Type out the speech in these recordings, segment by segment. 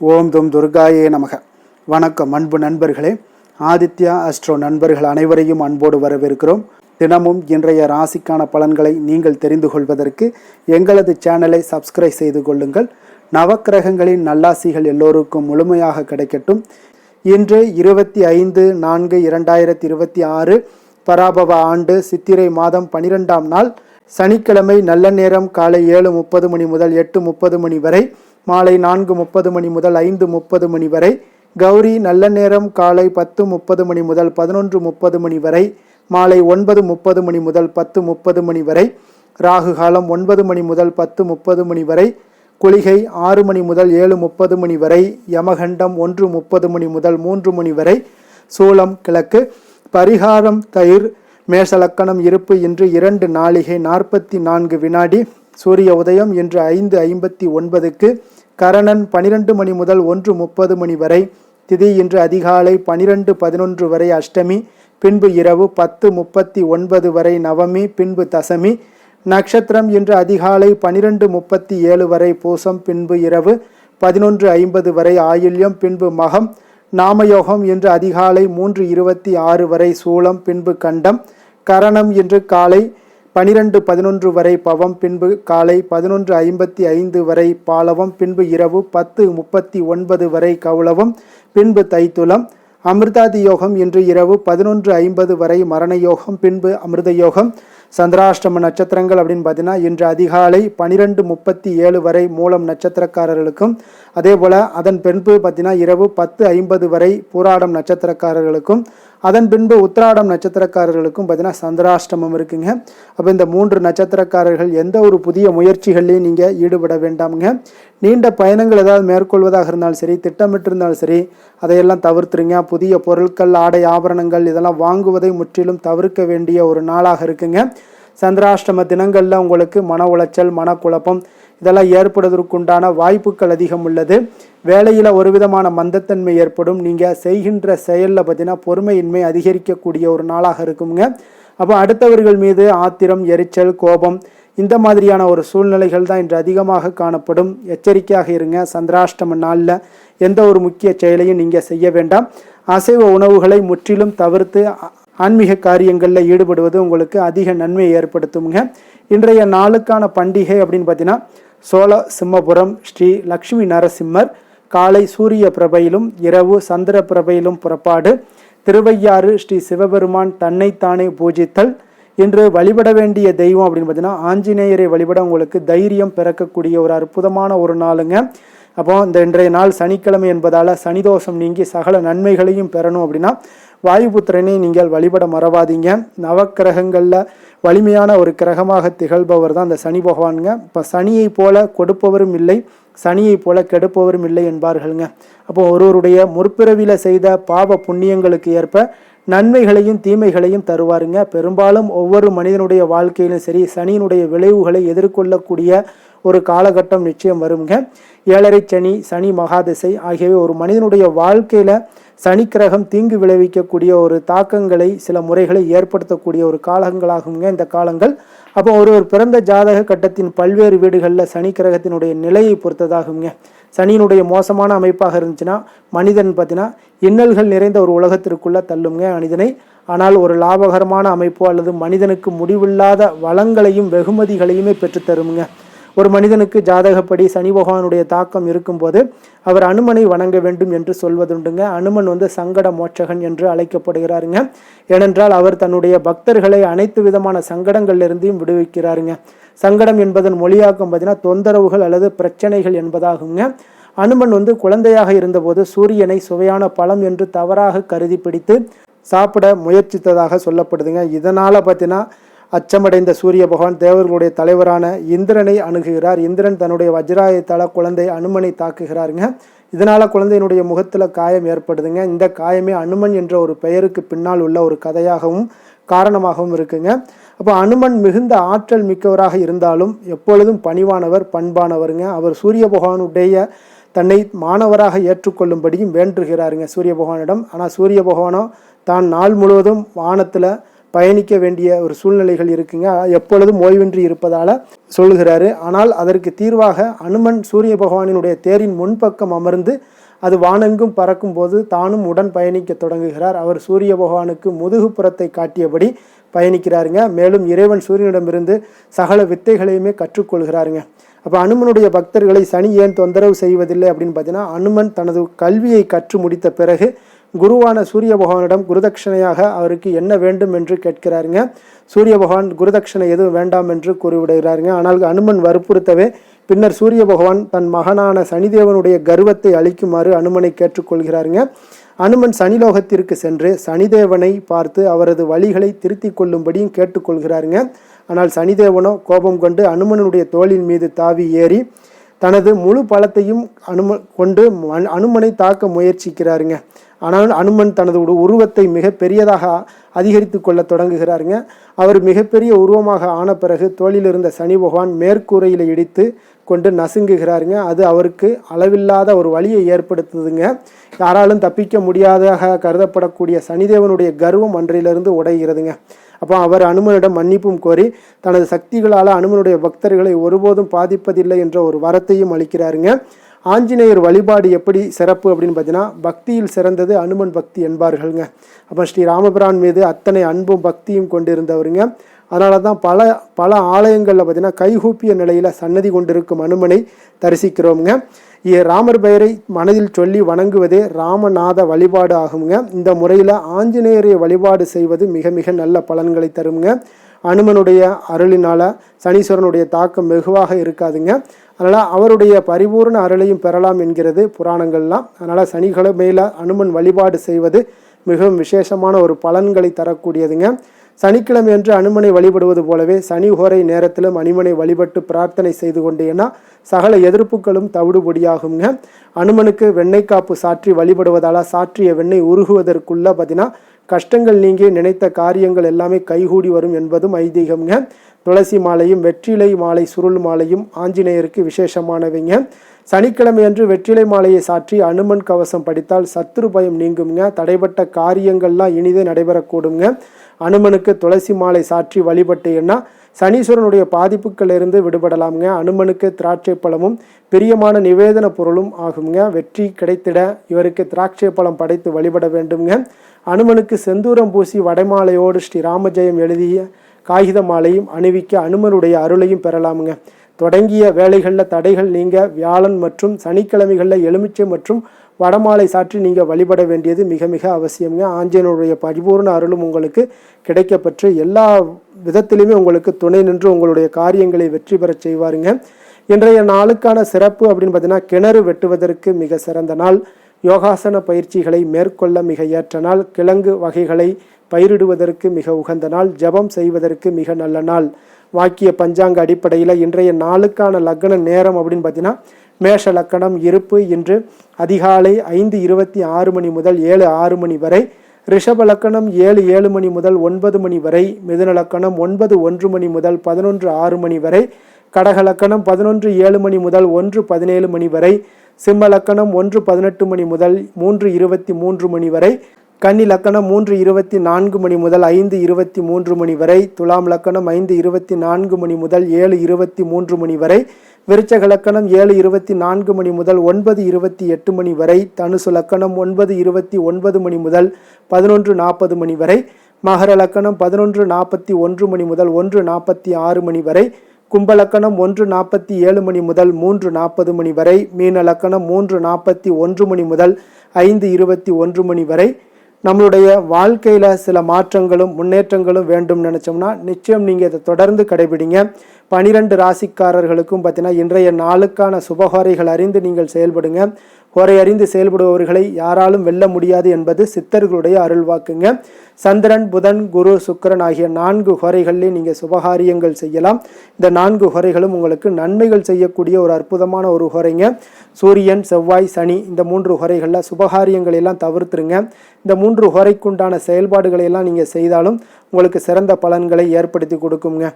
ஓம் தும் துர்காயே நமக. வணக்கம் அன்பு நண்பர்களே. ஆதித்யா அஸ்ட்ரோ நண்பர்கள் அனைவரையும் அன்போடு வரவேற்கிறோம். தினமும் இன்றைய ராசிக்கான பலன்களை நீங்கள் தெரிந்து கொள்வதற்கு எங்களது சேனலை சப்ஸ்கிரைப் செய்து கொள்ளுங்கள். நவக்கிரகங்களின் நல்லாசிகள் எல்லோருக்கும் முழுமையாக கிடைக்கட்டும். இன்று 25/4/2026 பராபவ ஆண்டு சித்திரை மாதம் 12ஆம் நாள் சனிக்கிழமை. நல்ல நேரம் காலை 7:30 மணி முதல் 8:30 மணி வரை, மாலை 4:30 மணி முதல் 5:30 மணி வரை. கௌரி நல்ல நேரம் காலை 10:30 மணி முதல் 11:30 மணி வரை, மாலை 9:30 மணி முதல் 10:30 மணி வரை. ராகு காலம் 9 மணி முதல் 10:30 மணி வரை. குளிகை 6 மணி முதல் 7:30 மணி வரை. யமகண்டம் 1:30 மணி முதல் 3 மணி வரை. சூலம் கிழக்கு. பரிகாரம் தயிர். மேஷலக்கணம் இருப்பு இன்று 2 நாழிகை 44 வினாடி. சூரிய உதயம் இன்று 5:59க்கு. கரணன் 12 மணி முதல் 1:30 மணி வரை. திதி இன்று அதிகாலை 12:11 வரை அஷ்டமி, பின்பு இரவு 10:39 வரை நவமி, பின்பு தசமி. நட்சத்திரம் இன்று அதிகாலை 12:37 வரை பூசம், பின்பு இரவு 11:50 வரை ஆயில்யம், பின்பு மகம். நாமயோகம் இன்று அதிகாலை 3:26 வரை சூலம், பின்பு கண்டம். கரணம் இன்று காலை 12:11 வரை பவம், பின்பு காலை 11:55 வரை பாலவம், பின்பு இரவு 10:39 வரை கௌளவம், பின்பு தைத்துலம். அமிர்தாதி யோகம் இன்று இரவு 11:50 வரை மரண யோகம், பின்பு அமிர்த யோகம். சந்திராஷ்டம நட்சத்திரங்கள் அப்படின்னு பார்த்தீங்கன்னா இன்று அதிகாலை 12:37 வரை மூலம் நட்சத்திரக்காரர்களுக்கும், அதே போல் அதன் பின்பு பார்த்தீங்கன்னா இரவு 10:50 வரை பூராடம் நட்சத்திரக்காரர்களுக்கும், அதன் பின்பு உத்திராடம் நட்சத்திரக்காரர்களுக்கும் பார்த்தீங்கன்னா சந்திராஷ்டமம் இருக்குங்க. அப்போ இந்த 3 நட்சத்திரக்காரர்கள் எந்த ஒரு புதிய முயற்சிகள்லையும் நீங்கள் ஈடுபட வேண்டாமுங்க. நீண்ட பயணங்கள் ஏதாவது மேற்கொள்வதாக இருந்தாலும் சரி, திட்டமிட்டிருந்தாலும் சரி, அதையெல்லாம் தவிர்த்துருங்க. புதிய பொருட்கள், ஆடை, ஆபரணங்கள் இதெல்லாம் வாங்குவதை முற்றிலும் தவிர்க்க வேண்டிய ஒரு நாளாக இருக்குங்க. சந்திராஷ்டம தினங்களில் உங்களுக்கு மன உளைச்சல், மனக்குழப்பம் இதெல்லாம் ஏற்படுவதற்குண்டான வாய்ப்புகள் அதிகம் உள்ளது. வேலையில் ஒரு விதமான மந்தத்தன்மை ஏற்படும். நீங்கள் செய்கின்ற செயலில் பார்த்தீங்கன்னா பொறுமையின்மை அதிகரிக்கக்கூடிய ஒரு நாளாக இருக்குங்க. அப்போ அடுத்தவர்கள் மீது ஆத்திரம், எரிச்சல், கோபம் இந்த மாதிரியான ஒரு சூழ்நிலைகள் தான் இன்று அதிகமாக காணப்படும். எச்சரிக்கையாக இருங்க. சந்திராஷ்டம நாளில் எந்த ஒரு முக்கிய செயலையும் நீங்கள் செய்ய வேண்டாம். அசைவ உணவுகளை முற்றிலும் தவிர்த்து ஆன்மீக காரியங்களில் ஈடுபடுவது உங்களுக்கு அதிக நன்மையை ஏற்படுத்துங்க. இன்றைய நாளுக்கான பண்டிகை அப்படின்னு பார்த்தீங்கன்னா சோழ சிம்மபுரம் ஸ்ரீ லக்ஷ்மி நரசிம்மர். காலை சூரிய பிரபையிலும் இரவு சந்திர பிரபையிலும் புறப்பாடு. திருவையாறு ஸ்ரீ சிவபெருமான் தன்னைத்தானே பூஜித்தல். இன்று வழிபட வேண்டிய தெய்வம் அப்படின்னு பார்த்தீங்கன்னா ஆஞ்சநேயரை வழிபட உங்களுக்கு தைரியம் பிறக்கக்கூடிய ஒரு அற்புதமான ஒரு நாளுங்க. அப்போ இந்த இன்றைய நாள் சனிக்கிழமை என்பதால் சனிதோஷம் நீங்கி சகல நன்மைகளையும் பெறணும் அப்படின்னா வாயுபுத்திரனை நீங்கள் வழிபட மறவாதீங்க. நவக்கிரகங்களில் வலிமையான ஒரு கிரகமாக திகழ்பவர் தான் இந்த சனி பகவானுங்க. இப்போ சனியை போல கொடுப்பவரும் இல்லை, சனியை போல கெடுப்பவரும் இல்லை என்பார்களுங்க. அப்போ ஒருவருடைய முற்பிறவியில் செய்த பாவ புண்ணியங்களுக்கு ஏற்ப நன்மைகளையும் தீமைகளையும் தருவாருங்க. பெரும்பாலும் ஒவ்வொரு மனிதனுடைய வாழ்க்கையிலும் சரி சனியினுடைய விளைவுகளை எதிர்கொள்ளக்கூடிய ஒரு காலகட்டம் நிச்சயம் வருங்க. 7.5 சனி, சனி மகாதிசை ஆகியவை ஒரு மனிதனுடைய வாழ்க்கையில் சனி கிரகம் தீங்கு விளைவிக்கக்கூடிய ஒரு தாக்கங்களை, சில முறைகளை ஏற்படுத்தக்கூடிய ஒரு காலங்களாகுங்க இந்த காலங்கள். அப்போ ஒருவர் பிறந்த ஜாதக கட்டத்தின் பல்வேறு வீடுகளில் சனி கிரகத்தினுடைய நிலையை பொறுத்ததாகுங்க. சனியினுடைய மோசமான அமைப்பாக இருந்துச்சுன்னா மனிதன் பார்த்தீங்கன்னா இன்னல்கள் நிறைந்த ஒரு உலகத்திற்குள்ளே தள்ளுங்க மனிதனை. ஆனால் ஒரு லாபகரமான அமைப்போ அல்லது மனிதனுக்கு முடிவில்லாத வளங்களையும் வெகுமதிகளையுமே பெற்றுத்தருமுங்க. ஒரு மனிதனுக்கு ஜாதகப்படி சனி பகவானுடைய தாக்கம் இருக்கும்போது அவர் அனுமனை வணங்க வேண்டும் என்று சொல்வதுண்டுங்க. அனுமன் சங்கட மோட்சகன் என்று அழைக்கப்படுகிறாருங்க. ஏனென்றால் அவர் தன்னுடைய பக்தர்களை அனைத்து விதமான சங்கடங்கள்லிருந்தும் விடுவிக்கிறாருங்க. சங்கடம் என்பதன் மொழியாக்கம் பார்த்தீங்கன்னா தொந்தரவுகள் அல்லது பிரச்சனைகள் என்பதாகுங்க. அனுமன் குழந்தையாக இருந்தபோது சூரியனை சுவையான பழம் என்று தவறாக கருதி பிடித்து சாப்பிட முயற்சித்ததாக சொல்லப்படுதுங்க. இதனால் பார்த்தீங்கன்னா அச்சமடைந்த சூரிய பகவான் தேவர்களுடைய தலைவரான இந்திரனை அணுகுகிறார். இந்திரன் தன்னுடைய வஜ்ராயத்தால குழந்தை அனுமனை தாக்குகிறாருங்க. இதனால குழந்தையினுடைய முகத்துல காயம் ஏற்படுதுங்க. இந்த காயமே அனுமன் என்ற ஒரு பெயருக்கு பின்னால் உள்ள ஒரு கதையாகவும் காரணமாகவும் இருக்குங்க. அப்போ அனுமன் மிகுந்த ஆற்றல் மிக்கவராக இருந்தாலும் எப்பொழுதும் பணிவானவர், பண்பானவருங்க. அவர் சூரிய பகவானுடைய தன்னை மாணவராக ஏற்றுக்கொள்ளும்படியும் வேண்டுகிறாருங்க சூரிய பகவானிடம். ஆனால் சூரிய பகவானோ தான் நாள் முழுவதும் வானத்தில் பயணிக்க வேண்டிய ஒரு சூழ்நிலைகள் இருக்குங்க. எப்பொழுதும் ஓய்வின்றி இருப்பதால் சொல்லுகிறாரு. ஆனால் அதற்கு தீர்வாக அனுமன் சூரிய பகவானினுடைய தேரின் முன்பக்கம் அமர்ந்து அது வானெங்கும் பறக்கும் போது தானும் உடன் பயணிக்க தொடங்குகிறார். அவர் சூரிய பகவானுக்கு முதுகுப்புறத்தை காட்டியபடி பயணிக்கிறாருங்க. மேலும் இறைவன் சூரியனிடமிருந்து சகல வித்தைகளையுமே கற்றுக்கொள்கிறாருங்க. அப்போ அனுமனுடைய பக்தர்களை சனி ஏன் தொந்தரவு செய்வதில்லை அப்படின்னு பார்த்தீங்கன்னா, அனுமன் தனது கல்வியை கற்று முடித்த பிறகு குருவான சூரிய பகவானிடம் குருதட்சணையாக அவருக்கு என்ன வேண்டும் என்று கேட்கிறாருங்க. சூரிய பகவான் குருதட்சணை எதுவும் வேண்டாம் என்று கூறிவிடுகிறாருங்க. ஆனால் அனுமன் வற்புறுத்தவே பின்னர் சூரிய பகவான் தன் மகனான சனிதேவனுடைய கர்வத்தை அளிக்குமாறு அனுமனை கேட்டுக்கொள்கிறாருங்க. அனுமன் சனிலோகத்திற்கு சென்று சனிதேவனை பார்த்து அவரது வழிகளை திருத்தி கொள்ளும்படியும் கேட்டுக்கொள்கிறாருங்க. ஆனால் சனிதேவனோ கோபம் கொண்டு அனுமனுடைய தோளின் மீது தாவி ஏறி தனது முழு பலத்தையும் கொண்டு அனுமனை தாக்க முயற்சிக்கிறாருங்க. ஆனால் அனுமன் தனது உருவத்தை மிக பெரியதாக அதிகரித்து கொள்ள தொடங்குகிறாருங்க. அவர் மிகப்பெரிய உருவமாக ஆன பிறகு தோளில் இருந்த சனி பகவான் மேற்கூரையில் இடித்து கொண்டு நசுங்குகிறாருங்க. அது அவருக்கு அளவில்லாத ஒரு வலியை ஏற்படுத்துதுங்க. யாராலும் தப்பிக்க முடியாதாக கருதப்படக்கூடிய சனிதேவனுடைய கர்வம் அன்றிலிருந்து உடைகிறதுங்க. அப்போ அவர் அனுமனிடம் மன்னிப்பும் கோரி தனது சக்திகளால் அனுமனுடைய பக்தர்களை ஒருபோதும் பாதிப்பதில்லை என்ற ஒரு வரத்தையும் அளிக்கிறாருங்க. ஆஞ்சநேயர் வழிபாடு எப்படி சிறப்பு அப்படின்னு பார்த்தீங்கன்னா, பக்தியில் சிறந்தது அனுமன் பக்தி என்பார்கள்ங்க. அப்போ ஸ்ரீ ராமபிரான் மீது அத்தனை அன்பும் பக்தியும் கொண்டிருந்தவருங்க. அதனால தான் பல ஆலயங்களில் பார்த்தீங்கன்னா கைகூப்பிய நிலையில் சன்னதி கொண்டிருக்கும் அனுமனை தரிசிக்கிறோமுங்க. ராமர் பெயரை மனதில் சொல்லி வணங்குவதே ராமநாத வழிபாடு ஆகுங்க. இந்த முறையில் ஆஞ்சநேயரை வழிபாடு செய்வது மிக மிக நல்ல பலன்களை தருங்க. அனுமனுடைய அருளினால் சனீஸ்வரனுடைய தாக்கம் வெகுவாக இருக்காதுங்க. அதனால் அவருடைய பரிபூர்ண அருளையும் பெறலாம் என்கிறது புராணங்கள்லாம். அதனால் சனிக்கிழமையில் அனுமன் வழிபாடு செய்வது மிகவும் விசேஷமான ஒரு பலன்களை தரக்கூடியதுங்க. சனிக்கிழமை என்று அனுமனை வழிபடுவது போலவே சனி ஹோரை நேரத்திலும் அனுமனை வழிபட்டு பிரார்த்தனை செய்து கொண்டேன்னா சகல எதிர்ப்புகளும் தவிடுபொடியாகுங்க. அனுமனுக்கு வெண்ணெய் காப்பு சாற்றி வழிபடுவதால் சாற்றிய வெண்ணெய் உருகுவதற்குள்ள பார்த்தீங்கன்னா கஷ்டங்கள் நீங்கி நினைத்த காரியங்கள் எல்லாமே கைகூடி வரும் என்பதும் ஐதீகம்ங்க. துளசி மாலையும் வெற்றிலை மாலை சுருள் மாலையும் ஆஞ்சநேயருக்கு விசேஷமானவைங்க. சனிக்கிழமை அன்று வெற்றிலை மாலையை சாற்றி அனுமன் கவசம் படித்தால் சத்துரு பயம் நீங்குங்க. தடைப்பட்ட காரியங்கள்லாம் இனிதே நடைபெறக்கூடுங்க. அனுமனுக்கு துளசி மாலை சாற்றி வழிபட்டேன்னா சனீஸ்வரனுடைய பாதிப்புகளிலிருந்து விடுபடலாமுங்க. அனுமனுக்கு திராட்சை பழமும் பிரியமான நிவேதன பொருளும் ஆகுங்க. வெற்றி கிடைத்திட இவருக்கு திராட்சை பழம் படைத்து வழிபட வேண்டுங்க. அனுமனுக்கு செந்தூரம் பூசி வடைமாலையோடு ஸ்ரீ ராமஜெயம் எழுதிய காகித மாலையும் அணிவிக்க அனுமனுடைய அருளையும் பெறலாமுங்க. தொடங்கிய வேலைகளில் தடைகள் நீங்க வியாழன் மற்றும் சனிக்கிழமைகளில் எலுமிச்சை மற்றும் வடமாலை சாற்றி நீங்கள் வழிபட வேண்டியது மிக மிக அவசியங்க. ஆஞ்சநேயனுடைய பரிபூர்ண அருளும் உங்களுக்கு கிடைக்கப்பெற்று எல்லா விதத்திலுமே உங்களுக்கு துணை நின்று உங்களுடைய காரியங்களை வெற்றி பெறச் செய்வாருங்க. இன்றைய நாளுக்கான சிறப்பு அப்படின்னு பார்த்தீங்கன்னா, கிணறு வெட்டுவதற்கு மிக சிறந்த நாள், யோகாசன பயிற்சிகளை மேற்கொள்ள மிக ஏற்ற நாள், கிழங்கு வகைகளை பயிரிடுவதற்கு மிக உகந்த நாள், ஜபம் செய்வதற்கு மிக நல்ல நாள். வாக்கிய பஞ்சாங்க அடிப்படையில் இன்றைய நாளுக்கான லக்ன நேரம் அப்படின்னு பார்த்தீங்கன்னா, மேஷ லக்கணம் இருப்பு இன்று அதிகாலை 5:26 மணி முதல் 7:06 மணி வரை, ரிஷப லக்கணம் 7:07 மணி முதல் 9 மணி வரை, மிதுன லக்கணம் 9:01 மணி முதல் 11:06 மணி வரை, கடக லக்கணம் 11:07 மணி முதல் 1:17 மணி வரை, சிம்ம லக்கணம் 1:18 மணி முதல் 3:23 மணி வரை, கன்னி லக்கணம் 3:24 மணி முதல் 5:23 மணி வரை, துலாம் லக்கணம் 5:24 மணி முதல் 7:23 மணி வரை, விருச்சக லக்கணம் 7:24 மணி முதல் 9:28 மணி வரை, தனுசு லக்கணம் 9:29 மணி முதல் 11:40 மணி வரை, மகர லக்கணம் 11:41 மணி முதல் 1:46 மணி வரை, கும்பலக்கணம் 1:47 மணி முதல் 3:40 மணி வரை, மீன லக்கணம் 3:41 மணி முதல் 5:21 மணி வரை. நம்மளுடைய வாழ்க்கையில் சில மாற்றங்களும் முன்னேற்றங்களும் வேண்டும் நினச்சோம்னா நிச்சயம் நீங்கள் இதை தொடர்ந்து கடைபிடிங்க. 12 ராசிக்காரர்களுக்கும் பார்த்தீங்கன்னா இன்றைய நாளுக்கான சுபஹோரைகள் அறிந்து நீங்கள் செயல்படுங்க. ஹோரை அறிந்து செயல்படுபவர்களை யாராலும் வெல்ல முடியாது என்பது சித்தர்களுடைய அருள்வாக்குங்க. சந்திரன், புதன், குரு, சுக்கிரன் ஆகிய 4 ஹோரைகளிலே நீங்கள் சுபகாரியங்கள் செய்யலாம். இந்த 4 ஹோரைகளும் உங்களுக்கு நன்மைகள் செய்யக்கூடிய ஒரு அற்புதமான ஒரு ஹோரைங்க. சூரியன், செவ்வாய், சனி இந்த 3 ஹோரைகளில் சுபகாரியங்களை எல்லாம் தவிர்த்துருங்க. இந்த 3 ஹோரைக்குண்டான செயல்பாடுகளை எல்லாம் நீங்கள் செய்தாலும் உங்களுக்கு சிறந்த பலன்களை ஏற்படுத்தி கொடுக்குங்க.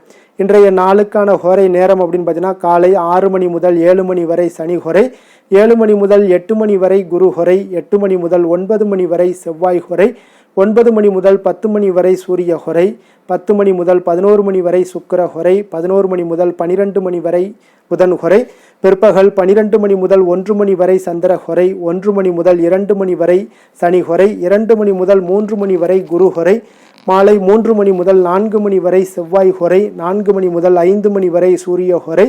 இன்றைய நாளுக்கான ஹோரை நேரம் அப்படின்னு பார்த்தீங்கன்னா, காலை 6 மணி முதல் 7 மணி வரை சனி ஹோரை, 7 மணி முதல் 8 மணி வரை குரு ஹோரை, 8 மணி முதல் 9 மணி வரை செவ்வாய் ஹோரை, 9 மணி முதல் 10 மணி வரை சூரிய ஹொரை, 10 மணி முதல் 11 மணி வரை சுக்கிர ஹொரை, 11 மணி முதல் 12 மணி வரை புதன் ஹொரை, பிற்பகல் 12 மணி முதல் 1 மணி வரை சந்திர ஹொரை, 1 மணி முதல் 2 மணி வரை சனி ஹொரை, 2 மணி முதல் 3 மணி வரை குரு ஹொரை, மாலை 3 மணி முதல் 4 மணி வரை செவ்வாய் ஹொரை, 4 மணி முதல் 5 மணி வரை சூரிய ஹொரை,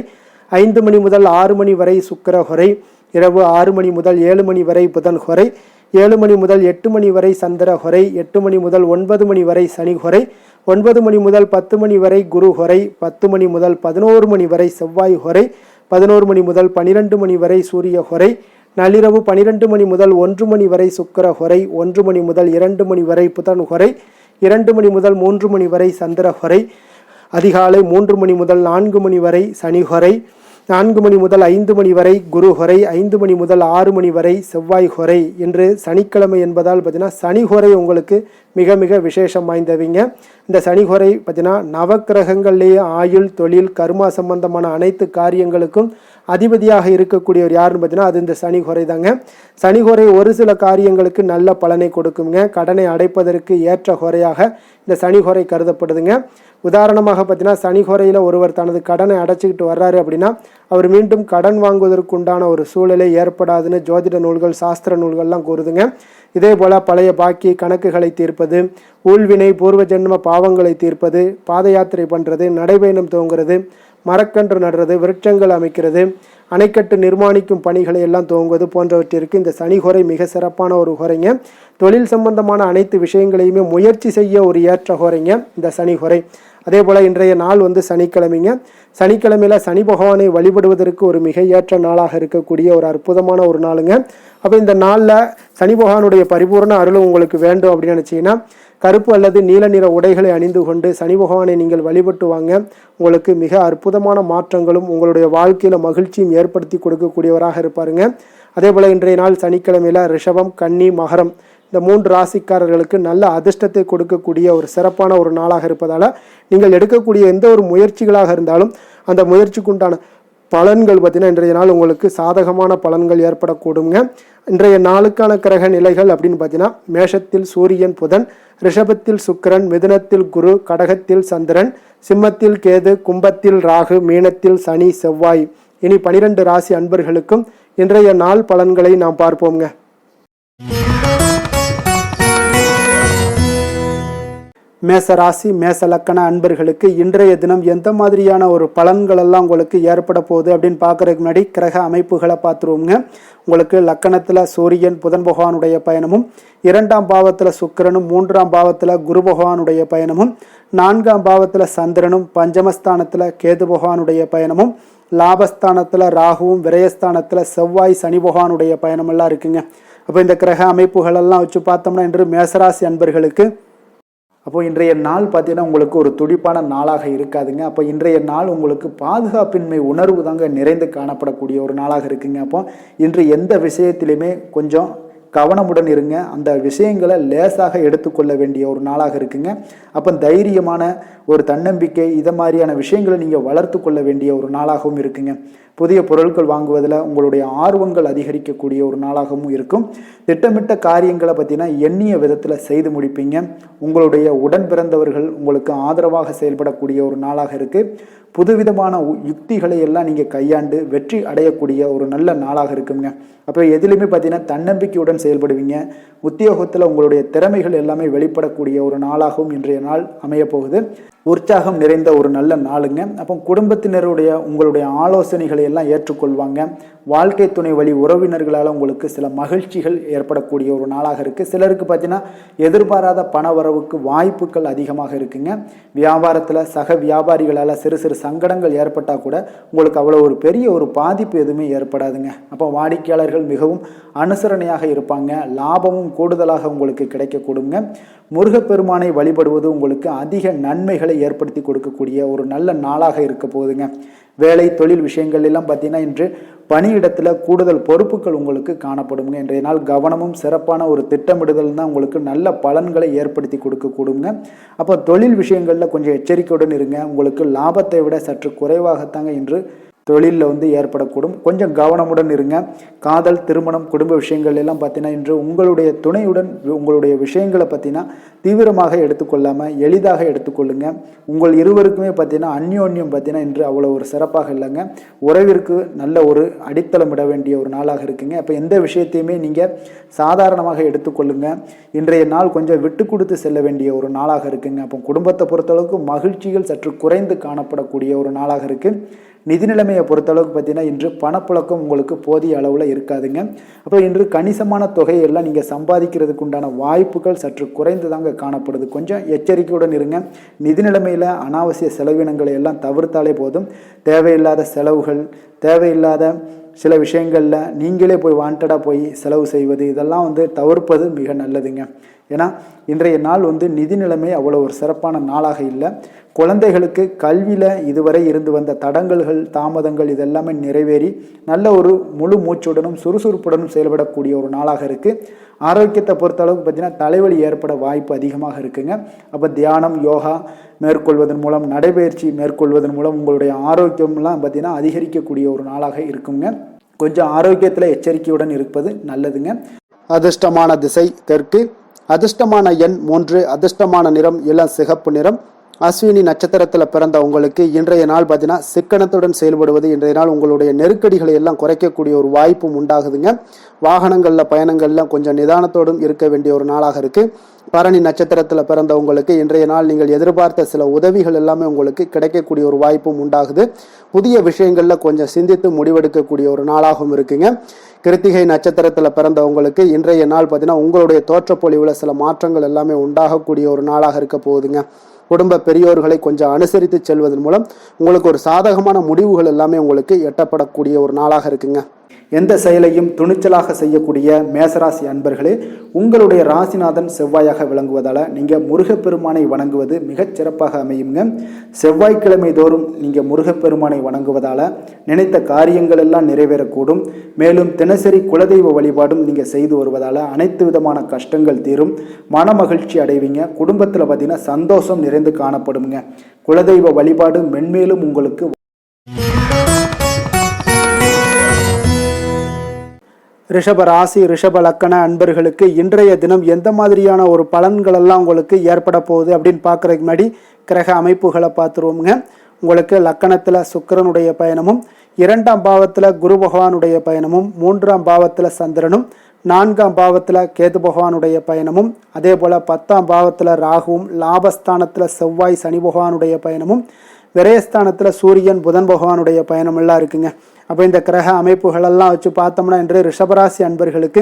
5 மணி முதல் 6 மணி வரை சுக்கிர ஹொரை, இரவு 6 மணி முதல் 7 மணி வரை புதன் ஹொரை, 7 மணி முதல் 8 மணி வரை சந்திர ஹொரை, 8 மணி முதல் 9 மணி வரை சனி ஹொரை, 9 மணி முதல் 10 மணி வரை குரு ஹொரை, 10 மணி முதல் 11 மணி வரை செவ்வாய் ஹொரை, 11 மணி முதல் 12 மணி வரை சூரிய ஹொரை, நள்ளிரவு 12 மணி முதல் 1 மணி வரை சுக்கிர ஹொரை, 1 மணி முதல் 2 மணி வரை புதன் ஹொரை, 2 மணி முதல் 3 மணி வரை சந்திர ஹொரை, அதிகாலை 3 மணி முதல் 4 மணி வரை சனி ஹொரை, 4 மணி முதல் 5 மணி வரை குரு ஹொரை, 5 மணி முதல் 6 மணி வரை செவ்வாய் ஹொரை. இன்று சனிக்கிழமை என்பதால் பார்த்தீங்கன்னா சனி ஹொரை உங்களுக்கு மிக மிக விசேஷம் வாய்ந்தவங்க. இந்த சனி ஹொரை பார்த்தீங்கன்னா நவக்கிரகங்கள்லேயே ஆயுள், தொழில், கர்மா சம்பந்தமான அனைத்து காரியங்களுக்கும் அதிபதியாக இருக்கக்கூடியவர் யாருன்னு பார்த்தீங்கன்னா அது இந்த சனி ஹொரை தாங்க. சனி ஹொரை ஒரு சில காரியங்களுக்கு நல்ல பலனை கொடுக்குங்க. கடனை அடைப்பதற்கு ஏற்ற ஹொரையாக இந்த சனி ஹொரை கருதப்படுதுங்க. உதாரணமாக பார்த்தீங்கன்னா சனி ஹொரையில் ஒருவர் தனது கடனை அடைச்சிக்கிட்டு வர்றாரு அப்படின்னா அவர் மீண்டும் கடன் வாங்குவதற்கு உண்டான ஒரு சூழலை ஏற்படாதுன்னு ஜோதிட நூல்கள், சாஸ்திர நூல்கள்லாம் கூறுதுங்க. இதே போல் பழைய பாக்கி கணக்குகளை தீர்ப்பது, ஊழ்வினை பூர்வ ஜென்ம பாவங்களை தீர்ப்பது, பாத யாத்திரை பண்ணுறது, நடைபயணம் துவங்குறது, மரக்கன்று நடுறது, விருட்சங்கள் அமைக்கிறது, அணைக்கட்டு நிர்மாணிக்கும் பணிகளை எல்லாம் துவங்குவது போன்றவற்றிற்கு இந்த சனி ஹொரை மிக சிறப்பான ஒரு ஹொரைங்க. தொழில் சம்பந்தமான அனைத்து விஷயங்களையுமே முயற்சி செய்ய ஒரு ஏற்ற ஹொரைங்க இந்த சனி ஹொரை. அதே போல் இன்றைய நாள் சனிக்கிழமைங்க. சனிக்கிழமையில் சனி பகவானை வழிபடுவதற்கு ஒரு மிக ஏற்ற நாளாக இருக்கக்கூடிய ஒரு அற்புதமான ஒரு நாளுங்க. அப்போ இந்த நாளில் சனி பகவானுடைய பரிபூர்ண அருளும் உங்களுக்கு வேண்டும் அப்படின்னு நினச்சிங்கன்னா கருப்பு அல்லது நீல நிற உடைகளை அணிந்து கொண்டு சனி பகவானை நீங்கள் வழிபட்டு வாங்க. உங்களுக்கு மிக அற்புதமான மாற்றங்களும் உங்களுடைய வாழ்க்கையில் மகிழ்ச்சியும் ஏற்படுத்தி கொடுக்கக்கூடியவராக இருப்பாருங்க. அதே போல் இன்றைய நாள் சனிக்கிழமையில் ரிஷபம், கன்னி, மகரம் இந்த 3 ராசிக்காரர்களுக்கு நல்ல அதிர்ஷ்டத்தை கொடுக்கக்கூடிய ஒரு சிறப்பான ஒரு நாளாக இருப்பதால் நீங்கள் எடுக்கக்கூடிய எந்த ஒரு முயற்சிகளாக இருந்தாலும் அந்த முயற்சிக்குண்டான பலன்கள் பார்த்தீங்கன்னா இன்றைய நாள் உங்களுக்கு சாதகமான பலன்கள் ஏற்படக்கூடுங்க. இன்றைய நாளுக்கான கிரக நிலைகள் அப்படின்னு பார்த்தீங்கன்னா மேஷத்தில் சூரியன், புதன், ரிஷபத்தில் சுக்கிரன், மிதுனத்தில் குரு, கடகத்தில் சந்திரன், சிம்மத்தில் கேது, கும்பத்தில் ராகு, மீனத்தில் சனி, செவ்வாய். இனி 12 ராசி அன்பர்களுக்கும் இன்றைய நாள் பலன்களை நாம் பார்ப்போங்க. மேச ராசி, மேச லக்கண அன்பர்களுக்கு இன்றைய தினம் எந்த மாதிரியான ஒரு பலன்கள் எல்லாம் உங்களுக்கு ஏற்பட போகுது அப்படின்னு பார்க்கறதுக்கு முன்னாடி கிரக அமைப்புகளை பார்த்துருவோங்க. உங்களுக்கு லக்கணத்தில் சூரியன், புதன் பகவானுடைய பயணமும், 2ஆம் பாவத்தில் சுக்கிரனும், 3ஆம் பாவத்தில் குரு பகவானுடைய பயணமும், 4ஆம் பாவத்தில் சந்திரனும், பஞ்சமஸ்தானத்தில் கேது பகவானுடைய பயணமும், லாபஸ்தானத்தில் ராகுவும், விரயஸ்தானத்தில் செவ்வாய், சனி பகவானுடைய பயணமெல்லாம் இருக்குங்க. அப்போ இந்த கிரக அமைப்புகளெல்லாம் வச்சு பார்த்தோம்னா இன்று மேசராசி அன்பர்களுக்கு அப்போது இன்றைய நாள் பார்த்தீங்கன்னா உங்களுக்கு ஒரு துடிப்பான நாளாக இருக்காதுங்க. அப்போ இன்றைய நாள் உங்களுக்கு பாதுகாப்பின்மை உணர்வு தாங்க நிறைந்து காணப்படக்கூடிய ஒரு நாளாக இருக்குங்க. அப்போ இன்று எந்த விஷயத்திலையுமே கொஞ்சம் கவனமுடன் இருங்க. அந்த விஷயங்களை லேசாக எடுத்துக்கொள்ள வேண்டிய ஒரு நாளாக இருக்குங்க. அப்போ தைரியமான ஒரு தன்னம்பிக்கை இதை மாதிரியான விஷயங்களை நீங்கள் வளர்த்து கொள்ள வேண்டிய ஒரு நாளாகவும் இருக்குங்க. புதிய பொருட்கள் வாங்குவதில் உங்களுடைய ஆர்வங்கள் அதிகரிக்கக்கூடிய ஒரு நாளாகவும் இருக்கும். திட்டமிட்ட காரியங்களை பார்த்தீங்கன்னா எண்ணிய விதத்தில் செய்து முடிப்பீங்க. உங்களுடைய உடன் பிறந்தவர்கள் உங்களுக்கு ஆதரவாக செயல்படக்கூடிய ஒரு நாளாக இருக்குது. புதுவிதமான யுக்திகளை எல்லாம் நீங்கள் கையாண்டு வெற்றி அடையக்கூடிய ஒரு நல்ல நாளாக இருக்குங்க. அப்போ எதிலுமே பார்த்தீங்கன்னா தன்னம்பிக்கையுடன் செயல்படுவீங்க. உத்தியோகத்தில் உங்களுடைய திறமைகள் எல்லாமே வெளிப்படக்கூடிய ஒரு நாளாகவும் இன்றைய நாள் அமையப்போகுது. உற்சாகம் நிறைந்த ஒரு நல்ல நாளுங்க. அப்போ குடும்பத்தினருடைய உங்களுடைய ஆலோசனைகளை எல்லாம் ஏற்றுக்கொள்வாங்க. வாழ்க்கை துணை வழி உறவினர்களால் உங்களுக்கு சில மகிழ்ச்சிகள் ஏற்படக்கூடிய ஒரு நாளாக இருக்குது. சிலருக்கு பார்த்தீங்கன்னா எதிர்பாராத பண வரவுக்கு வாய்ப்புகள் அதிகமாக இருக்குங்க. வியாபாரத்தில் சக வியாபாரிகளால் சிறு சிறு சங்கடங்கள் ஏற்பட்டால் கூட உங்களுக்கு அவ்வளோ ஒரு பெரிய ஒரு பாதிப்பு எதுவுமே ஏற்படாதுங்க. அப்போ வாடிக்கையாளர்கள் மிகவும் அனுசரணையாக இருப்பாங்க. லாபமும் கூடுதலாக உங்களுக்கு கிடைக்கக்கூடுங்க. முருகப்பெருமானை வழிபடுவது உங்களுக்கு அதிக நன்மைகளை ஏற்படுத்தி கொடுக்கக்கூடிய ஒரு நல்ல நாளாக இருக்க போகுதுங்க. வேலை தொழில் விஷயங்கள் எல்லாம் பார்த்தீங்கன்னா இன்று பணியிடத்தில் கூடுதல் பொறுப்புகள் உங்களுக்கு காணப்படுங்க. இன்றைய நாள் கவனமும் சிறப்பான ஒரு திட்டமிடுதல் தான் உங்களுக்கு நல்ல பலன்களை ஏற்படுத்தி கொடுக்கக்கூடுங்க. அப்போ தொழில் விஷயங்களில் கொஞ்சம் எச்சரிக்கையுடன் இருங்க. உங்களுக்கு லாபத்தை விட சற்று குறைவாகத்தாங்க இன்று தொழிலில் வந்து ஏற்படக்கூடும். கொஞ்சம் கவனமுடன் இருங்க. காதல், திருமணம், குடும்ப விஷயங்கள் எல்லாம் பார்த்தீங்கன்னா இன்று உங்களுடைய துணையுடன் உங்களுடைய விஷயங்களை பார்த்தீங்கன்னா தீவிரமாக எடுத்துக்கொள்ளாமல் எளிதாக எடுத்துக்கொள்ளுங்க. உங்கள் இருவருக்குமே பார்த்தீங்கன்னா அந்யோன்யம் பார்த்தீங்கன்னா இன்று அவ்வளோ ஒரு சிறப்பாக இல்லைங்க. உறவிற்கு நல்ல ஒரு அடித்தளம் இட வேண்டிய ஒரு நாளாக இருக்குங்க. அப்போ எந்த விஷயத்தையுமே நீங்கள் சாதாரணமாக எடுத்துக்கொள்ளுங்க. இன்றைய நாள் கொஞ்சம் விட்டு கொடுத்து செல்ல வேண்டிய ஒரு நாளாக இருக்குங்க. அப்போ குடும்பத்தை பொறுத்தளவுக்கு மகிழ்ச்சிகள் சற்று குறைந்து காணப்படக்கூடிய ஒரு நாளாக இருக்குது. நிதி நிலைமையை பொறுத்தளவுக்கு பார்த்தீங்கன்னா இன்று பணப்புழக்கம் உங்களுக்கு போதிய அளவில் இருக்காதுங்க. அப்போ இன்று கணிசமான தொகையெல்லாம் நீங்கள் சம்பாதிக்கிறதுக்கு உண்டான வாய்ப்புகள் சற்று குறைந்து தாங்க காணப்படுது. கொஞ்சம் எச்சரிக்கையுடன் இருங்க. நிதி நிலைமையில் அனாவசிய செலவினங்களை எல்லாம் தவிர்த்தாலே போதும். தேவையில்லாத செலவுகள், தேவையில்லாத சில விஷயங்களில் நீங்களே போய் வாண்டடாக போய் செலவு செய்வது இதெல்லாம் வந்து தவிர்ப்பது மிக நல்லதுங்க. ஏன்னா இன்றைய நாள் வந்து நிதி நிலைமை அவ்வளோ ஒரு சிறப்பான நாளாக இல்லை. குழந்தைகளுக்கு கல்வியில் இதுவரை இருந்து வந்த தடங்கல்கள், தாமதங்கள் இதெல்லாமே நிறைவேறி நல்ல ஒரு முழு மூச்சுடனும் சுறுசுறுப்புடனும் செயல்படக்கூடிய ஒரு நாளாக இருக்குது. ஆரோக்கியத்தை பொறுத்தளவுக்கு பார்த்தீங்கன்னா தலைவலி ஏற்பட வாய்ப்பு அதிகமாக இருக்குங்க. அப்போ தியானம், யோகா மேற்கொள்வதன் மூலம், நடைபயிற்சி மேற்கொள்வதன் மூலம் உங்களுடைய ஆரோக்கியம்லாம் பார்த்தீங்கன்னா அதிகரிக்கக்கூடிய ஒரு நாளாக இருக்குங்க. கொஞ்சம் ஆரோக்கியத்தில் எச்சரிக்கையுடன் இருப்பது நல்லதுங்க. அதிர்ஷ்டமான திசை தெற்கு, அதிர்ஷ்டமான எண் 3, அதிர்ஷ்டமான நிறம் இளம் சிகப்பு நிறம். அஸ்வினி நட்சத்திரத்தில் பிறந்த உங்களுக்கு இன்றைய நாள் பார்த்தீங்கன்னா சிக்கனத்துடன் செயல்படுவது இன்றைய நாள் உங்களுடைய நெருக்கடிகளை எல்லாம் குறைக்கக்கூடிய ஒரு வாய்ப்பும் உண்டாகுதுங்க. வாகனங்களில் பயணங்களில் கொஞ்சம் நிதானத்தோடும் இருக்க வேண்டிய ஒரு நாளாக இருக்குது. பரணி நட்சத்திரத்தில் பிறந்த உங்களுக்கு இன்றைய நாள் நீங்கள் எதிர்பார்த்த சில உதவிகள் எல்லாமே உங்களுக்கு கிடைக்கக்கூடிய ஒரு வாய்ப்பும் உண்டாகுது. புதிய விஷயங்களில் கொஞ்சம் சிந்தித்து முடிவெடுக்கக்கூடிய ஒரு நாளாகவும் இருக்குங்க. கிருத்திகை நட்சத்திரத்தில் பிறந்தவங்களுக்கு இன்றைய நாள் பார்த்தீங்கன்னா உங்களுடைய தோற்றப்பொழிவில் சில மாற்றங்கள் எல்லாமே உண்டாகக்கூடிய ஒரு நாளாக இருக்க போகுதுங்க. குடும்ப பெரியோர்களை கொஞ்சம் அனுசரித்து செல்வதன் மூலம் உங்களுக்கு ஒரு சாதகமான முடிவுகள் எல்லாமே உங்களுக்கு எட்டப்படக்கூடிய ஒரு நாளாக இருக்குங்க. எந்த செயலையும் துணிச்சலாக செய்யக்கூடிய மேசராசி அன்பர்களே, உங்களுடைய ராசிநாதன் செவ்வாயாக விளங்குவதால் நீங்கள் முருகப்பெருமானை வணங்குவது மிகச் சிறப்பாக அமையுங்க. செவ்வாய்க்கிழமை தோறும் நீங்கள் முருகப்பெருமானை வணங்குவதால் நினைத்த காரியங்கள் எல்லாம் நிறைவேறக்கூடும். மேலும் தினசரி குலதெய்வ வழிபாடும் நீங்கள் செய்து வருவதால் அனைத்து விதமான கஷ்டங்கள் தீரும், மன மகிழ்ச்சி அடைவீங்க. குடும்பத்தில் பார்த்தீங்கன்னா சந்தோஷம் நிறைந்து காணப்படுங்க. குலதெய்வ வழிபாடு மென்மேலும் உங்களுக்கு ரிஷப ராசி, ரிஷப லக்கண அன்பர்களுக்கு இன்றைய தினம் எந்த மாதிரியான ஒரு பலன்கள் எல்லாம் உங்களுக்கு ஏற்பட போகுது அப்படின்னு பார்க்குறதுக்கு முன்னாடி கிரக அமைப்புகளை பார்த்துருவோங்க. உங்களுக்கு லக்கணத்தில் சுக்கிரனுடைய பயணமும், 2ஆம் பாவத்தில் குரு பகவானுடைய பயணமும், 3ஆம் பாவத்தில் சந்திரனும், 4ஆம் பாவத்தில் கேது பகவானுடைய பயணமும், அதே போல் 10ஆம் பாவத்தில் ராகுவும், லாபஸ்தானத்தில் செவ்வாய் சனி பகவானுடைய பயணமும், விரயஸ்தானத்தில் சூரியன் புதன் பகவானுடைய பயணம் எல்லாம் இருக்குங்க. அப்போ இந்த கிரக அமைப்புகளெல்லாம் வச்சு பார்த்தோம்னா இன்று ரிஷபராசி அன்பர்களுக்கு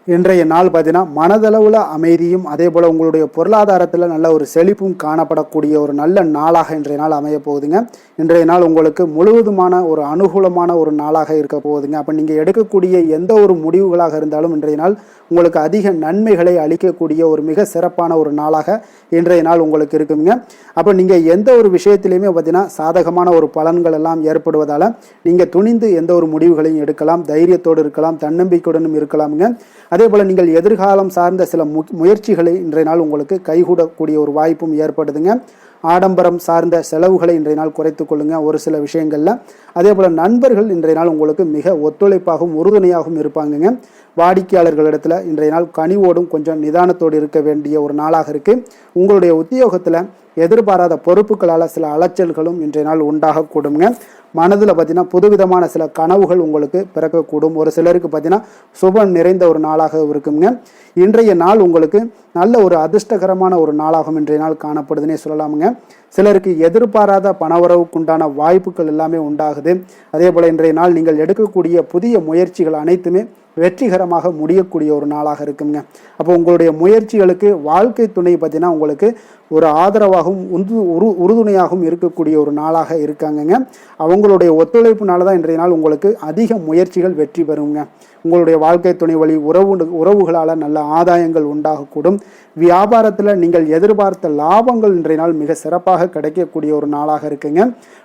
இன்றைய நாள் பார்த்தீங்கன்னா மனதளவில் அமைதியும் அதே போல் உங்களுடைய பொருளாதாரத்தில் நல்ல ஒரு செழிப்பும் காணப்படக்கூடிய ஒரு நல்ல நாளாக இன்றைய நாள் அமைய போகுதுங்க. இன்றைய நாள் உங்களுக்கு முழுவதுமான ஒரு அனுகூலமான ஒரு நாளாக இருக்க போகுதுங்க. அப்போ நீங்கள் எடுக்கக்கூடிய எந்த ஒரு முடிவுகளாக இருந்தாலும் இன்றைய நாள் உங்களுக்கு அதிக நன்மைகளை அளிக்கக்கூடிய ஒரு மிக சிறப்பான ஒரு நாளாக இன்றைய நாள் உங்களுக்கு இருக்குங்க. அப்போ நீங்கள் எந்த ஒரு விஷயத்திலையுமே பார்த்தீங்கன்னா சாதகமான ஒரு பலன்கள் எல்லாம் ஏற்படுவதால் நீங்கள் துணிந்து எந்த ஒரு முடிவுகளையும் எடுக்கலாம், தைரியத்தோடு இருக்கலாம், தன்னம்பிக்கையுடனும் இருக்கலாமுங்க. அதே போல் நீங்கள் எதிர்காலம் சார்ந்த சில முயற்சிகளை இன்றைய நாள் உங்களுக்கு கைகூடக்கூடிய ஒரு வாய்ப்பும் ஏற்படுதுங்க. ஆடம்பரம் சார்ந்த செலவுகளை இன்றைய நாள் குறைத்து கொள்ளுங்க ஒரு சில விஷயங்களில். அதே போல் நண்பர்கள் இன்றைய நாள் உங்களுக்கு மிக ஒத்துழைப்பாகவும் உறுதுணையாகவும் இருப்பாங்கங்க. வாடிக்கையாளர்களிடத்தில் இன்றைய நாள் கனிவோடும் கொஞ்சம் நிதானத்தோடு இருக்க வேண்டிய ஒரு நாளாக இருக்குது. உங்களுடைய உத்தியோகத்தில் எதிர்பாராத பொறுப்புகளால் சில அலைச்சல்களும் இன்றைய நாள் உண்டாகக்கூடுங்க. மனதில் பார்த்தீங்கன்னா புதுவிதமான சில கனவுகள் உங்களுக்கு பிறக்கக்கூடும். ஒரு சிலருக்கு பார்த்தீங்கன்னா சுபம் நிறைந்த ஒரு நாளாக இருக்குங்க. இன்றைய நாள் உங்களுக்கு நல்ல ஒரு அதிர்ஷ்டகரமான ஒரு நாளாகவும் இன்றைய நாள் காணப்படுதுன்னே சொல்லலாமுங்க. சிலருக்கு எதிர்பாராத பணவரவுக்குண்டான வாய்ப்புகள் எல்லாமே உண்டாகுது. அதே போல் இன்றைய நாள் நீங்கள் எடுக்கக்கூடிய புதிய முயற்சிகள் அனைத்துமே வெற்றிகரமாக முடியக்கூடிய ஒரு நாளாக இருக்குங்க. அப்போ உங்களுடைய முயற்சிகளுக்கு வாழ்க்கை துணை பார்த்தீங்கன்னா உங்களுக்கு ஒரு ஆதரவாகவும் உறுதுணையாகவும் இருக்கக்கூடிய ஒரு நாளாக இருக்காங்கங்க. அவங்களுடைய ஒத்துழைப்புனால தான் இன்றைய நாள் உங்களுக்கு அதிக முயற்சிகள் வெற்றி பெறுங்க. உங்களுடைய வாழ்க்கை துணை வழி உறவுகளால் நல்ல ஆதாயங்கள் உண்டாகக்கூடும். வியாபாரத்தில் நீங்கள் எதிர்பார்த்த லாபங்கள் இன்றைய நாள் மிக சிறப்பாக கிடைக்கக்கூடிய ஒரு நாளாக இருக்குங்க.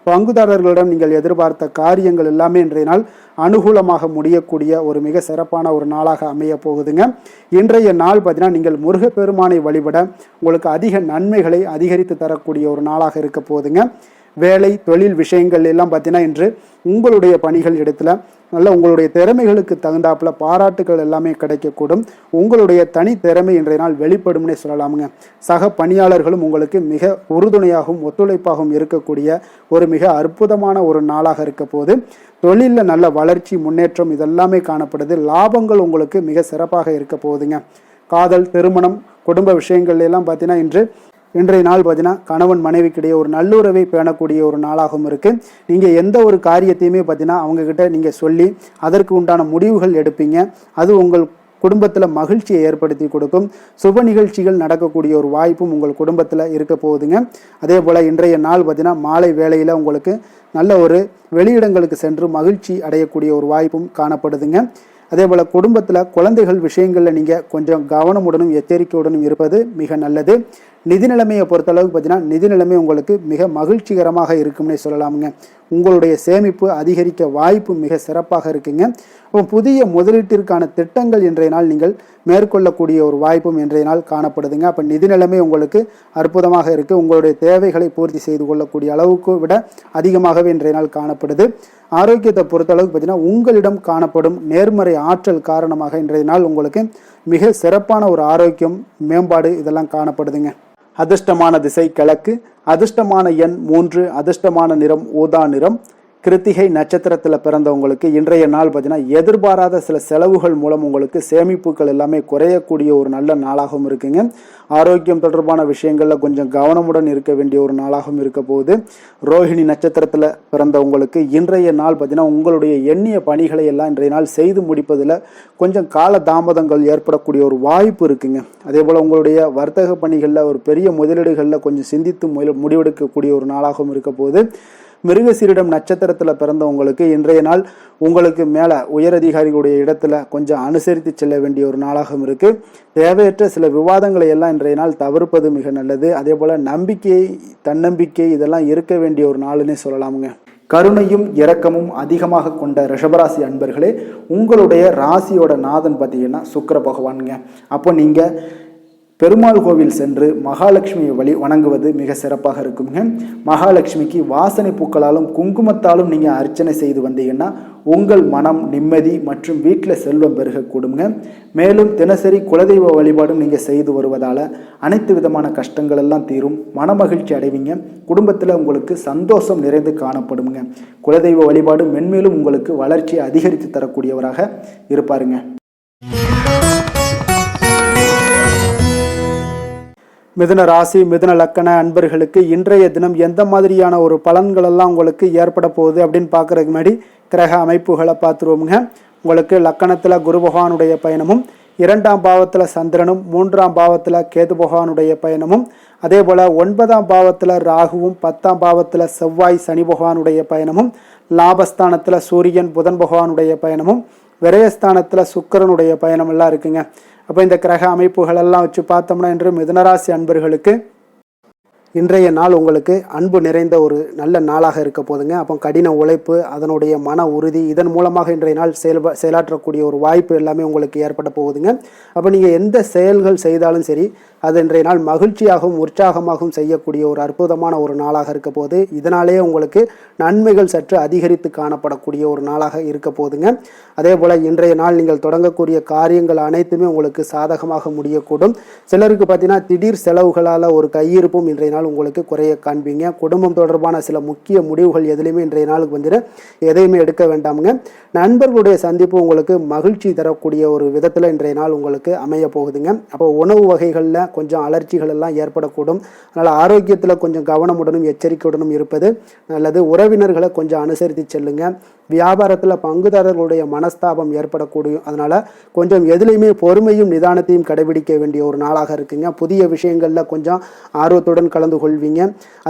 பங்குதாரர்களிடம் நீங்கள் எதிர்பார்த்த காரியங்கள் எல்லாமே இன்றைய நாள் அனுகூலமாக முடியக்கூடிய ஒரு மிக சிறப்பான ஒரு நாளாக அமைய போகுதுங்க. இன்றைய நாள் பார்த்தீங்கன்னா நீங்கள் முருகப்பெருமானை வழிபட உங்களுக்கு அதிக நன்மைகளை அதிகரித்து தரக்கூடிய ஒரு நாளாக இருக்க போகுதுங்க. வேலை தொழில் விஷயங்கள் எல்லாம் பார்த்தீங்கன்னா இன்று உங்களுடைய பணிகள் இடத்துல நல்ல உங்களுடைய திறமைகளுக்கு தகுந்தாப்புல பாராட்டுகள் எல்லாமே கிடைக்கக்கூடும். உங்களுடைய தனி திறமை இன்றைய நாள் வெளிப்படும்னே சொல்லலாமுங்க. சக பணியாளர்களும் உங்களுக்கு மிக உறுதுணையாகவும் ஒத்துழைப்பாகவும் இருக்கக்கூடிய ஒரு மிக அற்புதமான ஒரு நாளாக இருக்க போது. தொழிலில் நல்ல வளர்ச்சி முன்னேற்றம் இதெல்லாமே காணப்படுது. லாபங்கள் உங்களுக்கு மிக சிறப்பாக இருக்க போகுதுங்க. காதல் திருமணம் குடும்ப விஷயங்கள் எல்லாம் பார்த்தீங்கன்னா இன்றைய நாள் பார்த்தீங்கன்னா கணவன் மனைவிக்கிடையே ஒரு நல்லுறவை பேணக்கூடிய ஒரு நாளாகவும் இருக்குது. நீங்கள் எந்த ஒரு காரியத்தையுமே பார்த்தீங்கன்னா அவங்கக்கிட்ட நீங்கள் சொல்லி அதற்கு உண்டான முடிவுகள் எடுப்பீங்க. அது உங்கள் குடும்பத்தில் மகிழ்ச்சியை ஏற்படுத்தி கொடுக்கும். சுப நிகழ்ச்சிகள் நடக்கக்கூடிய ஒரு வாய்ப்பும் உங்கள் குடும்பத்தில் இருக்க போகுதுங்க. அதே போல் இன்றைய நாள் பார்த்தீங்கன்னா மாலை வேளையில் உங்களுக்கு நல்ல ஒரு வெளியிடங்களுக்கு சென்று மகிழ்ச்சி அடையக்கூடிய ஒரு வாய்ப்பும் காணப்படுதுங்க. அதே போல் குடும்பத்தில் குழந்தைகள் விஷயங்களில் நீங்கள் கொஞ்சம் கவனமுடனும் எச்சரிக்கையுடனும் இருப்பது மிக நல்லது. நிதி நிலைமையை பொறுத்தளவுக்கு பார்த்தீங்கன்னா நிதி நிலைமை உங்களுக்கு மிக மகிழ்ச்சிகரமாக இருக்கும்னே சொல்லலாமுங்க. உங்களுடைய சேமிப்பு அதிகரிக்க வாய்ப்பு மிக சிறப்பாக இருக்குங்க. அப்போ புதிய முதலீட்டிற்கான திட்டங்கள் இன்றைய நாள் நீங்கள் மேற்கொள்ளக்கூடிய ஒரு வாய்ப்பும் இன்றைய நாள் காணப்படுதுங்க. அப்போ நிதி நிலைமை உங்களுக்கு அற்புதமாக இருக்குது. உங்களுடைய தேவைகளை பூர்த்தி செய்து கொள்ளக்கூடிய அளவுக்கு விட அதிகமாகவே இன்றைய நாள் காணப்படுது. ஆரோக்கியத்தை பொறுத்தளவுக்கு பார்த்தீங்கன்னா உங்களிடம் காணப்படும் நேர்மறை ஆற்றல் காரணமாக இன்றைய நாள் உங்களுக்கு மிக சிறப்பான ஒரு ஆரோக்கியம் மேம்பாடு இதெல்லாம் காணப்படுதுங்க. அதிர்ஷ்டமான திசை கிழக்கு, அதிர்ஷ்டமான எண் 3, அதிர்ஷ்டமான நிறம் ஊதா நிறம். கிருத்திகை நட்சத்திரத்தில் பிறந்தவங்களுக்கு இன்றைய நாள் பார்த்தீங்கன்னா எதிர்பாராத சில செலவுகள் மூலம் உங்களுக்கு சேமிப்புகள் எல்லாமே குறையக்கூடிய ஒரு நல்ல நாளாகவும் இருக்குங்க. ஆரோக்கியம் தொடர்பான விஷயங்களில் கொஞ்சம் கவனமுடன் இருக்க வேண்டிய ஒரு நாளாகவும் இருக்க போகுது. ரோஹிணி நட்சத்திரத்தில் பிறந்தவங்களுக்கு இன்றைய நாள் பார்த்தீங்கன்னா உங்களுடைய எண்ணிய பணிகளை எல்லாம் இன்றைய நாள் செய்து முடிப்பதில் கொஞ்சம் கால தாமதங்கள் ஏற்படக்கூடிய ஒரு வாய்ப்பு இருக்குங்க. அதே போல் உங்களுடைய வர்த்தக பணிகளில் ஒரு பெரிய முதலீடுகளில் கொஞ்சம் சிந்தித்து முடிவெடுக்கக்கூடிய ஒரு நாளாகவும் இருக்க போகுது. மிருகசீரிடம் நட்சத்திரத்தில் பிறந்தவங்களுக்கு இன்றைய நாள் உங்களுக்கு மேலே உயரதிகாரிகளுடைய இடத்துல கொஞ்சம் அனுசரித்து செல்ல வேண்டிய ஒரு நாளாகவும் இருக்குது. தேவையற்ற சில விவாதங்களை எல்லாம் இன்றைய நாள் தவிர்ப்பது மிக நல்லது. அதே போல் நம்பிக்கை தன்னம்பிக்கை இதெல்லாம் இருக்க வேண்டிய ஒரு நாளுன்னே சொல்லலாமுங்க. கருணையும் இரக்கமும் அதிகமாக கொண்ட ரிஷபராசி அன்பர்களே, உங்களுடைய ராசியோட நாதன் பார்த்தீங்கன்னா சுக்கிர பகவானுங்க. அப்போ நீங்கள் பெருமாள் கோவில் சென்று மகாலட்சுமியை வணங்குவது மிக சிறப்பாக இருக்குங்க. மகாலட்சுமிக்கு வாசனை பூக்களாலும் குங்குமத்தாலும் நீங்கள் அர்ச்சனை செய்து வந்தீங்கன்னா உங்கள் மனம் நிம்மதி மற்றும் வீட்டில் செல்வம் பெருகக்கூடுங்க. மேலும் தினசரி குலதெய்வ வழிபாடும் நீங்கள் செய்து வருவதால் அனைத்து விதமான கஷ்டங்கள் எல்லாம் தீரும், மன மகிழ்ச்சி அடைவீங்க. குடும்பத்தில் உங்களுக்கு சந்தோஷம் நிறைந்து காணப்படுங்க. குலதெய்வ வழிபாடு மென்மேலும் உங்களுக்கு வளர்ச்சியை அதிகரித்து தரக்கூடியவராக இருப்பாருங்க. மிதுன ராசி மிதுன லக்கண அன்பர்களுக்கு இன்றைய தினம் எந்த மாதிரியான ஒரு பலன்கள் எல்லாம் உங்களுக்கு ஏற்பட போகுது அப்படின்னு பார்க்கறதுக்கு முன்னாடி கிரக அமைப்புகளை பார்த்துருவோமுங்க. உங்களுக்கு லக்கணத்தில் குரு பகவானுடைய பயணமும், 2ஆம் பாவத்தில் சந்திரனும், 3ஆம் பாவத்தில் கேது பகவானுடைய பயணமும், அதே போல் 9ஆம் பாவத்தில் ராகுவும், 10ஆம் பாவத்தில் செவ்வாய் சனி பகவானுடைய பயணமும், லாபஸ்தானத்தில் சூரியன் புதன் பகவானுடைய பயணமும், விரயஸ்தானத்தில் சுக்கிரனுடைய பயணம் எல்லாம் இருக்குங்க. அப்போ இந்த கிரக அமைப்புகள் எல்லாம் வச்சு பார்த்தோம்னா இன்று மிதுனராசி அன்பர்களுக்கு இன்றைய நாள் உங்களுக்கு அன்பு நிறைந்த ஒரு நல்ல நாளாக இருக்க போதுங்க. அப்போ கடின உழைப்பு, அதனுடைய மன உறுதி, இதன் மூலமாக இன்றைய நாள் செயலாற்றக்கூடிய ஒரு வாய்ப்பு எல்லாமே உங்களுக்கு ஏற்பட போகுதுங்க. அப்போ நீங்கள் எந்த செயல்கள் செய்தாலும் சரி அது இன்றைய நாள் மகிழ்ச்சியாகவும் உற்சாகமாகவும் செய்யக்கூடிய ஒரு அற்புதமான ஒரு நாளாக இருக்க போது. இதனாலேயே உங்களுக்கு நன்மைகள் சற்று அதிகரித்து காணப்படக்கூடிய ஒரு நாளாக இருக்க போதுங்க. அதே போல் இன்றைய நாள் நீங்கள் தொடங்கக்கூடிய காரியங்கள் அனைத்துமே உங்களுக்கு சாதகமாக முடியக்கூடும். சிலருக்கு பார்த்தீங்கன்னா திடீர் செலவுகளால் ஒரு கையிருப்பும் இன்றைய நாள் உங்களுக்கு குறைய காண்பீங்க. குடும்பம் தொடர்பான சில முக்கிய முடிவுகள் எதுலையுமே இன்றைய நாளுக்கு வந்துட்டு எதையுமே எடுக்க வேண்டாமுங்க. நண்பர்களுடைய சந்திப்பு உங்களுக்கு மகிழ்ச்சி தரக்கூடிய ஒரு விதத்தில் இன்றைய நாள் உங்களுக்கு அமைய போகுதுங்க. அப்போ உணவு வகைகளில் கொஞ்சம் அலர்ச்சிகள் எல்லாம் ஏற்படக்கூடும். அதனால் ஆரோக்கியத்தில் கொஞ்சம் கவனமுடனும் எச்சரிக்கையுடனும் இருப்பது நல்லது. உறவினர்களை கொஞ்சம் அனுசரித்து செல்லுங்க. வியாபாரத்தில் பங்குதாரர்களுடைய மனஸ்தாபம் ஏற்படக்கூடிய, அதனால் கொஞ்சம் எதுலையுமே பொறுமையும் நிதானத்தையும் கடைபிடிக்க வேண்டிய ஒரு நாளாக இருக்குங்க. புதிய விஷயங்களில் கொஞ்சம் ஆர்வத்துடன் கலந்து கொள்வீங்க.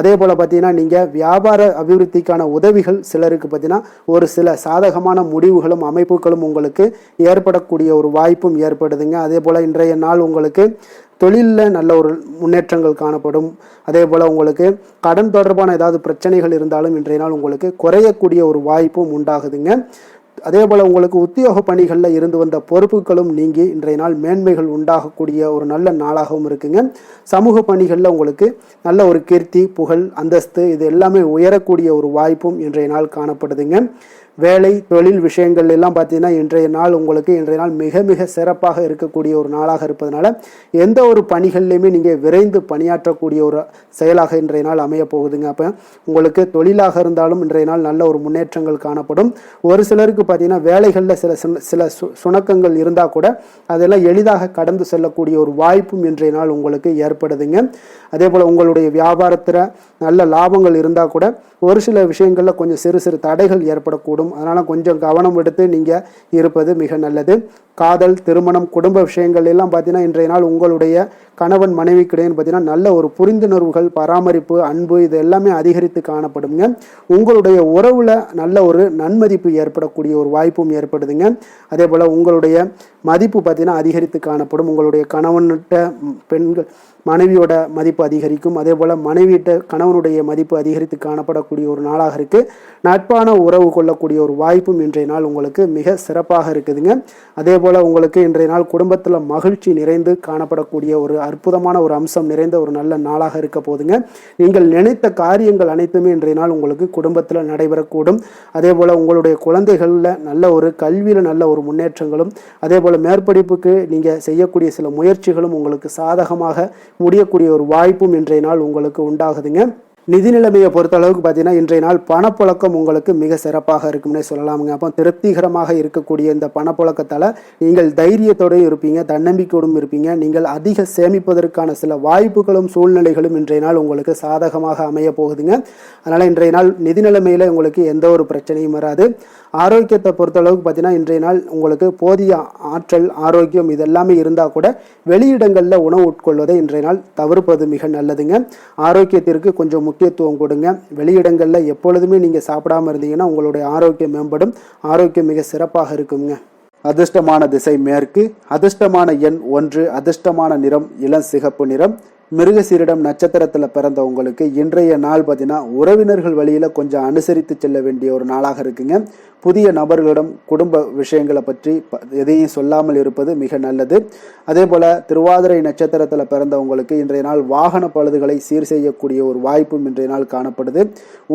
அதே போல் பார்த்தீங்கன்னா நீங்கள் வியாபார அபிவிருத்திக்கான உதவிகள் சிலருக்கு பார்த்தீங்கன்னா ஒரு சில சாதகமான முடிவுகளும் அமைப்புகளும் உங்களுக்கு ஏற்படக்கூடிய ஒரு வாய்ப்பும் ஏற்படுதுங்க. அதே போல் இன்றைய நாள் உங்களுக்கு தொழிலில் நல்ல ஒரு முன்னேற்றங்கள் காணப்படும். அதே போல் உங்களுக்கு கடன் தொடர்பான ஏதாவது பிரச்சனைகள் இருந்தாலும் இன்றைய நாள் உங்களுக்கு குறையக்கூடிய ஒரு வாய்ப்பும் உண்டாகுதுங்க. அதே போல் உங்களுக்கு உத்தியோக பணிகளில் இருந்து வந்த பொறுப்புகளும் நீங்கி இன்றைய நாள் மேன்மைகள் உண்டாகக்கூடிய ஒரு நல்ல நாளாகவும் இருக்குங்க. சமூக பணிகளில் உங்களுக்கு நல்ல ஒரு கீர்த்தி, புகழ், அந்தஸ்து இது எல்லாமே உயரக்கூடிய ஒரு வாய்ப்பும் இன்றைய நாள் காணப்படுதுங்க. வேலை, தொழில் விஷயங்கள் எல்லாம் பார்த்தீங்கன்னா இன்றைய நாள் மிக மிக சிறப்பாக இருக்கக்கூடிய ஒரு நாளாக இருப்பதனால எந்த ஒரு பணிகள்லையுமே நீங்கள் விரைந்து பணியாற்றக்கூடிய ஒரு செயலாக இன்றைய நாள் அமைய போகுதுங்க. அப்போ உங்களுக்கு தொழிலாக இருந்தாலும் இன்றைய நாள் நல்ல ஒரு முன்னேற்றங்கள் காணப்படும். ஒரு சிலருக்கு பார்த்தீங்கன்னா வேலைகளில் சில சுணக்கங்கள் இருந்தால் கூட அதெல்லாம் எளிதாக கடந்து செல்லக்கூடிய ஒரு வாய்ப்பும் இன்றைய நாள் உங்களுக்கு ஏற்படுதுங்க. அதே போல் உங்களுடைய வியாபாரத்தில் நல்ல லாபங்கள் இருந்தால் கூட ஒரு சில விஷயங்களில் கொஞ்சம் சிறு சிறு தடைகள் ஏற்படக்கூடும். அதனால் கொஞ்சம் கவனம் எடுத்து நீங்கள் இருப்பது மிக நல்லது. காதல், திருமணம், குடும்ப விஷயங்கள் எல்லாம் பார்த்தீங்கன்னா இன்றைய நாள் உங்களுடைய கணவன் மனைவிக்கிடையே பார்த்தீங்கன்னா நல்ல ஒரு புரிந்துணர்வுகள், பராமரிப்பு, அன்பு இது எல்லாமே அதிகரித்து காணப்படுங்க. உங்களுடைய உறவில் நல்ல ஒரு நன்மதிப்பு ஏற்படக்கூடிய ஒரு வாய்ப்பும் ஏற்படுதுங்க. அதே போல் உங்களுடைய மதிப்பு பார்த்தீங்கன்னா அதிகரித்து காணப்படும். உங்களுடைய கணவன்கிட்ட மனைவியோட மதிப்பு அதிகரிக்கும். அதே போல் மனைவியிட்ட கணவனுடைய மதிப்பு அதிகரித்து காணப்படக்கூடிய ஒரு நாளாக இருக்குது. நட்பான உறவு கொள்ளக்கூடிய ஒரு வாய்ப்பும் இன்றைய நாள் உங்களுக்கு மிக சிறப்பாக இருக்குதுங்க. அதே போல் உங்களுக்கு இன்றைய நாள் குடும்பத்தில் மகிழ்ச்சி நிறைந்து காணப்படக்கூடிய ஒரு அற்புதமான ஒரு அம்சம் நிறைந்த ஒரு நல்ல நாளாக இருக்க போதுங்க. நீங்கள் நினைத்த காரியங்கள் அனைத்துமே இன்றைய நாள் உங்களுக்கு குடும்பத்தில் நடைபெறக்கூடும். அதே போல் உங்களுடைய குழந்தைகளில் நல்ல ஒரு கல்வியில் நல்ல ஒரு முன்னேற்றங்களும், அதே போல் மேற்படிப்புக்கு நீங்கள் செய்யக்கூடிய சில முயற்சிகளும் உங்களுக்கு சாதகமாக முடியக்கூடிய ஒரு வாய்ப்பும் இன்றைய நாள் உங்களுக்கு உண்டாகுதுங்க. நிதி நிலைமையை பொறுத்த அளவுக்கு பார்த்தீங்கன்னா இன்றைய நாள் பணப்புழக்கம் உங்களுக்கு மிக சிறப்பாக இருக்கும்னே சொல்லலாமுங்க. அப்போ திருப்திகரமாக இருக்கக்கூடிய இந்த பணப்புழக்கத்தால் நீங்கள் தைரியத்தோடும் இருப்பீங்க, தன்னம்பிக்கையோடும் இருப்பீங்க. நீங்கள் அதிக சேமிப்பதற்கான சில வாய்ப்புகளும் சூழ்நிலைகளும் இன்றைய நாள் உங்களுக்கு சாதகமாக அமைய போகுதுங்க. அதனால் இன்றைய நாள் நிதி நிலைமையில் உங்களுக்கு எந்த ஒரு பிரச்சனையும் வராது. ஆரோக்கியத்தை பொறுத்தளவுக்கு பார்த்தீங்கன்னா இன்றைய நாள் உங்களுக்கு போதிய ஆற்றல், ஆரோக்கியம் இதெல்லாமே இருந்தால் கூட வெளியிடங்களில் உணவு உட்கொள்வதை இன்றைய நாள் தவிர்ப்பது மிக நல்லதுங்க. ஆரோக்கியத்திற்கு கொஞ்சம் முக்கியத்துவம் கொடுங்க. வெளியிடங்களில் எப்பொழுதுமே நீங்கள் சாப்பிடாமல் இருந்தீங்கன்னா உங்களுடைய ஆரோக்கியம் மேம்படும். ஆரோக்கியம் மிக சிறப்பாக இருக்குங்க. அதிர்ஷ்டமான திசை மேற்கு, அதிர்ஷ்டமான எண் 1, அதிர்ஷ்டமான நிறம் இளம் சிகப்பு நிறம். மிருகசீரிடம் நட்சத்திரத்தில் பிறந்த உங்களுக்கு இன்றைய நாள் பார்த்தீங்கன்னா உறவினர்கள் வழியில் கொஞ்சம் அனுசரித்து செல்ல வேண்டிய ஒரு நாளாக இருக்குங்க. புதிய நபர்களிடம் குடும்ப விஷயங்களை பற்றி எதையும் சொல்லாமல் இருப்பது மிக நல்லது. அதே போல் திருவாதிரை நட்சத்திரத்தில் பிறந்தவங்களுக்கு இன்றைய நாள் வாகன பழுதுகளை சீர் செய்யக்கூடிய ஒரு வாய்ப்பும் இன்றைய நாள் காணப்படுது.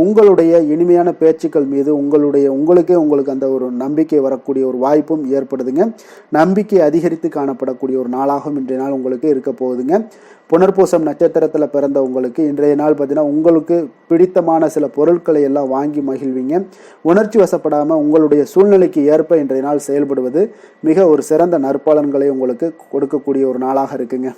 உங்களுடைய இனிமையான பேச்சுக்கள் மீது உங்களுக்கு அந்த ஒரு நம்பிக்கை வரக்கூடிய ஒரு வாய்ப்பும் ஏற்படுதுங்க. நம்பிக்கை அதிகரித்து காணப்படக்கூடிய ஒரு நாளாகவும் இன்றைய நாள் உங்களுக்கு இருக்க போகுதுங்க. புனர்பூசம் நட்சத்திரத்தில் பிறந்த உங்களுக்கு இன்றைய நாள் பார்த்தீங்கன்னா உங்களுக்கு பிடித்தமான சில பொருட்களை எல்லாம் வாங்கி மகிழ்வீங்க. உணர்ச்சி வசப்படாமல் உங்களுடைய சூழ்நிலைக்கு ஏற்ப இன்றைய நாள் செயல்படுவது மிக ஒரு சிறந்த நற்பலன்களை உங்களுக்கு கொடுக்கக்கூடிய ஒரு நாளாக இருக்குங்க.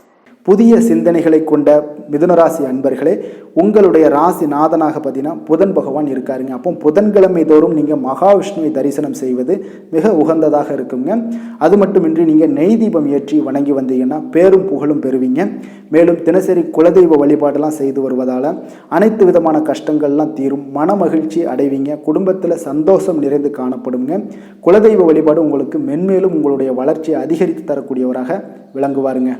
புதிய சிந்தனைகளை கொண்ட மிதுனராசி அன்பர்களே, உங்களுடைய ராசி நாதனாக பார்த்தீங்கன்னா புதன் பகவான் இருக்காருங்க. அப்போ புதன்கிழமை தோறும் நீங்கள் மகாவிஷ்ணுவை தரிசனம் செய்வது மிக உகந்ததாக இருக்குங்க. அது மட்டுமின்றி நீங்கள் நெய் தீபம் ஏற்றி வணங்கி வந்தீங்கன்னா பேரும் புகழும் பெறுவீங்க. மேலும் தினசரி குலதெய்வ வழிபாடெல்லாம் செய்து வருவதால் அனைத்து விதமான கஷ்டங்கள்லாம் தீரும், மன மகிழ்ச்சி அடைவீங்க, குடும்பத்தில் சந்தோஷம் நிறைந்து காணப்படுங்க. குலதெய்வ வழிபாடு உங்களுக்கு மென்மேலும் உங்களுடைய வளர்ச்சியை அதிகரித்து தரக்கூடியவராக விளங்குவாருங்க.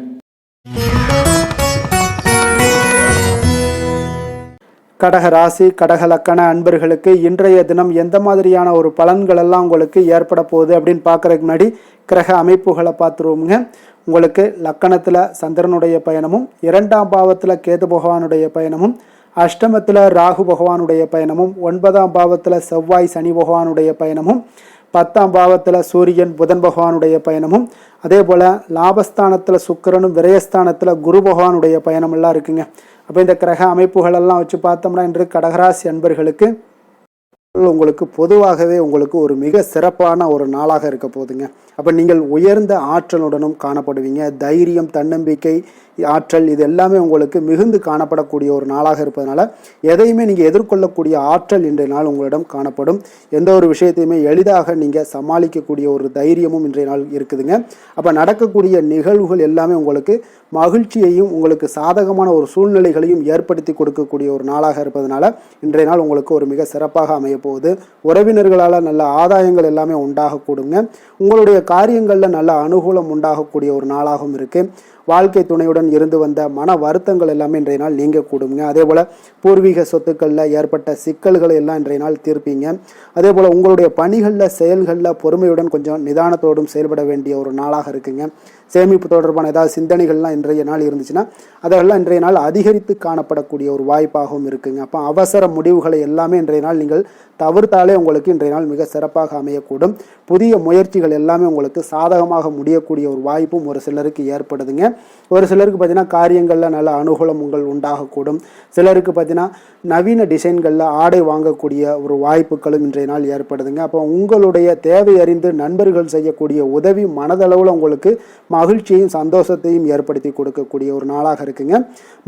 கடக ராசி, கடக லக்கண அன்பர்களுக்கு இன்றைய தினம் எந்த மாதிரியான ஒரு பலன்கள் எல்லாம் உங்களுக்கு ஏற்பட போகுது அப்படின்னு பார்க்கறதுக்கு முன்னாடி கிரக அமைப்புகளை பார்த்துருவோமுங்க. உங்களுக்கு லக்கணத்தில் சந்திரனுடைய பயணமும், 2ஆம் பாவத்தில் கேது பகவானுடைய பயணமும், அஷ்டமத்தில் ராகு பகவானுடைய பயணமும், 9ஆம் பாவத்தில் செவ்வாய் சனி பகவானுடைய பயணமும், 10ஆம் பாவத்தில் சூரியன் புதன் பகவானுடைய பயணமும், அதே போல் லாபஸ்தானத்தில் சுக்கிரனும், விரயஸ்தானத்தில் குரு பகவானுடைய பயணமெல்லாம் இருக்குங்க. அப்போ இந்த கிரக அமைப்புகளெல்லாம் வச்சு பார்த்தோம்னா இன்று கடகராசி அன்பர்களுக்கு உங்களுக்கு பொதுவாகவே உங்களுக்கு ஒரு மிக சிறப்பான ஒரு நாளாக இருக்க போகுதுங்க. அப்போ நீங்கள் உயர்ந்த ஆற்றலுடனும் காணப்படுவீங்க. தைரியம், தன்னம்பிக்கை, ஆற்றல் இது எல்லாமே உங்களுக்கு மிகுந்து காணப்படக்கூடிய ஒரு நாளாக இருப்பதனால எதையுமே நீங்கள் எதிர்கொள்ளக்கூடிய ஆற்றல் இன்றைய நாள் உங்களிடம் காணப்படும். எந்த ஒரு விஷயத்தையுமே எளிதாக நீங்கள் சமாளிக்கக்கூடிய ஒரு தைரியமும் இன்றைய நாள் இருக்குதுங்க. அப்போ நடக்கக்கூடிய நிகழ்வுகள் எல்லாமே உங்களுக்கு மகிழ்ச்சியையும் உங்களுக்கு சாதகமான ஒரு சூழ்நிலைகளையும் ஏற்படுத்தி கொடுக்கக்கூடிய ஒரு நாளாக இருப்பதனால இன்றைய நாள் உங்களுக்கு ஒரு மிக சிறப்பாக அமைய போகுது. உறவினர்களால் நல்ல ஆதாயங்கள் எல்லாமே உண்டாகக்கூடுங்க. உங்களுடைய காரியங்களில் நல்ல அனுகூலம் உண்டாகக்கூடிய ஒரு நாளாகவும் இருக்குது. வாழ்க்கை துணையுடன் இருந்து வந்த மன வருத்தங்கள் எல்லாமே இன்றைய நாள் நீங்கக்கூடுங்க. அதே போல் பூர்வீக சொத்துக்களில் ஏற்பட்ட சிக்கல்களை எல்லாம் இன்றைய நாள் தீர்ப்பீங்க. அதே போல் உங்களுடைய பணிகளில் செயல்களில் பொறுமையுடன் கொஞ்சம் நிதானத்தோடும் செயல்பட வேண்டிய ஒரு நாளாக இருக்குங்க. சேமிப்பு தொடர்பான ஏதாவது சிந்தனைகள்லாம் இன்றைய நாள் இருந்துச்சுன்னா அதெல்லாம் இன்றைய நாள் அதிகரித்து காணப்படக்கூடிய ஒரு வாய்ப்பாகவும் இருக்குங்க. அப்போ அவசர முடிவுகளை எல்லாமே இன்றைய நாள் நீங்கள் தவிர்த்தாலே உங்களுக்கு இன்றைய நாள் மிக சிறப்பாக அமையக்கூடும். புதிய முயற்சிகள் எல்லாமே உங்களுக்கு சாதகமாக முடியக்கூடிய ஒரு வாய்ப்பும் ஒரு சிலருக்கு ஏற்படுதுங்க. ஒரு சிலருக்கு பார்த்தீங்கன்னா காரியங்களில் நல்ல அனுகூலம் உண்டாகக்கூடும். சிலருக்கு பார்த்தீங்கன்னா நவீன டிசைன்களில் ஆடை வாங்கக்கூடிய ஒரு வாய்ப்புகளும் இன்றைய நாள் ஏற்படுதுங்க. அப்போ உங்களுடைய தேவை அறிந்து நண்பர்கள் செய்யக்கூடிய உதவி மனதளவில் உங்களுக்கு மகிழ்ச்சியையும் சந்தோஷத்தையும் ஏற்படுத்தி கொடுக்கக்கூடிய ஒரு நாளாக இருக்குங்க.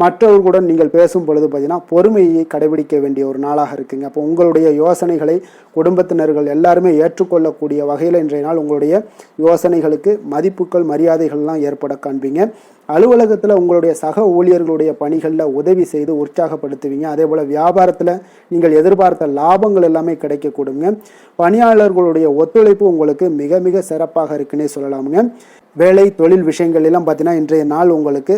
மற்றவர்களுடன் நீங்கள் பேசும் பொழுது பார்த்தீங்கன்னா பொறுமையை கடைபிடிக்க வேண்டிய ஒரு நாளாக இருக்குங்க. அப்போ உங்களுடைய யோசனைகளை குடும்பத்தினர்கள் எல்லாருமே ஏற்றுக்கொள்ளக்கூடிய வகையில் இன்றைய நாள் உங்களுடைய யோசனைகளுக்கு மதிப்புகள் மரியாதைகள்லாம் ஏற்பட காண்பீங்க. அலுவலகத்தில் உங்களுடைய சக ஊழியர்களுடைய பணிகளில் உதவி செய்து உற்சாகப்படுத்துவீங்க. அதே போல் வியாபாரத்தில் நீங்கள் எதிர்பார்த்த லாபங்கள் எல்லாமே கிடைக்கக்கூடுங்க. பணியாளர்களுடைய ஒத்துழைப்பு உங்களுக்கு மிக மிக சிறப்பாக இருக்குன்னே சொல்லலாமுங்க. வேலை தொழில் விஷயங்கள் எல்லாம் பார்த்தீங்கன்னா இன்றைய நாள் உங்களுக்கு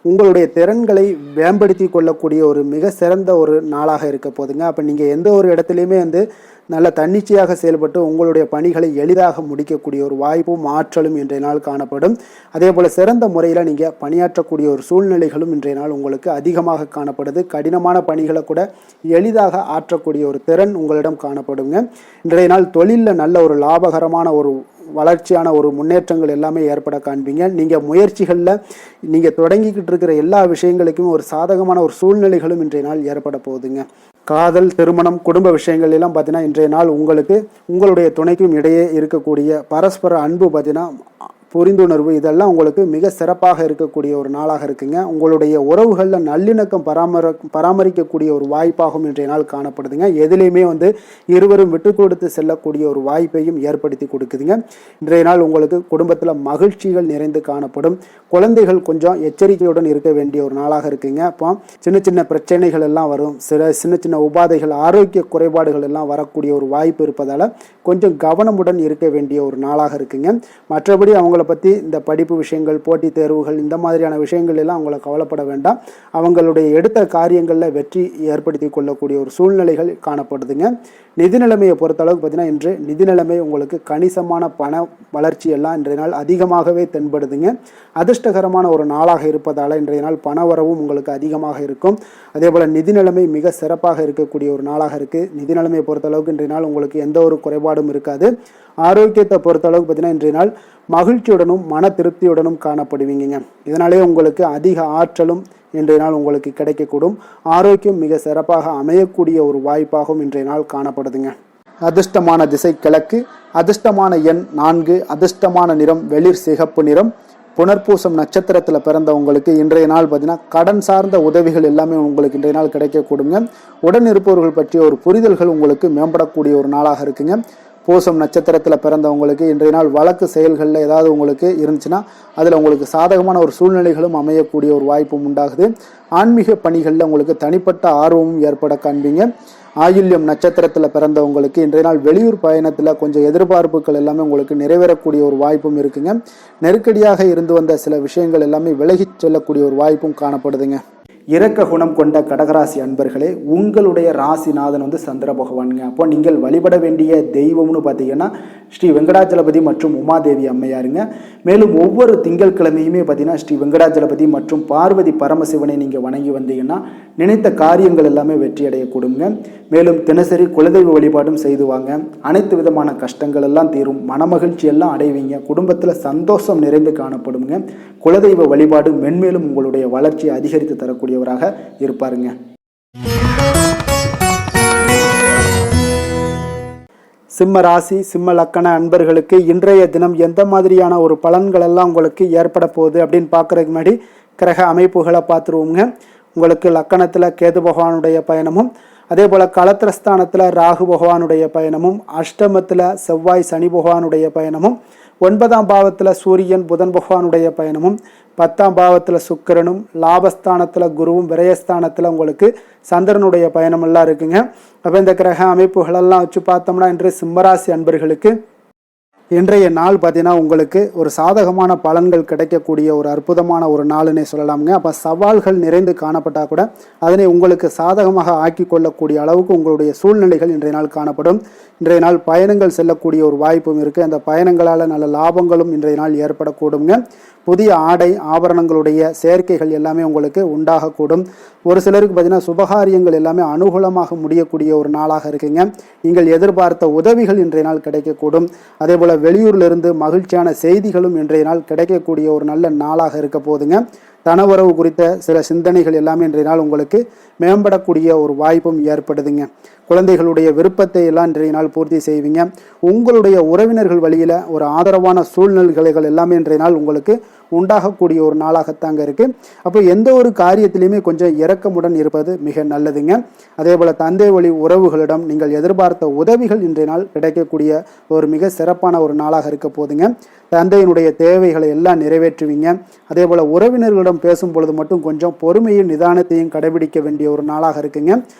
உங்களுடைய திறன்களை மேம்படுத்தி கொள்ளக்கூடிய ஒரு மிக சிறந்த ஒரு நாளாக இருக்க போதுங்க. அப்போ நீங்கள் எந்த ஒரு இடத்துலையுமே நல்ல தன்னிச்சையாக செயல்பட்டு உங்களுடைய பணிகளை எளிதாக முடிக்கக்கூடிய ஒரு வாய்ப்பும் ஆற்றலும் இன்றைய நாள் காணப்படும். அதே போல் சிறந்த முறையில் நீங்கள் பணியாற்றக்கூடிய ஒரு சூழ்நிலைகளும் இன்றைய நாள் உங்களுக்கு அதிகமாக காணப்படுது. கடினமான பணிகளை கூட எளிதாக ஆற்றக்கூடிய ஒரு திறன் உங்களிடம் காணப்படுங்க. இன்றைய நாள் தொழிலில் நல்ல ஒரு லாபகரமான ஒரு வளர்ச்சியான ஒரு முன்னேற்றங்கள் எல்லாமே ஏற்பட காண்பீங்க. நீங்கள் முயற்சிகளில் நீங்கள் தொடங்கிக்கிட்டு இருக்கிற எல்லா விஷயங்களுக்கும் ஒரு சாதகமான ஒரு சூழ்நிலைகளும் இன்றைய நாள் ஏற்பட போகுதுங்க. காதல், திருமணம், குடும்ப விஷயங்கள் எல்லாம் பார்த்தீங்கன்னா இன்றைய நாள் உங்களுடைய துணைக்கும் இடையே இருக்கக்கூடிய பரஸ்பர அன்பு பார்த்தீங்கன்னா புரிந்துணர்வு இதெல்லாம் உங்களுக்கு மிக சிறப்பாக இருக்கக்கூடிய ஒரு நாளாக இருக்குங்க. உங்களுடைய உறவுகளில் நல்லிணக்கம் பராமரிக்கக்கூடிய ஒரு வாய்ப்பாகவும் இன்றைய நாள் காணப்படுதுங்க. எதுலேயுமே இருவரும் விட்டு கொடுத்து செல்லக்கூடிய ஒரு வாய்ப்பையும் ஏற்படுத்தி கொடுக்குதுங்க. இன்றைய நாள் உங்களுக்கு குடும்பத்தில் மகிழ்ச்சிகள் நிறைந்து காணப்படும். குழந்தைகள் கொஞ்சம் எச்சரிக்கையுடன் இருக்க வேண்டிய ஒரு நாளாக இருக்குங்க. அப்போ சின்ன சின்ன பிரச்சனைகள் எல்லாம் வரும். சின்ன சின்ன உபாதைகள், ஆரோக்கிய குறைபாடுகள் எல்லாம் வரக்கூடிய ஒரு வாய்ப்பு இருப்பதால் கொஞ்சம் கவனமுடன் இருக்க வேண்டிய ஒரு நாளாக இருக்குங்க. மற்றபடி அவங்கள பற்றி இந்த படிப்பு விஷயங்கள், போட்டித் தேர்வுகள், இந்த மாதிரியான விஷயங்கள் எல்லாம் அவங்கள கவலைப்பட வேண்டாம். அவங்களுடைய எடுத்த காரியங்களில் வெற்றி ஏற்படுத்தி கொள்ளக்கூடிய ஒரு சூழ்நிலைகள் காணப்படுதுங்க. நிதி நிலைமையை பொறுத்தளவுக்கு பார்த்தீங்கன்னா இன்று நிதி நிலைமை உங்களுக்கு கணிசமான பண வளர்ச்சி எல்லாம் இன்றைய நாள் அதிகமாகவே தென்படுதுங்க. அதிர்ஷ்டகரமான ஒரு நாளாக இருப்பதால் இன்றைய நாள் பண வரவும் உங்களுக்கு அதிகமாக இருக்கும். அதே போல் நிதி நிலைமை மிக சிறப்பாக இருக்கக்கூடிய ஒரு நாளாக இருக்குது. நிதி நிலைமையை பொறுத்தளவுக்கு இன்றைய நாள் உங்களுக்கு எந்த ஒரு குறைபாடும் இருக்காது. ஆரோக்கியத்தை பொறுத்தளவுக்கு பார்த்தீங்கன்னா இன்றைய நாள் மகிழ்ச்சியுடனும் மன திருப்தியுடனும் காணப்படுவீங்க. இதனாலே உங்களுக்கு அதிக ஆற்றலும் இன்றைய நாள் உங்களுக்கு கிடைக்கக்கூடும். ஆரோக்கியம் மிக சிறப்பாக அமையக்கூடிய ஒரு வாய்ப்பாகவும் இன்றைய நாள் காணப்படுதுங்க. அதிர்ஷ்டமான திசை கிழக்கு, அதிர்ஷ்டமான எண் 4, அதிர்ஷ்டமான நிறம் வெளிர் சிகப்பு நிறம். புனர்பூசம் நட்சத்திரத்தில் பிறந்தவங்களுக்கு இன்றைய நாள் பார்த்தீங்கன்னா கடன் சார்ந்த உதவிகள் எல்லாமே உங்களுக்கு இன்றைய நாள் கிடைக்கக்கூடுங்க. உடன் இருப்பவர்கள் பற்றிய ஒரு புரிதல்கள் உங்களுக்கு மேம்படக்கூடிய ஒரு நாளாக இருக்குங்க. பூசம் நட்சத்திரத்தில் பிறந்தவங்களுக்கு இன்றைய நாள் வழக்கு செயல்களில் ஏதாவது உங்களுக்கு இருந்துச்சுன்னா அதில் உங்களுக்கு சாதகமான ஒரு சூழ்நிலைகளும் அமையக்கூடிய ஒரு வாய்ப்பும் உண்டாகுது. ஆன்மீக பணிகளில் உங்களுக்கு தனிப்பட்ட ஆர்வமும் ஏற்பட காண்பீங்க. ஆயில்யம் நட்சத்திரத்தில் பிறந்தவங்களுக்கு இன்றைய நாள் வெளியூர் பயணத்தில் கொஞ்சம் எதிர்பார்ப்புகள் எல்லாமே உங்களுக்கு நிறைவேறக்கூடிய ஒரு வாய்ப்பும் இருக்குங்க. நெருக்கடியாக இருந்து வந்த சில விஷயங்கள் எல்லாமே விலகிச் செல்லக்கூடிய ஒரு வாய்ப்பும் காணப்படுதுங்க. இரக்க குணம் கொண்ட கடகராசி அன்பர்களே, உங்களுடைய ராசிநாதன் சந்திர பகவானுங்க. அப்போ நீங்கள் வழிபட வேண்டிய தெய்வம்னு பார்த்தீங்கன்னா ஸ்ரீ வெங்கடாஜலபதி மற்றும் உமாதேவி அம்மையாருங்க. மேலும் ஒவ்வொரு திங்கட்கிழமையுமே பார்த்தீங்கன்னா ஸ்ரீ வெங்கடாஜலபதி மற்றும் பார்வதி பரமசிவனை நீங்கள் வணங்கி வந்தீங்கன்னா நினைத்த காரியங்கள் எல்லாமே வெற்றி அடையக்கூடுங்க. மேலும் தினசரி குலதெய்வ வழிபாடும் செய்து வாங்க. அனைத்து விதமான கஷ்டங்கள் எல்லாம் தீரும். மனமகிழ்ச்சி எல்லாம் அடைவீங்க. குடும்பத்தில் சந்தோஷம் நிறைந்து காணப்படுங்க. குலதெய்வ வழிபாடு மென்மேலும் உங்களுடைய வளர்ச்சியை அதிகரித்து தரக்கூடியவராக இருப்பாருங்க. சிம்ம ராசி, சிம்ம லக்கண அன்பர்களுக்கு இன்றைய தினம் எந்த மாதிரியான ஒரு பலன்கள் எல்லாம் உங்களுக்கு ஏற்பட போகுது அப்படின்னு பார்க்கறதுக்கு முன்னாடி கிரக அமைப்புகளை பார்த்துருவோங்க. உங்களுக்கு லக்கணத்தில் கேது பகவானுடைய பயணமும், அதே போல் களத்திரஸ்தானத்தில் ராகு பகவானுடைய பயணமும், அஷ்டமத்தில் செவ்வாய் சனி பகவானுடைய பயணமும், 9ஆம் பாவத்தில் சூரியன் புதன் பகவானுடைய பயணமும், 10ஆம் பாவத்தில் சுக்கிரனும், லாபஸ்தானத்தில் குருவும், விரயஸ்தானத்தில் உங்களுக்கு சந்திரனுடைய பயணமெல்லாம் இருக்குங்க. அப்போ இந்த கிரக அமைப்புகளெல்லாம் வச்சு பார்த்தோம்னா இன்று சிம்மராசி அன்பர்களுக்கு இன்றைய நாள் பார்த்தீங்கன்னா உங்களுக்கு ஒரு சாதகமான பலன்கள் கிடைக்கக்கூடிய ஒரு அற்புதமான ஒரு நாளுன்னே சொல்லலாமுங்க. அப்போ சவால்கள் நிறைந்து காணப்பட்டால் கூட அதனை உங்களுக்கு சாதகமாக ஆக்கி கொள்ளக்கூடிய அளவுக்கு உங்களுடைய சூழ்நிலைகள் இன்றைய நாள் காணப்படும். இன்றைய நாள் பயணங்கள் செல்லக்கூடிய ஒரு வாய்ப்பும் இருக்குது. அந்த பயணங்களால் நல்ல லாபங்களும் இன்றைய நாள் ஏற்படக்கூடுங்க. புதிய ஆடை ஆபரணங்களுடைய சேர்க்கைகள் எல்லாமே உங்களுக்கு உண்டாகக்கூடும். ஒரு சிலருக்கு பார்த்தீங்கன்னா சுபகாரியங்கள் எல்லாமே அனுகூலமாக முடியக்கூடிய ஒரு நாளாக இருக்குங்க. நீங்கள் எதிர்பார்த்த உதவிகள் இன்றைய நாள் கிடைக்கக்கூடும். அதே போல் வெளியூர்லேருந்து மகிழ்ச்சியான செய்திகளும் இன்றைய நாள் கிடைக்கக்கூடிய ஒரு நல்ல நாளாக இருக்க போதுங்க. தனவரவு குறித்த சில சிந்தனைகள் எல்லாமே இன்றைய நாள் உங்களுக்கு மேம்படக்கூடிய ஒரு வாய்ப்பும் ஏற்படுதுங்க. குழந்தைகளுடைய விருப்பத்தை எல்லாம் இன்றைய நாள் பூர்த்தி செய்வீங்க. உங்களுடைய உறவினர்கள் வழியில் ஒரு ஆதரவான சூழ்நிலைகள் எல்லாமே இன்றைய நாள் உங்களுக்கு உண்டாகக்கூடிய ஒரு நாளாகத்தாங்க இருக்குது. அப்போ எந்த ஒரு காரியத்திலையுமே கொஞ்சம் இரக்கமுடன் இருப்பது மிக நல்லதுங்க. அதே போல் தந்தை வழி உறவுகளிடம் நீங்கள் எதிர்பார்த்த உதவிகள் இன்றைய நாள் கிடைக்கக்கூடிய ஒரு மிக சிறப்பான ஒரு நாளாக இருக்க போதுங்க. தந்தையினுடைய தேவைகளை எல்லாம் நிறைவேற்றுவீங்க. அதே போல் உறவினர்களிடம் பேசும் பொழுது மட்டும் கொஞ்சம் பொறுமையும் நிதானத்தையும் கடைபிடிக்க வேண்டிய ஒரு நாளாக இருக்குங்க.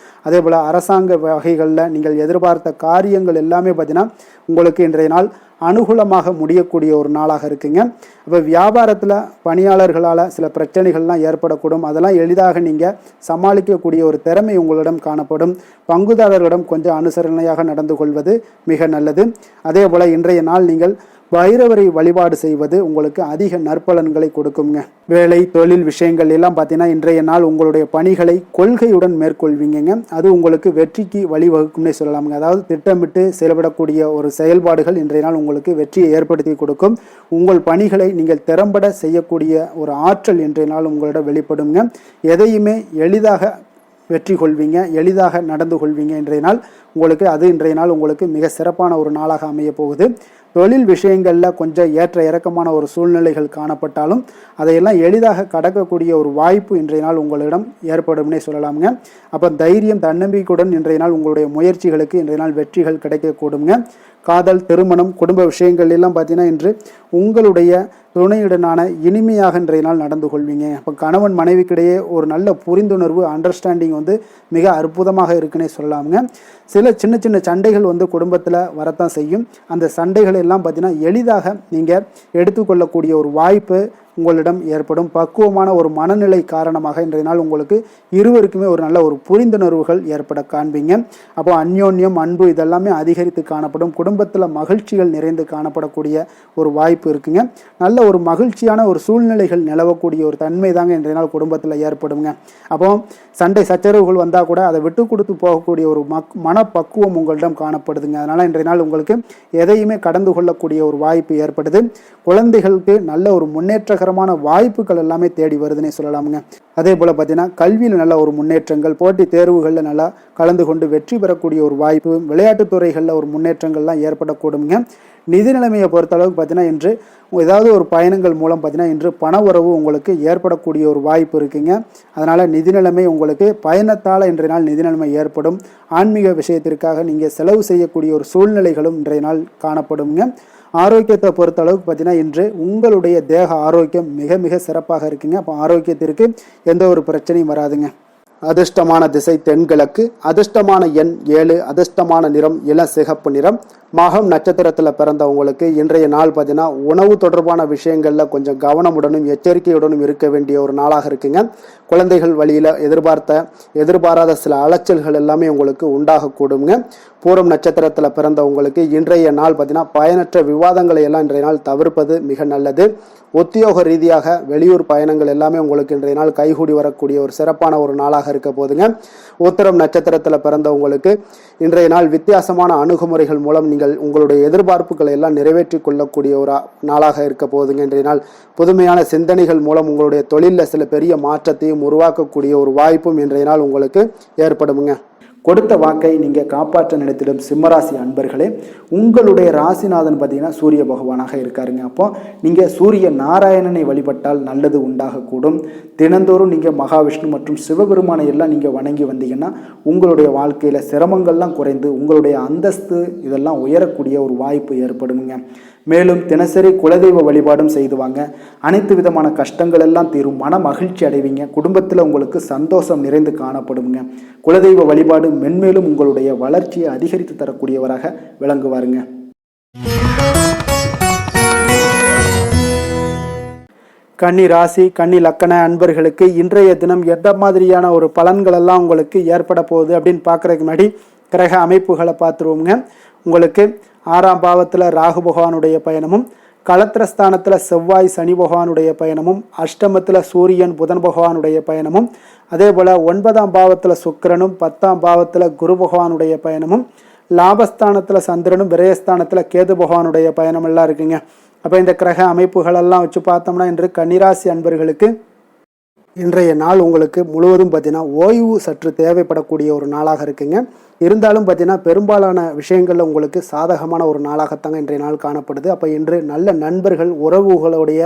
அதே போல் அரசாங்க வகைகளில் நீங்கள் எதிர்பார்த்த காரியங்கள் எல்லாமே பார்த்தீங்கன்னா உங்களுக்கு இன்றைய நாள் அனுகூலமாக முடியக்கூடிய ஒரு நாளாக இருக்குங்க. இப்போ வியாபாரத்தில் பணியாளர்களால் சில பிரச்சனைகள்லாம் ஏற்படக்கூடும். அதெல்லாம் எளிதாக நீங்கள் சமாளிக்கக்கூடிய ஒரு திறமை உங்களிடம் காணப்படும். பங்குதாரர்களிடம் கொஞ்சம் அனுசரணையாக நடந்து கொள்வது மிக நல்லது. அதே போல் இன்றைய நாள் நீங்கள் பைரவரை வழிபாடு செய்வது உங்களுக்கு அதிக நற்பலன்களை கொடுக்குங்க. வேலை தொழில் விஷயங்கள் எல்லாம் பார்த்தீங்கன்னா இன்றைய நாள் உங்களுடைய பணிகளை கொள்கையுடன் மேற்கொள்வீங்க. அது உங்களுக்கு வெற்றிக்கு வழிவகுக்கும்னே சொல்லலாமுங்க. அதாவது திட்டமிட்டு செயல்படக்கூடிய ஒரு செயல்பாடுகள் இன்றைய நாள் உங்களுக்கு வெற்றியை ஏற்படுத்தி கொடுக்கும். உங்கள் பணிகளை நீங்கள் திறம்பட செய்யக்கூடிய ஒரு ஆற்றல் இன்றைய நாள் உங்களிடம் வெளிப்படுங்க. எதையுமே எளிதாக வெற்றி கொள்வீங்க, எளிதாக நடந்து கொள்வீங்க. இன்றைய நாள் உங்களுக்கு மிக சிறப்பான ஒரு நாளாக அமைய போகுது. தொழில் விஷயங்களில் கொஞ்சம் ஏற்ற இறக்கமான ஒரு சூழ்நிலைகள் காணப்பட்டாலும் அதையெல்லாம் எளிதாக கடக்கக்கூடிய ஒரு வாய்ப்பு இன்றைய நாள் உங்களிடம் ஏற்படும்னே சொல்லலாமுங்க. அப்போ தைரியம் தன்னம்பிக்கையுடன் இன்றைய நாள் உங்களுடைய முயற்சிகளுக்கு இன்றைய நாள் வெற்றிகள் கிடைக்கக்கூடுங்க. காதல், திருமணம், குடும்ப விஷயங்கள் எல்லாம் பார்த்தீங்கன்னா இன்று உங்களுடைய துணையுடனான இனிமையாக இன்றைய நாள் நடந்து கொள்வீங்க. இப்போ கணவன் மனைவிக்கிடையே ஒரு நல்ல புரிந்துணர்வு அண்டர்ஸ்டாண்டிங் மிக அற்புதமாக இருக்குன்னே சொல்லலாமுங்க. சில சின்ன சின்ன சண்டைகள் குடும்பத்தில் வரத்தான் செய்யும். அந்த சண்டைகள் எல்லாம் பார்த்தீங்கன்னா எளிதாக நீங்கள் எடுத்துக்கொள்ளக்கூடிய ஒரு வாய்ப்பு உங்களிடம் ஏற்படும். பக்குவமான ஒரு மனநிலை காரணமாக இன்றைய நாள் உங்களுக்கு இருவருக்குமே ஒரு நல்ல ஒரு புரிந்துணர்வுகள் ஏற்பட காண்பீங்க. அப்போ அந்யோன்யம், அன்பு இதெல்லாமே அதிகரித்து காணப்படும். குடும்பத்தில் மகிழ்ச்சிகள் நிறைந்து காணப்படக்கூடிய ஒரு வாய்ப்பு இருக்குங்க. நல்ல ஒரு மகிழ்ச்சியான ஒரு சூழ்நிலைகள் நிலவக்கூடிய ஒரு தன்மை தாங்க இன்றைய நாள் குடும்பத்தில் ஏற்படுங்க. அப்போ சண்டை சச்சரவுகள் வந்தால் கூட அதை விட்டு கொடுத்து போகக்கூடிய ஒரு மனப்பக்குவம் உங்களிடம் காணப்படுதுங்க. அதனால் இன்றைய நாள் உங்களுக்கு எதையுமே கடந்து கொள்ளக்கூடிய ஒரு வாய்ப்பு ஏற்படுது. குழந்தைகளுக்கு நல்ல ஒரு முன்னேற்றகரமான வாய்ப்புகள் எல்லாமே தேடி வருதுன்னே சொல்லலாமுங்க. அதே போல் பார்த்தீங்கன்னா கல்வியில் நல்ல ஒரு முன்னேற்றங்கள், போட்டித் தேர்வுகளில் நல்லா கலந்து கொண்டு வெற்றி பெறக்கூடிய ஒரு வாய்ப்பு, விளையாட்டுத் துறைகளில் ஒரு முன்னேற்றங்கள்லாம் ஏற்படக்கூடுங்க. நிதி நிலைமையை பொறுத்தளவுக்கு பார்த்தீங்கன்னா இன்று ஏதாவது ஒரு பயணங்கள் மூலம் பார்த்தீங்கன்னா இன்று பண உறவு உங்களுக்கு ஏற்படக்கூடிய ஒரு வாய்ப்பு இருக்குங்க. அதனால் நிதி நிலைமை உங்களுக்கு பயணத்தால் இன்றைய நாள் நிதி நிலைமை ஏற்படும். ஆன்மீக விஷயத்திற்காக நீங்கள் செலவு செய்யக்கூடிய ஒரு சூழ்நிலைகளும் இன்றைய நாள் காணப்படுங்க. ஆரோக்கியத்தை பொறுத்த அளவுக்கு பார்த்தீங்கன்னா இன்று உங்களுடைய தேக ஆரோக்கியம் மிக மிக சிறப்பாக இருக்குங்க. அப்போ ஆரோக்கியத்திற்கு எந்த ஒரு பிரச்சனையும் வராதுங்க. அதிர்ஷ்டமான திசை தென்கிழக்கு, அதிர்ஷ்டமான எண் 7, அதிர்ஷ்டமான நிறம் இளசிகப்பு நிறம். மகம் நட்சத்திரத்தில் பிறந்தவங்களுக்கு இன்றைய நாள் பார்த்தீங்கன்னா உணவு தொடர்பான விஷயங்களில் கொஞ்சம் கவனமுடனும் எச்சரிக்கையுடனும் இருக்க வேண்டிய ஒரு நாளாக இருக்குங்க. குழந்தைகள் வழியில் எதிர்பாராத சில அலைச்சல்கள் எல்லாமே உங்களுக்கு உண்டாகக்கூடுங்க. பூரம் நட்சத்திரத்தில் பிறந்தவங்களுக்கு இன்றைய நாள் பார்த்தீங்கன்னா பயனற்ற விவாதங்களை எல்லாம் இன்றைய நாள் தவிர்ப்பது மிக நல்லது. உத்தியோக ரீதியாக வெளியூர் பயணங்கள் எல்லாமே உங்களுக்கு இன்றைய நாள் கைகூடி வரக்கூடிய ஒரு சிறப்பான ஒரு நாளாக இருக்க போதுங்க. உத்திரம் நட்சத்திரத்தில் பிறந்தவங்களுக்கு இன்றைய நாள் வித்தியாசமான அணுகுமுறைகள் மூலம் நீங்கள் உங்களுடைய எதிர்பார்ப்புகளை எல்லாம் நிறைவேற்றி கொள்ளக்கூடிய ஒரு நாளாக இருக்க போதுங்க. இன்றைய நாள் புதுமையான சிந்தனைகள் மூலம் உங்களுடைய தொழிலில் சில பெரிய மாற்றத்தையும் உருவாக்கக்கூடிய ஒரு வாய்ப்பும் இன்றைய நாள் உங்களுக்கு ஏற்படுமுங்க. கொடுத்த வாக்கை நீங்கள் காப்பாற்ற நினைத்திடும் சிம்மராசி அன்பர்களே, உங்களுடைய ராசிநாதன் பார்த்தீங்கன்னா சூரிய பகவானாக இருக்காருங்க. அப்போ நீங்கள் சூரிய நாராயணனை வழிபட்டால் நல்லது உண்டாகக்கூடும். தினந்தோறும் நீங்கள் மகாவிஷ்ணு மற்றும் சிவபெருமானை எல்லாம் நீங்கள் வணங்கி வந்தீங்கன்னா உங்களுடைய வாழ்க்கையில் சிரமங்கள்லாம் குறைந்து உங்களுடைய அந்தஸ்து இதெல்லாம் உயரக்கூடிய ஒரு வாய்ப்பு ஏற்படுங்க. மேலும் தினசரி குலதெய்வ வழிபாடும் செய்துவாங்க. அனைத்து விதமான கஷ்டங்கள் எல்லாம் தீரும். மன மகிழ்ச்சி அடைவீங்க. குடும்பத்தில் உங்களுக்கு சந்தோஷம் நிறைந்து காணப்படுங்க. குலதெய்வ வழிபாடு மென்மேலும் உங்களுடைய வளர்ச்சியை அதிகரித்து தரக்கூடியவராக விளங்குவாருங்க. கன்னி ராசி கன்னி லக்கண அன்பர்களுக்கு இன்றைய தினம் எந்த மாதிரியான ஒரு பலன்கள் எல்லாம் உங்களுக்கு ஏற்பட போகுது அப்படின்னு பார்க்குறதுக்கு முன்னாடி கிரக அமைப்புகளை பார்த்துருவோங்க. உங்களுக்கு 6ஆம் பாவத்தில் ராகு பகவானுடைய பயணமும், களத்திரஸ்தானத்தில் செவ்வாய் சனி பகவானுடைய பயணமும், அஷ்டமத்தில் சூரியன் புதன் பகவானுடைய பயணமும், அதே போல் 9ஆம் பாவத்தில் சுக்கிரனும், 10ஆம் பாவத்தில் குரு பகவானுடைய பயணமும், லாபஸ்தானத்தில் சந்திரனும், விரயஸ்தானத்தில் கேது பகவானுடைய பயணம் எல்லாம் இருக்குங்க. அப்போ இந்த கிரக அமைப்புகளெல்லாம் வச்சு பார்த்தோம்னா இன்று கன்னிராசி அன்பர்களுக்கு இன்றைய நாள் உங்களுக்கு முழுவதும் பார்த்தீங்கன்னா ஓய்வு சற்று தேவைப்படக்கூடிய ஒரு நாளாக இருக்குங்க. இருந்தாலும் பார்த்தீங்கன்னா பெரும்பாலான விஷயங்களில் உங்களுக்கு சாதகமான ஒரு நாளாகத்தாங்க இன்றைய நாள் காணப்படுது. அப்போ இன்று நல்ல நண்பர்கள் உறவுகளுடைய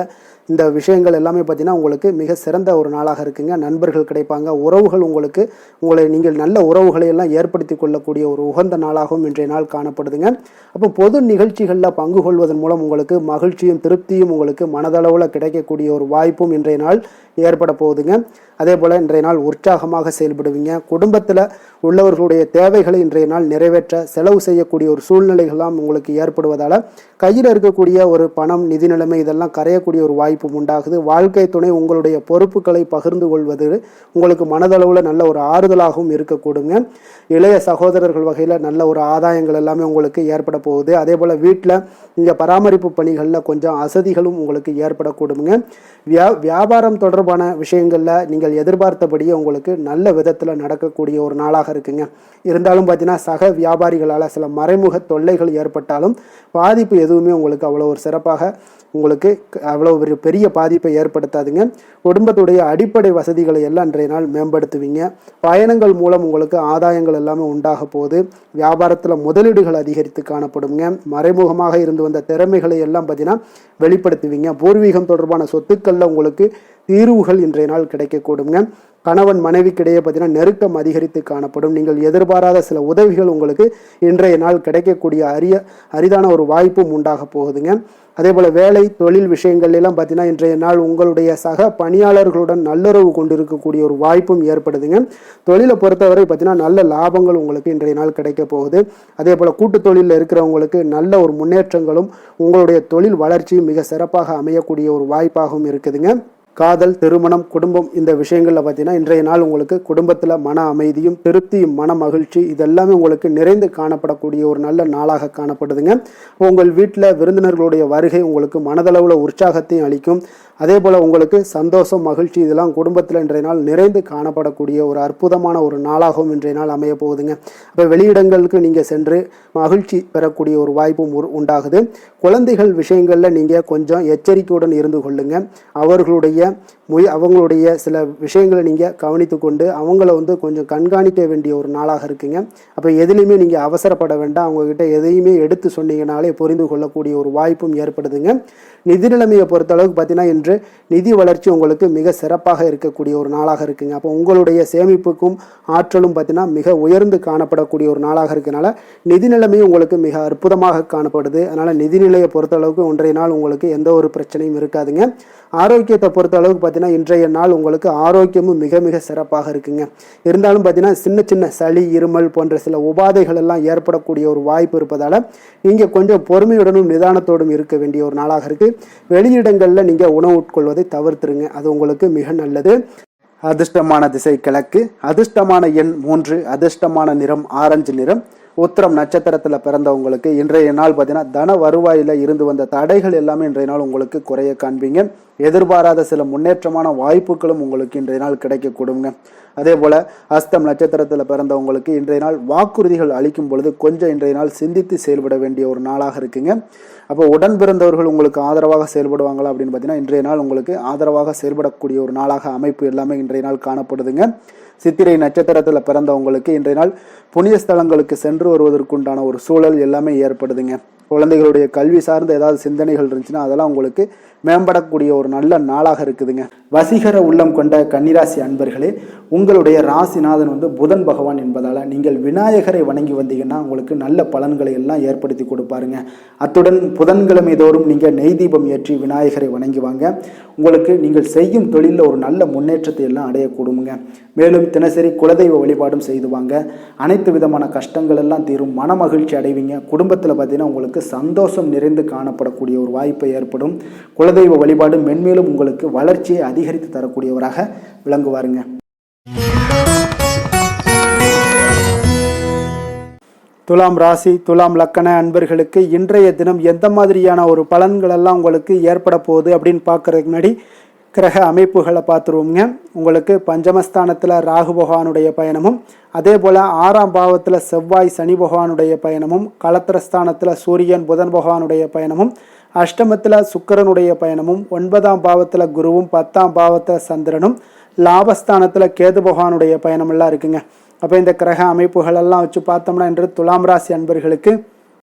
இந்த விஷயங்கள் எல்லாமே பார்த்தீங்கன்னா உங்களுக்கு மிக சிறந்த ஒரு நாளாக இருக்குங்க. நண்பர்கள் கிடைப்பாங்க, உறவுகள் உங்களை நீங்கள் நல்ல உறவுகளை எல்லாம் ஏற்படுத்தி கொள்ளக்கூடிய ஒரு உகந்த நாளாகவும் இன்றைய நாள் காணப்படுதுங்க. அப்போ பொது நிகழ்ச்சிகளில் பங்கு கொள்வதன் மூலம் உங்களுக்கு மகிழ்ச்சியும் திருப்தியும் உங்களுக்கு மனதளவில் கிடைக்கக்கூடிய ஒரு வாய்ப்பும் இன்றைய நாள் ஏற்பட போகுதுங்க. அதே போல் இன்றைய நாள் உற்சாகமாக செயல்படுவீங்க. குடும்பத்தில் உள்ளவர்களுடைய தேவைகளை இன்றைய நாள் நிறைவேற்ற செலவு செய்யக்கூடிய ஒரு சூழ்நிலைகள்லாம் உங்களுக்கு ஏற்படுவதால் கையில் இருக்கக்கூடிய ஒரு பணம், நிதி நிலைமை இதெல்லாம் கரையக்கூடிய ஒரு வாய்ப்பும் உண்டாகுது. வாழ்க்கை துணை உங்களுடைய பொறுப்புகளை பகிர்ந்து கொள்வது உங்களுக்கு மனதளவில் நல்ல ஒரு ஆறுதலாகவும் இருக்கக்கூடுங்க. இளைய சகோதரர்கள் வகையில் நல்ல ஒரு ஆதாயங்கள் எல்லாமே உங்களுக்கு ஏற்பட போகுது. அதே போல் வீட்டில் இங்கே பராமரிப்பு பணிகளில் கொஞ்சம் அசதிகளும் உங்களுக்கு ஏற்படக்கூடுங்க. வியாபாரம் தொடர்பான விஷயங்களில் நீங்கள் எதிர்பார்த்தபடியே உங்களுக்கு நல்ல விதத்தில் நடக்கக்கூடிய ஒரு நாளாக இருக்குங்க. இருந்தாலும் பார்த்தீங்கன்னா சக வியாபாரிகளால் சில மறைமுக தொல்லைகள் ஏற்பட்டாலும் பாதிப்பு எதுவுமே உங்களுக்கு அவ்வளோ ஒரு சிறப்பாக உங்களுக்கு அவ்வளோ ஒரு பெரிய பாதிப்பை ஏற்படுத்தாதுங்க. குடும்பத்துடைய அடிப்படை வசதிகளை எல்லாம் இன்றைய நாள் மேம்படுத்துவீங்க. பயணங்கள் மூலம் உங்களுக்கு ஆதாயங்கள் எல்லாமே உண்டாக போகுது. வியாபாரத்தில் முதலீடுகள் அதிகரித்து காணப்படுங்க. மறைமுகமாக இருந்து வந்த திறமைகளை எல்லாம் பார்த்தீங்கன்னா வெளிப்படுத்துவீங்க. பூர்வீகம் தொடர்பான சொத்துக்களில் உங்களுக்கு தீர்வுகள் இன்றைய நாள் கிடைக்கக்கூடுங்க. கணவன் மனைவிக்கிடையே பார்த்தீங்கன்னா நெருக்கம் அதிகரித்து காணப்படும். நீங்கள் எதிர்பாராத சில உதவிகள் உங்களுக்கு இன்றைய நாள் கிடைக்கக்கூடிய அரிதான ஒரு வாய்ப்பும் உண்டாக போகுதுங்க. அதே போல் வேலை தொழில் விஷயங்கள் எல்லாம் பார்த்தீங்கன்னா இன்றைய நாள் உங்களுடைய சக பணியாளர்களுடன் நல்லுறவு கொண்டு இருக்கக்கூடிய ஒரு வாய்ப்பும் ஏற்படுதுங்க. தொழிலை பொறுத்தவரை பார்த்தீங்கன்னா நல்ல லாபங்கள் உங்களுக்கு இன்றைய நாள் கிடைக்க போகுது. அதே போல் கூட்டு தொழிலில் இருக்கிறவங்களுக்கு நல்ல ஒரு முன்னேற்றங்களும் உங்களுடைய தொழில் வளர்ச்சியும் மிக சிறப்பாக அமையக்கூடிய ஒரு வாய்ப்பாகவும் இருக்குதுங்க. காதல், திருமணம், குடும்பம் இந்த விஷயங்களில் பார்த்தீங்கன்னா இன்றைய நாள் உங்களுக்கு குடும்பத்தில் மன அமைதியும் திருப்தியும் மன மகிழ்ச்சி இதெல்லாமே உங்களுக்கு நிறைந்து காணப்படக்கூடிய ஒரு நல்ல நாளாக காணப்படுதுங்க. உங்கள் வீட்டில் விருந்தினர்களுடைய வருகை உங்களுக்கு மனதளவில் உற்சாகத்தையும் அளிக்கும். அதே போல் உங்களுக்கு சந்தோஷம், மகிழ்ச்சி இதெல்லாம் குடும்பத்தில் இன்றைய நாள் நிறைந்து காணப்படக்கூடிய ஒரு அற்புதமான ஒரு நாளாகவும் இன்றைய நாள் அமைய போகுதுங்க. அப்போ வெளியிடங்களுக்கு நீங்கள் சென்று மகிழ்ச்சி பெறக்கூடிய ஒரு வாய்ப்பும் உண்டாகுது. குழந்தைகள் விஷயங்களில் நீங்கள் கொஞ்சம் எச்சரிக்கையுடன் இருந்து கொள்ளுங்க. அவங்களுடைய சில விஷயங்களை நீங்கள் கவனித்து கொண்டு அவங்கள கொஞ்சம் கண்காணிக்க வேண்டிய ஒரு நாளாக இருக்குங்க. அப்போ எதுலையுமே நீங்கள் அவசரப்பட வேண்டாம். அவங்கக்கிட்ட எதையுமே எடுத்து சொன்னீங்கனாலே புரிந்து கொள்ளக்கூடிய ஒரு வாய்ப்பும் ஏற்படுதுங்க. நிதி நிலைமையை பொறுத்தளவுக்கு பார்த்தீங்கன்னா இன்று நிதி வளர்ச்சி உங்களுக்கு மிக சிறப்பாக இருக்கக்கூடிய ஒரு நாளாக இருக்குங்க. அப்போ உங்களுடைய சேமிப்புக்கும் ஆற்றலும் பார்த்தீங்கன்னா மிக உயர்ந்து காணப்படக்கூடிய ஒரு நாளாக இருக்கனால நிதி நிலைமையும் உங்களுக்கு மிக அற்புதமாக காணப்படுது. அதனால் நிதிநிலையை பொறுத்தளவுக்கு இன்றைய நாள் உங்களுக்கு எந்த ஒரு பிரச்சனையும் இருக்காதுங்க. ஆரோக்கியத்தை பொறுத்த அளவுக்கு பார்த்தீங்கன்னா இன்றைய நாள் உங்களுக்கு ஆரோக்கியமும் மிக மிக சிறப்பாக இருக்குங்க. இருந்தாலும் பார்த்தீங்கன்னா சின்ன சின்ன சளி, இருமல் போன்ற சில உபாதைகள் எல்லாம் ஏற்படக்கூடிய ஒரு வாய்ப்பு இருப்பதால் நீங்கள் கொஞ்சம் பொறுமையுடனும் நிதானத்தோடும் இருக்க வேண்டிய ஒரு நாளாக இருக்குது. வெளியிடங்களில் நீங்கள் உணவு உட்கொள்வதை தவிர்த்துருங்க, அது உங்களுக்கு மிக நல்லது. அதிர்ஷ்டமான திசை கிழக்கு, அதிர்ஷ்டமான எண் 3, அதிர்ஷ்டமான நிறம் ஆரஞ்சு நிறம். உத்திரம் நட்சத்திரத்தில் பிறந்தவங்களுக்கு இன்றைய நாள் பார்த்தீங்கன்னா தன வருவாயில் இருந்து வந்த தடைகள் எல்லாமே இன்றைய நாள் உங்களுக்கு குறைய காண்பீங்க. எதிர்பாராத சில முன்னேற்றமான வாய்ப்புகளும் உங்களுக்கு இன்றைய நாள் கிடைக்க கொடுங்க. அதே போல அஸ்தம் நட்சத்திரத்தில் பிறந்தவங்களுக்கு இன்றைய நாள் வாக்குறுதிகள் அளிக்கும் பொழுது கொஞ்சம் இன்றைய நாள் சிந்தித்து செயல்பட வேண்டிய ஒரு நாளாக இருக்குங்க. அப்போ உடன் பிறந்தவர்கள் உங்களுக்கு ஆதரவாக செயல்படுவாங்களா அப்படின்னு பார்த்தீங்கன்னா இன்றைய நாள் உங்களுக்கு ஆதரவாக செயல்படக்கூடிய ஒரு நாளாக அமைப்பு எல்லாமே இன்றைய நாள் காணப்படுதுங்க. சித்திரை நட்சத்திரத்தில் பிறந்தவங்களுக்கு இன்றைய நாள் புனித ஸ்தலங்களுக்கு சென்று வருவதற்குண்டான ஒரு சூழல் எல்லாமே ஏற்படுதுங்க. குழந்தைகளுடைய கல்வி சார்ந்த ஏதாவது சிந்தனைகள் இருந்துச்சுன்னா அதெல்லாம் உங்களுக்கு மேம்படக்கூடிய ஒரு நல்ல நாளாக இருக்குதுங்க. வசீகர உள்ளம் கொண்ட கன்னிராசி அன்பர்களே, உங்களுடைய ராசிநாதன் புதன் பகவான் என்பதால் நீங்கள் விநாயகரை வணங்கி வந்தீங்கன்னா உங்களுக்கு நல்ல பலன்களை எல்லாம் ஏற்படுத்தி கொடுப்பாருங்க. அத்துடன் புதன்கிழமை தோறும் நீங்கள் நெய் தீபம் ஏற்றி விநாயகரை வணங்கி வாங்க. உங்களுக்கு நீங்கள் செய்யும் தொழிலில் ஒரு நல்ல முன்னேற்றத்தை எல்லாம் அடையக்கூடுங்க. மேலும் தினசரி குலதெய்வ வழிபாடும் செய்து வாங்க. அனைத்து விதமான கஷ்டங்கள் எல்லாம் தீரும், மன மகிழ்ச்சி அடைவீங்க. குடும்பத்தில் பார்த்தீங்கன்னா உங்களுக்கு உங்களுக்கு சந்தோஷம் நிறைந்து காணப்படக்கூடிய ஒரு வாய்ப்பு ஏற்படும். குலதெய்வ வழிபாடு மென்மேலும் உங்களுக்கு வளர்ச்சியை அதிகரித்து தரக்கூடியவராக விளங்குவாருங்க. துலாம் ராசி துலாம் லக்கண அன்பர்களுக்கு இன்றைய தினம் எந்த மாதிரியான ஒரு பலன்கள் எல்லாம் உங்களுக்கு ஏற்பட போகுது அப்படின்னு பார்க்கறதுக்கு முன்னாடி கிரக அமைப்புகளை பார்த்துருவோங்க. உங்களுக்கு பஞ்சமஸ்தானத்தில் ராகு பகவானுடைய பயணமும், அதே போல் 6ஆம் பாவத்தில் செவ்வாய் சனி பகவானுடைய பயணமும், களத்திரஸ்தானத்தில் சூரியன் புதன் பகவானுடைய பயணமும், அஷ்டமத்தில் சுக்கிரனுடைய பயணமும், 9ஆம் பாவத்தில் குருவும், 10ஆம் பாவத்தில் சந்திரனும், லாபஸ்தானத்தில் கேது பகவானுடைய பயணமெல்லாம் இருக்குங்க. அப்போ இந்த கிரக அமைப்புகளெல்லாம் வச்சு பார்த்தோம்னா இன்று துலாம் ராசி அன்பர்களுக்கு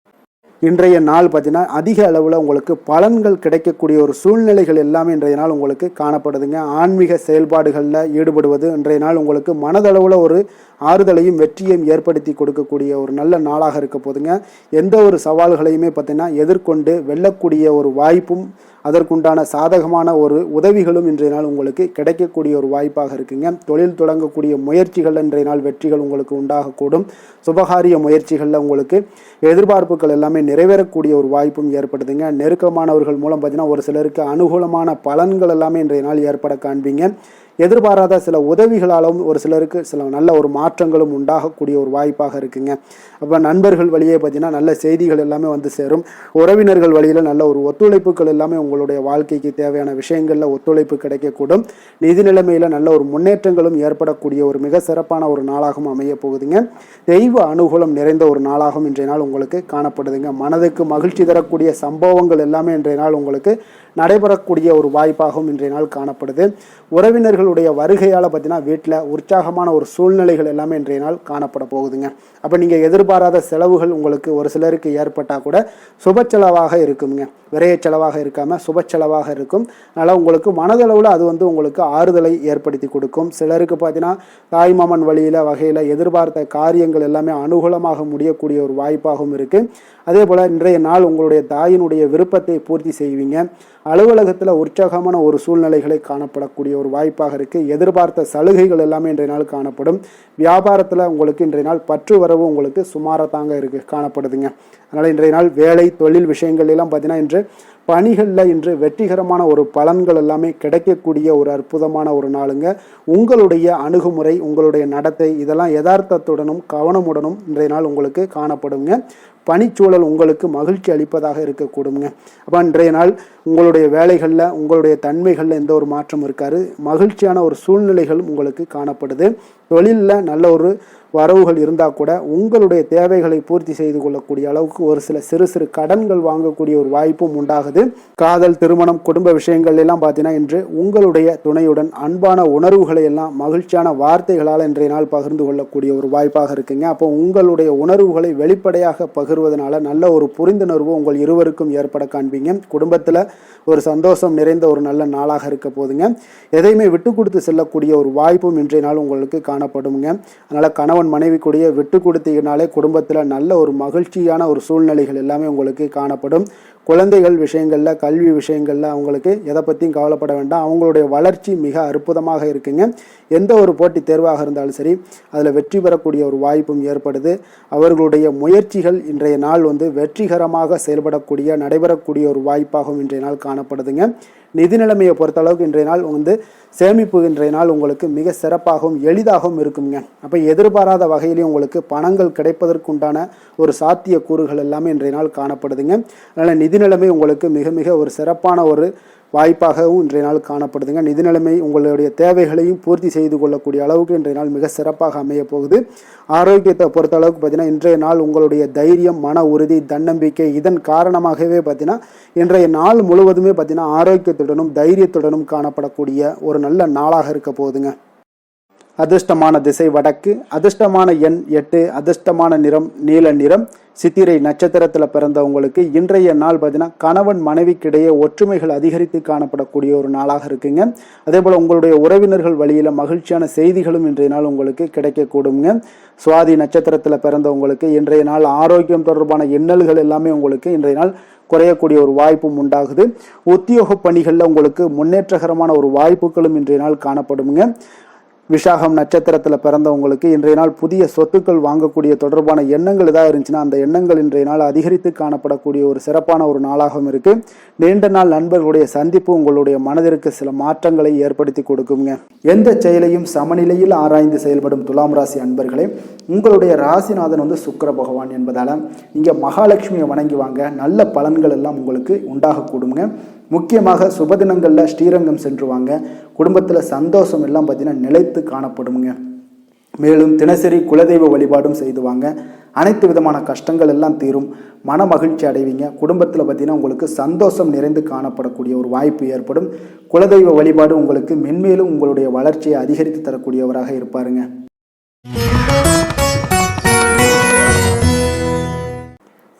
இன்றைய நாள் பார்த்தீங்கன்னா அதிக அளவில் உங்களுக்கு பலன்கள் கிடைக்கக்கூடிய ஒரு சூழ்நிலைகள் எல்லாமே இன்றைய நாள் உங்களுக்கு காணப்படுதுங்க. ஆன்மீக செயல்பாடுகளில் ஈடுபடுவது இன்றைய நாள் உங்களுக்கு மனதளவில் ஒரு ஆறுதலையும் வெற்றியையும் ஏற்படுத்தி கொடுக்கக்கூடிய ஒரு நல்ல நாளாக இருக்க போதுங்க. எந்த ஒரு சவால்களையுமே பார்த்தீங்கன்னா எதிர்கொண்டு வெல்லக்கூடிய ஒரு வாய்ப்பும் அதற்குண்டான சாதகமான ஒரு உதவிகளும் இன்றைய நாள் உங்களுக்கு கிடைக்கக்கூடிய ஒரு வாய்ப்பாக இருக்குங்க. தொழில் தொடங்கக்கூடிய முயற்சிகள் இன்றைய நாள் வெற்றிகள் உங்களுக்கு உண்டாகக்கூடும். சுபகாரிய முயற்சிகளில் உங்களுக்கு எதிர்பார்ப்புகள் எல்லாமே நிறைவேறக்கூடிய ஒரு வாய்ப்பும் ஏற்படுதுங்க. நெருக்கமானவர்கள் மூலம் பார்த்தீங்கன்னா ஒரு சிலருக்கு அனுகூலமான பலன்கள் எல்லாமே இன்றைய நாள் ஏற்பட காண்பீங்க. எதிர்பாராத சில உதவிகளாலும் ஒரு சிலருக்கு சில நல்ல ஒரு மாற்றங்களும் உண்டாகக்கூடிய ஒரு வாய்ப்பாக இருக்குங்க. அப்போ நண்பர்கள் வழியே பார்த்தீங்கன்னா நல்ல செய்திகள் எல்லாமே வந்து சேரும். உறவினர்கள் வழியில் நல்ல ஒரு ஒத்துழைப்புகள் எல்லாமே உங்களுடைய வாழ்க்கைக்கு தேவையான விஷயங்களில் ஒத்துழைப்பு கிடைக்கக்கூடும். நிதி நிலைமையில் நல்ல ஒரு முன்னேற்றங்களும் ஏற்படக்கூடிய ஒரு மிக சிறப்பான ஒரு நாளாகவும் அமைய போகுதுங்க. தெய்வ அனுகூலம் நிறைந்த ஒரு நாளாகவும் இன்றைய நாள் உங்களுக்கு காணப்படுதுங்க. மனதுக்கு மகிழ்ச்சி தரக்கூடிய சம்பவங்கள் எல்லாமே இன்றைய நாள் உங்களுக்கு நடைபெறக்கூடிய ஒரு வாய்ப்பாகவும் இன்றைய நாள் காணப்படுது. உறவினர்களுடைய வருகையால் பார்த்தீங்கன்னா வீட்டில் உற்சாகமான ஒரு சூழ்நிலைகள் எல்லாமே இன்றைய நாள் காணப்பட போகுதுங்க. அப்போ நீங்கள் எதிர்பாராத செலவுகள் உங்களுக்கு ஒரு சிலருக்கு ஏற்பட்டால் கூட சுப செலவாக இருக்குங்க. விரைய செலவாக இருக்காமல் சுப செலவாக இருக்கும். அதனால் உங்களுக்கு மனதளவில் அது உங்களுக்கு ஆறுதலை ஏற்படுத்தி கொடுக்கும். சிலருக்கு பார்த்தீங்கன்னா தாய்மாமன் வகையில் எதிர்பார்த்த காரியங்கள் எல்லாமே அனுகூலமாக முடியக்கூடிய ஒரு வாய்ப்பாகவும் இருக்குது. அதே போல் இன்றைய நாள் உங்களுடைய தாயினுடைய விருப்பத்தை பூர்த்தி செய்வீங்க. அலுவலகத்தில் உற்சாகமான ஒரு சூழ்நிலைகளை காணப்படக்கூடிய ஒரு வாய்ப்பாக இருக்குது. எதிர்பார்த்த சலுகைகள் எல்லாமே இன்றைய நாள் காணப்படும். வியாபாரத்தில் உங்களுக்கு இன்றைய நாள் பற்று வரவு உங்களுக்கு சுமாராக தாங்க காணப்படுதுங்க. அதனால் இன்றைய நாள் வேலை தொழில் விஷயங்கள் எல்லாம் பார்த்தீங்கன்னா இன்று பணிகளில் இன்று வெற்றிகரமான ஒரு பலன்கள் எல்லாமே கிடைக்கக்கூடிய ஒரு அற்புதமான ஒரு நாளுங்க. உங்களுடைய அணுகுமுறை உங்களுடைய நடத்தை இதெல்லாம் யதார்த்தத்துடனும் கவனமுடனும் இன்றைய நாள் உங்களுக்கு காணப்படுங்க. பணிச்சூழல் உங்களுக்கு மகிழ்ச்சி அளிப்பதாக இருக்கக்கூடுங்க. அப்போ இன்றைய நாள் உங்களுடைய வேலைகளில் உங்களுடைய தன்மைகளில் எந்த ஒரு மாற்றம் இருக்காது. மகிழ்ச்சியான ஒரு சூழ்நிலைகளும் உங்களுக்கு காணப்படுது. தொழிலில் நல்ல ஒரு வரவுகள் இருந்தால் கூட உங்களுடைய தேவைகளை பூர்த்தி செய்து கொள்ளக்கூடிய அளவுக்கு ஒரு சில சிறு சிறு கடன்கள் வாங்கக்கூடிய ஒரு வாய்ப்பும் உண்டாகுது. காதல் திருமணம் குடும்ப விஷயங்கள் எல்லாம் பார்த்தீங்கன்னா இன்று உங்களுடைய துணையுடன் அன்பான உணர்வுகளை எல்லாம் மகிழ்ச்சியான வார்த்தைகளால் இன்றைய நாள் பகிர்ந்து கொள்ளக்கூடிய ஒரு வாய்ப்பாக இருக்குங்க. அப்போ உங்களுடைய உணர்வுகளை வெளிப்படையாக பகிர்வதனால நல்ல ஒரு புரிந்துணர்வு உங்கள் இருவருக்கும் ஏற்பட காண்பீங்க. குடும்பத்தில் ஒரு சந்தோஷம் நிறைந்த ஒரு நல்ல நாளாக இருக்க போதுங்க. எதையுமே விட்டு கொடுத்து செல்லக்கூடிய ஒரு வாய்ப்பும் இன்றைய நாள் உங்களுக்கு காணப்படுங்க. அதனால் கணவன் மனைவி கூடிய விட்டு கொடுத்தீங்கனாலே குடும்பத்தில் நல்ல ஒரு மகிழ்ச்சியான ஒரு சூழ்நிலைகள் எல்லாமே உங்களுக்கு காணப்படும். குழந்தைகள் விஷயங்களில் கல்வி விஷயங்களில் அவங்களுக்கு எதை பற்றியும் கவலைப்பட வேண்டாம். அவங்களுடைய வளர்ச்சி மிக அற்புதமாக இருக்குங்க. எந்த ஒரு போட்டி தேர்வாக இருந்தாலும் சரி அதில் வெற்றி பெறக்கூடிய ஒரு வாய்ப்பும் ஏற்படுது. அவர்களுடைய முயற்சிகள் இன்றைய நாள் வெற்றிகரமாக செயல்படக்கூடிய நடைபெறக்கூடிய ஒரு வாய்ப்பாகவும் இன்றைய நாள் காணப்படுதுங்க. நிதி நிலைமையை பொறுத்தளவுக்கு இன்றைய நாள் சேமிப்பு இன்றைய நாள் உங்களுக்கு மிக சிறப்பாகவும் எளிதாகவும் இருக்குங்க. அப்போ எதிர்பாராத வகையிலேயும் உங்களுக்கு பணங்கள் கிடைப்பதற்குண்டான ஒரு சாத்திய கூறுகள் எல்லாமே இன்றைய நாள் காணப்படுதுங்க. அதனால் நிதி நிலைமை உங்களுக்கு மிக மிக ஒரு சிறப்பான ஒரு வாய்ப்பாகவும் இன்றைய நாள் காணப்படுதுங்க. நிதி நிலைமை உங்களுடைய தேவைகளையும் பூர்த்தி செய்து கொள்ளக்கூடிய அளவுக்கு இன்றைய நாள் மிக சிறப்பாக அமைய போகுது. ஆரோக்கியத்தை பொறுத்த அளவுக்கு பார்த்தீங்கன்னா இன்றைய நாள் உங்களுடைய தைரியம் மன உறுதி தன்னம்பிக்கை இதன் காரணமாகவே பார்த்தீங்கன்னா இன்றைய நாள் முழுவதுமே பார்த்தீங்கன்னா ஆரோக்கியத்துடனும் தைரியத்துடனும் காணப்படக்கூடிய ஒரு நல்ல நாளாக இருக்க போகுதுங்க. அதிர்ஷ்டமான திசை வடக்கு, அதிர்ஷ்டமான எண் 8, அதிர்ஷ்டமான நிறம் நீல நிறம். சித்திரை நட்சத்திரத்தில் பிறந்தவங்களுக்கு இன்றைய நாள் பார்த்தீங்கன்னா கணவன் மனைவிக்கிடையே ஒற்றுமைகள் அதிகரித்து காணப்படக்கூடிய ஒரு நாளாக இருக்குங்க. அதே போல் உங்களுடைய உறவினர்கள் வழியில் மகிழ்ச்சியான செய்திகளும் இன்றைய நாள் உங்களுக்கு கிடைக்கக்கூடுங்க. சுவாதி நட்சத்திரத்தில் பிறந்தவங்களுக்கு இன்றைய நாள் ஆரோக்கியம் தொடர்பான எண்ணல்கள் எல்லாமே உங்களுக்கு இன்றைய நாள் குறையக்கூடிய ஒரு வாய்ப்பும் உண்டாகுது. உத்தியோக பணிகளில் உங்களுக்கு முன்னேற்றகரமான ஒரு வாய்ப்புகளும் இன்றைய நாள் காணப்படுங்க. விசாகம் நட்சத்திரத்தில் பிறந்தவங்களுக்கு இன்றைய நாள் புதிய சொத்துக்கள் வாங்கக்கூடிய தொடர்பான எண்ணங்கள் ஏதாவது இருந்துச்சுன்னா அந்த எண்ணங்கள் இன்றைய நாள் அதிகரித்து காணப்படக்கூடிய ஒரு சிறப்பான ஒரு நாளாகவும் இருக்கு. நீண்ட நாள் நண்பர்களுடைய சந்திப்பு உங்களுடைய மனதிற்கு சில மாற்றங்களை ஏற்படுத்தி கொடுக்குங்க. எந்த செயலையும் சமநிலையில் ஆராய்ந்து செயல்படும் துலாம் ராசி அன்பர்களே, உங்களுடைய ராசிநாதன் சுக்கிர பகவான் என்பதால நீங்க மகாலட்சுமியை வணங்கி வாங்க, நல்ல பலன்கள் எல்லாம் உங்களுக்கு உண்டாகக்கூடுங்க. முக்கியமாக சுபதினங்களில் ஸ்ரீரங்கம் சென்று வாங்க, குடும்பத்தில் சந்தோஷம் எல்லாம் பார்த்தீங்கன்னா நிலைத்து காணப்படுங்க. மேலும் தினசரி குலதெய்வ வழிபாடும் செய்து வாங்க, அனைத்து விதமான கஷ்டங்கள் எல்லாம் தீரும், மன மகிழ்ச்சி அடைவீங்க. குடும்பத்தில் பார்த்தீங்கன்னா உங்களுக்கு சந்தோஷம் நிறைந்து காணப்படக்கூடிய ஒரு வாய்ப்பு ஏற்படும். குலதெய்வ வழிபாடு உங்களுக்கு மென்மேலும் உங்களுடைய வளர்ச்சியை அதிகரித்து தரக்கூடியவராக இருப்பாருங்க.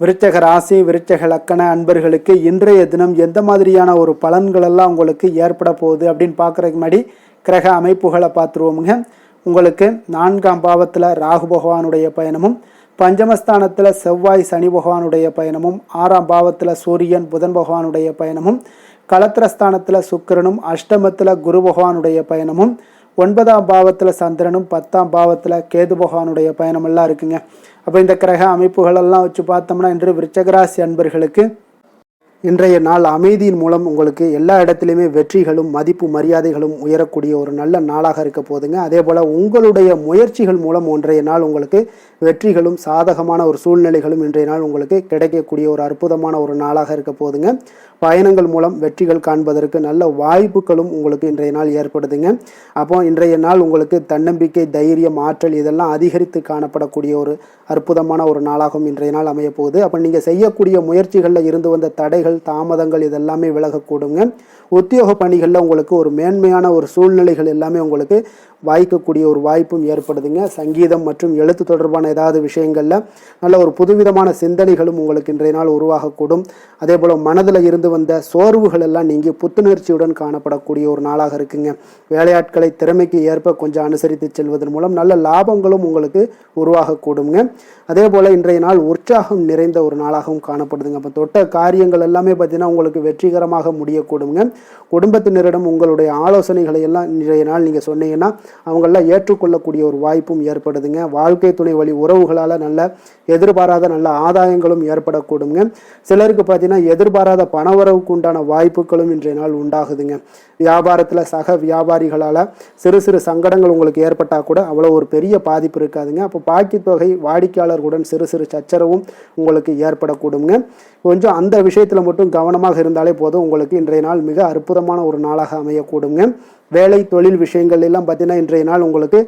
விருச்சக ராசி விருச்சக லக்கண அன்பர்களுக்கு இன்றைய தினம் எந்த மாதிரியான ஒரு பலன்கள் எல்லாம் உங்களுக்கு ஏற்பட போகுது அப்படின்னு பார்க்குறதுக்கு முன்னாடி கிரக அமைப்புகளை பார்த்துருவோமுங்க. உங்களுக்கு 4ஆம் பாவத்தில் ராகு பகவானுடைய பயணமும், பஞ்சமஸ்தானத்தில் செவ்வாய் சனி பகவானுடைய பயணமும், 6ஆம் பாவத்தில் சூரியன் புதன் பகவானுடைய பயணமும், களத்திரஸ்தானத்தில் சுக்கிரனும், அஷ்டமத்தில் குரு பகவானுடைய பயணமும், 9ஆம் பாவத்தில் சந்திரனும், 10ஆம் பாவத்தில் கேது பகவானுடைய பயணம் எல்லாம் இருக்குங்க. அப்போ இந்த கிரக அமைப்புகளெல்லாம் வச்சு பார்த்தோம்னா இன்று விருச்சகராசி அன்பர்களுக்கு இன்றைய நாள் அமைதியின் மூலம் உங்களுக்கு எல்லா இடத்துலையுமே வெற்றிகளும் மதிப்பு மரியாதைகளும் உயரக்கூடிய ஒரு நல்ல நாளாக இருக்க போதுங்க. அதே போல் உங்களுடைய முயற்சிகள் மூலம் இன்றைய நாள் உங்களுக்கு வெற்றிகளும் சாதகமான ஒரு சூழ்நிலைகளும் இன்றைய நாள் உங்களுக்கு கிடைக்கக்கூடிய ஒரு அற்புதமான ஒரு நாளாக இருக்க போதுங்க. பயணங்கள் மூலம் வெற்றிகள் காண்பதற்கு நல்ல வாய்ப்புகளும் உங்களுக்கு இன்றைய நாள் ஏற்படுதுங்க. அப்போ இன்றைய நாள் உங்களுக்கு தன்னம்பிக்கை, தைரியம், ஆற்றல் இதெல்லாம் அதிகரித்து காணப்படக்கூடிய ஒரு அற்புதமான ஒரு நாளாகவும் இன்றைய நாள் அமைய போகுது. அப்போ நீங்கள் செய்யக்கூடிய முயற்சிகளில் இருந்து வந்த தடைகள், தாமதங்கள் இதெல்லாமே விலகக்கூடுங்க. உத்தியோக பணிகளில் உங்களுக்கு ஒரு மேன்மையான ஒரு சூழ்நிலைகள் எல்லாமே உங்களுக்கு வாய்க்கக்கூடிய ஒரு வாய்ப்பும் ஏற்படுதுங்க. சங்கீதம் மற்றும் எழுத்து தொடர்பான ஏதாவது விஷயங்களில் நல்ல ஒரு புதுவிதமான சிந்தனைகளும் உங்களுக்கு இன்றைய நாள் உருவாகக்கூடும். அதே போல் மனதில் இருந்து வந்த சோர்வுகள் எல்லாம் நீங்கி புத்துணர்ச்சியுடன் காணப்படக்கூடிய ஒரு நாளாக இருக்குங்க. வேலையாட்களை திறமைக்கு ஏற்ப கொஞ்சம் அனுசரித்து செல்வதன் மூலம் நல்ல லாபங்களும் உங்களுக்கு உருவாகக்கூடுங்க. அதே போல் இன்றைய நாள் உற்சாகம் நிறைந்த ஒரு நாளாகவும் காணப்படுதுங்க. அப்போ தொட்ட காரியங்கள் எல்லாமே பார்த்தீங்கன்னா உங்களுக்கு வெற்றிகரமாக முடியக்கூடுங்க. குடும்பத்தினரிடம் உங்களுடைய ஆலோசனைகளை எல்லாம் இன்றைய நாள் நீங்கள் சொன்னீங்கன்னா அவங்களெல்லாம் ஏற்றுக்கொள்ளக்கூடிய ஒரு வாய்ப்பும் ஏற்படுதுங்க. வாழ்க்கை துணை வழி உறவுகளால் நல்ல எதிர்பாராத நல்ல ஆதாயங்களும் ஏற்படக்கூடுங்க. சிலருக்கு பார்த்தீங்கன்னா எதிர்பாராத பணவரவுக்கு உண்டான வாய்ப்புகளும் இன்றைய நாள் உண்டாகுதுங்க. வியாபாரத்தில் சக வியாபாரிகளால் சிறு சிறு சங்கடங்கள் உங்களுக்கு ஏற்பட்டால் கூட அவ்வளோ ஒரு பெரிய பாதிப்பு இருக்காதுங்க. அப்போ பாக்கி தொகை வாடிக்கையாளர்களுடன் சிறு சிறு சச்சரவும் உங்களுக்கு ஏற்படக்கூடுங்க. கொஞ்சம் அந்த விஷயத்தில் மட்டும் கவனமாக இருந்தாலே போதும், உங்களுக்கு இன்றைய நாள் மிக அற்புதமான ஒரு நாளாக அமையக்கூடுங்க. வேலை தொழில் விஷயங்கள் எல்லாம் பார்த்தீங்கன்னா இன்றைய நாள் உங்களுக்கு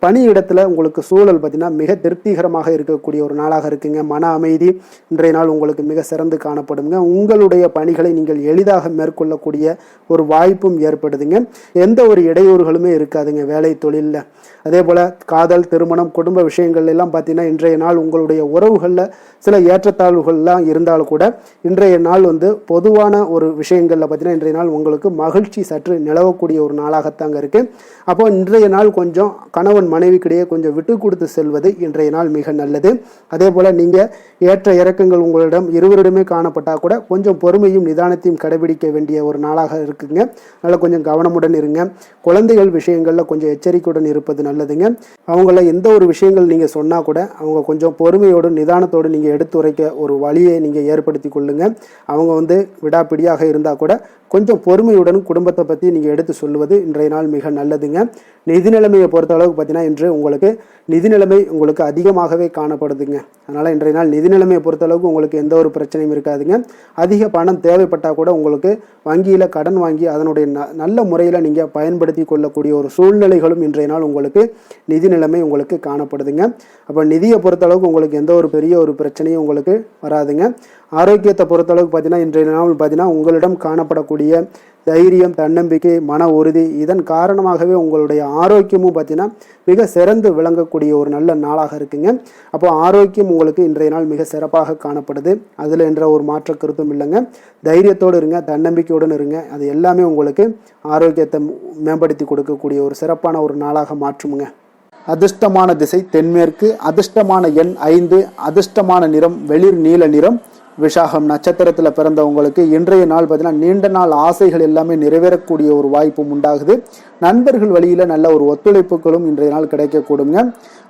பணியிடத்தில் உங்களுக்கு சூழல் பார்த்தீங்கன்னா மிக திருப்திகரமாக இருக்கக்கூடிய ஒரு நாளாக இருக்குங்க. மன அமைதி இன்றைய நாள் உங்களுக்கு மிக சிறந்து காணப்படுங்க. உங்களுடைய பணிகளை நீங்கள் எளிதாக மேற்கொள்ளக்கூடிய ஒரு வாய்ப்பும் ஏற்படுதுங்க. எந்த ஒரு இடையூறுகளுமே இருக்காதுங்க வேலை தொழிலில். அதே போல் காதல், திருமணம், குடும்ப விஷயங்கள் எல்லாம் பார்த்தீங்கன்னா இன்றைய நாள் உங்களுடைய உறவுகளில் சில ஏற்றத்தாழ்வுகள்லாம் இருந்தாலும் கூட இன்றைய நாள் பொதுவான ஒரு விஷயங்களில் பார்த்தீங்கன்னா இன்றைய நாள் உங்களுக்கு மகிழ்ச்சி சற்று நிலவக்கூடிய ஒரு நாளாகத்தாங்க இருக்குது. அப்போ இன்றைய நாள் கொஞ்சம் கணவன் மனைவிக்கிடையே கொஞ்சம் விட்டு கொடுத்து செல்வது இன்றைய நாள் மிக நல்லது. அதே போல் நீங்கள் ஏற்ற இறக்கங்கள் உங்களிடம் இருவரிடமே காணப்பட்டால் கூட கொஞ்சம் பொறுமையும் நிதானத்தையும் கடைபிடிக்க வேண்டிய ஒரு நாளாக இருக்குங்க. அதனால் கொஞ்சம் கவனமுடன் இருங்க. குழந்தைகள் விஷயங்களில் கொஞ்சம் எச்சரிக்கையுடன் இருப்பது நல்லதுங்க. அவங்கள எந்த ஒரு விஷயங்கள் நீங்கள் சொன்னால் கூட அவங்க கொஞ்சம் பொறுமையோடு நிதானத்தோடு நீங்கள் எடுத்துரைக்க ஒரு வழியை நீங்கள் ஏற்படுத்தி கொள்ளுங்க. அவங்க விடாப்பிடியாக இருந்தால் கூட கொஞ்சம் பொறுமையுடன் குடும்பத்தை பற்றி நீங்கள் எடுத்து சொல்லுவது இன்றைய நாள் மிக நல்லதுங்க. நிதி நிலைமையை பொறுத்த அளவுக்கு பார்த்தீங்கன்னா இன்று உங்களுக்கு நிதி நிலைமை உங்களுக்கு அதிகமாகவே காணப்படுதுங்க. அதனால் இன்றைய நாள் நிதி நிலைமையை பொறுத்த அளவுக்கு உங்களுக்கு எந்த ஒரு பிரச்சனையும் இருக்காதுங்க. அதிக பணம் தேவைப்பட்டால் கூட உங்களுக்கு வங்கியில் கடன் வாங்கி அதனுடைய நல்ல முறையில் நீங்கள் பயன்படுத்தி கொள்ளக்கூடிய ஒரு சூழ்நிலைகளும் இன்றைய நாள் உங்களுக்கு நிதி நிலைமை உங்களுக்கு காணப்படுதுங்க. அப்போ நிதியை பொறுத்த அளவுக்கு உங்களுக்கு எந்த ஒரு பெரிய ஒரு பிரச்சனையும் உங்களுக்கு வராதுங்க. ஆரோக்கியத்தை பொறுத்தளவுக்கு பார்த்தீங்கன்னா இன்றைய நாள் பார்த்தீங்கன்னா உங்களிடம் காணப்படக்கூடிய தைரியம், தன்னம்பிக்கை, மன உறுதி இதன் காரணமாகவே உங்களுடைய ஆரோக்கியமும் பார்த்தீங்கன்னா மிக சிறந்து விளங்கக்கூடிய ஒரு நல்ல நாளாக இருக்குங்க. அப்போ ஆரோக்கியம் உங்களுக்கு இன்றைய நாள் மிக சிறப்பாக காணப்படுது. அதில் என்ற ஒரு மாற்ற கருத்தும் இல்லைங்க. தைரியத்தோடு இருங்க, தன்னம்பிக்கையுடன் இருங்க. அது எல்லாமே உங்களுக்கு ஆரோக்கியத்தை மேம்படுத்தி கொடுக்கக்கூடிய ஒரு சிறப்பான ஒரு நாளாக மாற்றுமுங்க. அதிர்ஷ்டமான திசை தென்மேற்கு, அதிர்ஷ்டமான எண் 5, அதிர்ஷ்டமான நிறம் வெளிர் நீல நிறம், விசாகம் நட்சத்திரத்தில் பிறந்தவங்களுக்கு இன்றைய நாள் பார்த்தீங்கன்னா நீண்ட நாள் ஆசைகள் எல்லாமே நிறைவேறக்கூடிய ஒரு வாய்ப்பும் உண்டாகுது. நண்பர்கள் வழியில் நல்ல ஒரு ஒத்துழைப்புகளும் இன்றைய நாள் கிடைக்கக்கூடுங்க.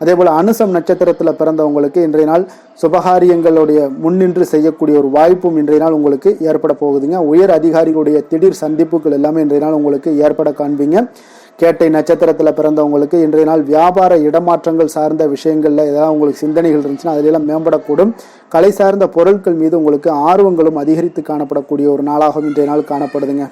அதே போல் அனுசம் நட்சத்திரத்தில் பிறந்தவங்களுக்கு இன்றைய நாள் சுபகாரியங்களுடைய முன்னின்று செய்யக்கூடிய ஒரு வாய்ப்பும் இன்றைய நாள் உங்களுக்கு ஏற்பட போகுதுங்க. உயர் அதிகாரிகளுடைய திடீர் சந்திப்புகள் எல்லாமே இன்றைய நாள் உங்களுக்கு ஏற்பட காண்பீங்க. கேட்டை நட்சத்திரத்தில் பிறந்தவங்களுக்கு இன்றைய நாள் வியாபார இடமாற்றங்கள் சார்ந்த விஷயங்கள்ல ஏதாவது உங்களுக்கு சிந்தனைகள் இருந்துச்சுன்னா அதிலெல்லாம் மேம்படக்கூடும். கலை சார்ந்த பொருட்கள் மீது உங்களுக்கு ஆர்வங்களும் அதிகரித்து காணப்படக்கூடிய ஒரு நாளாகவும் இன்றைய நாள் காணப்படுதுங்க.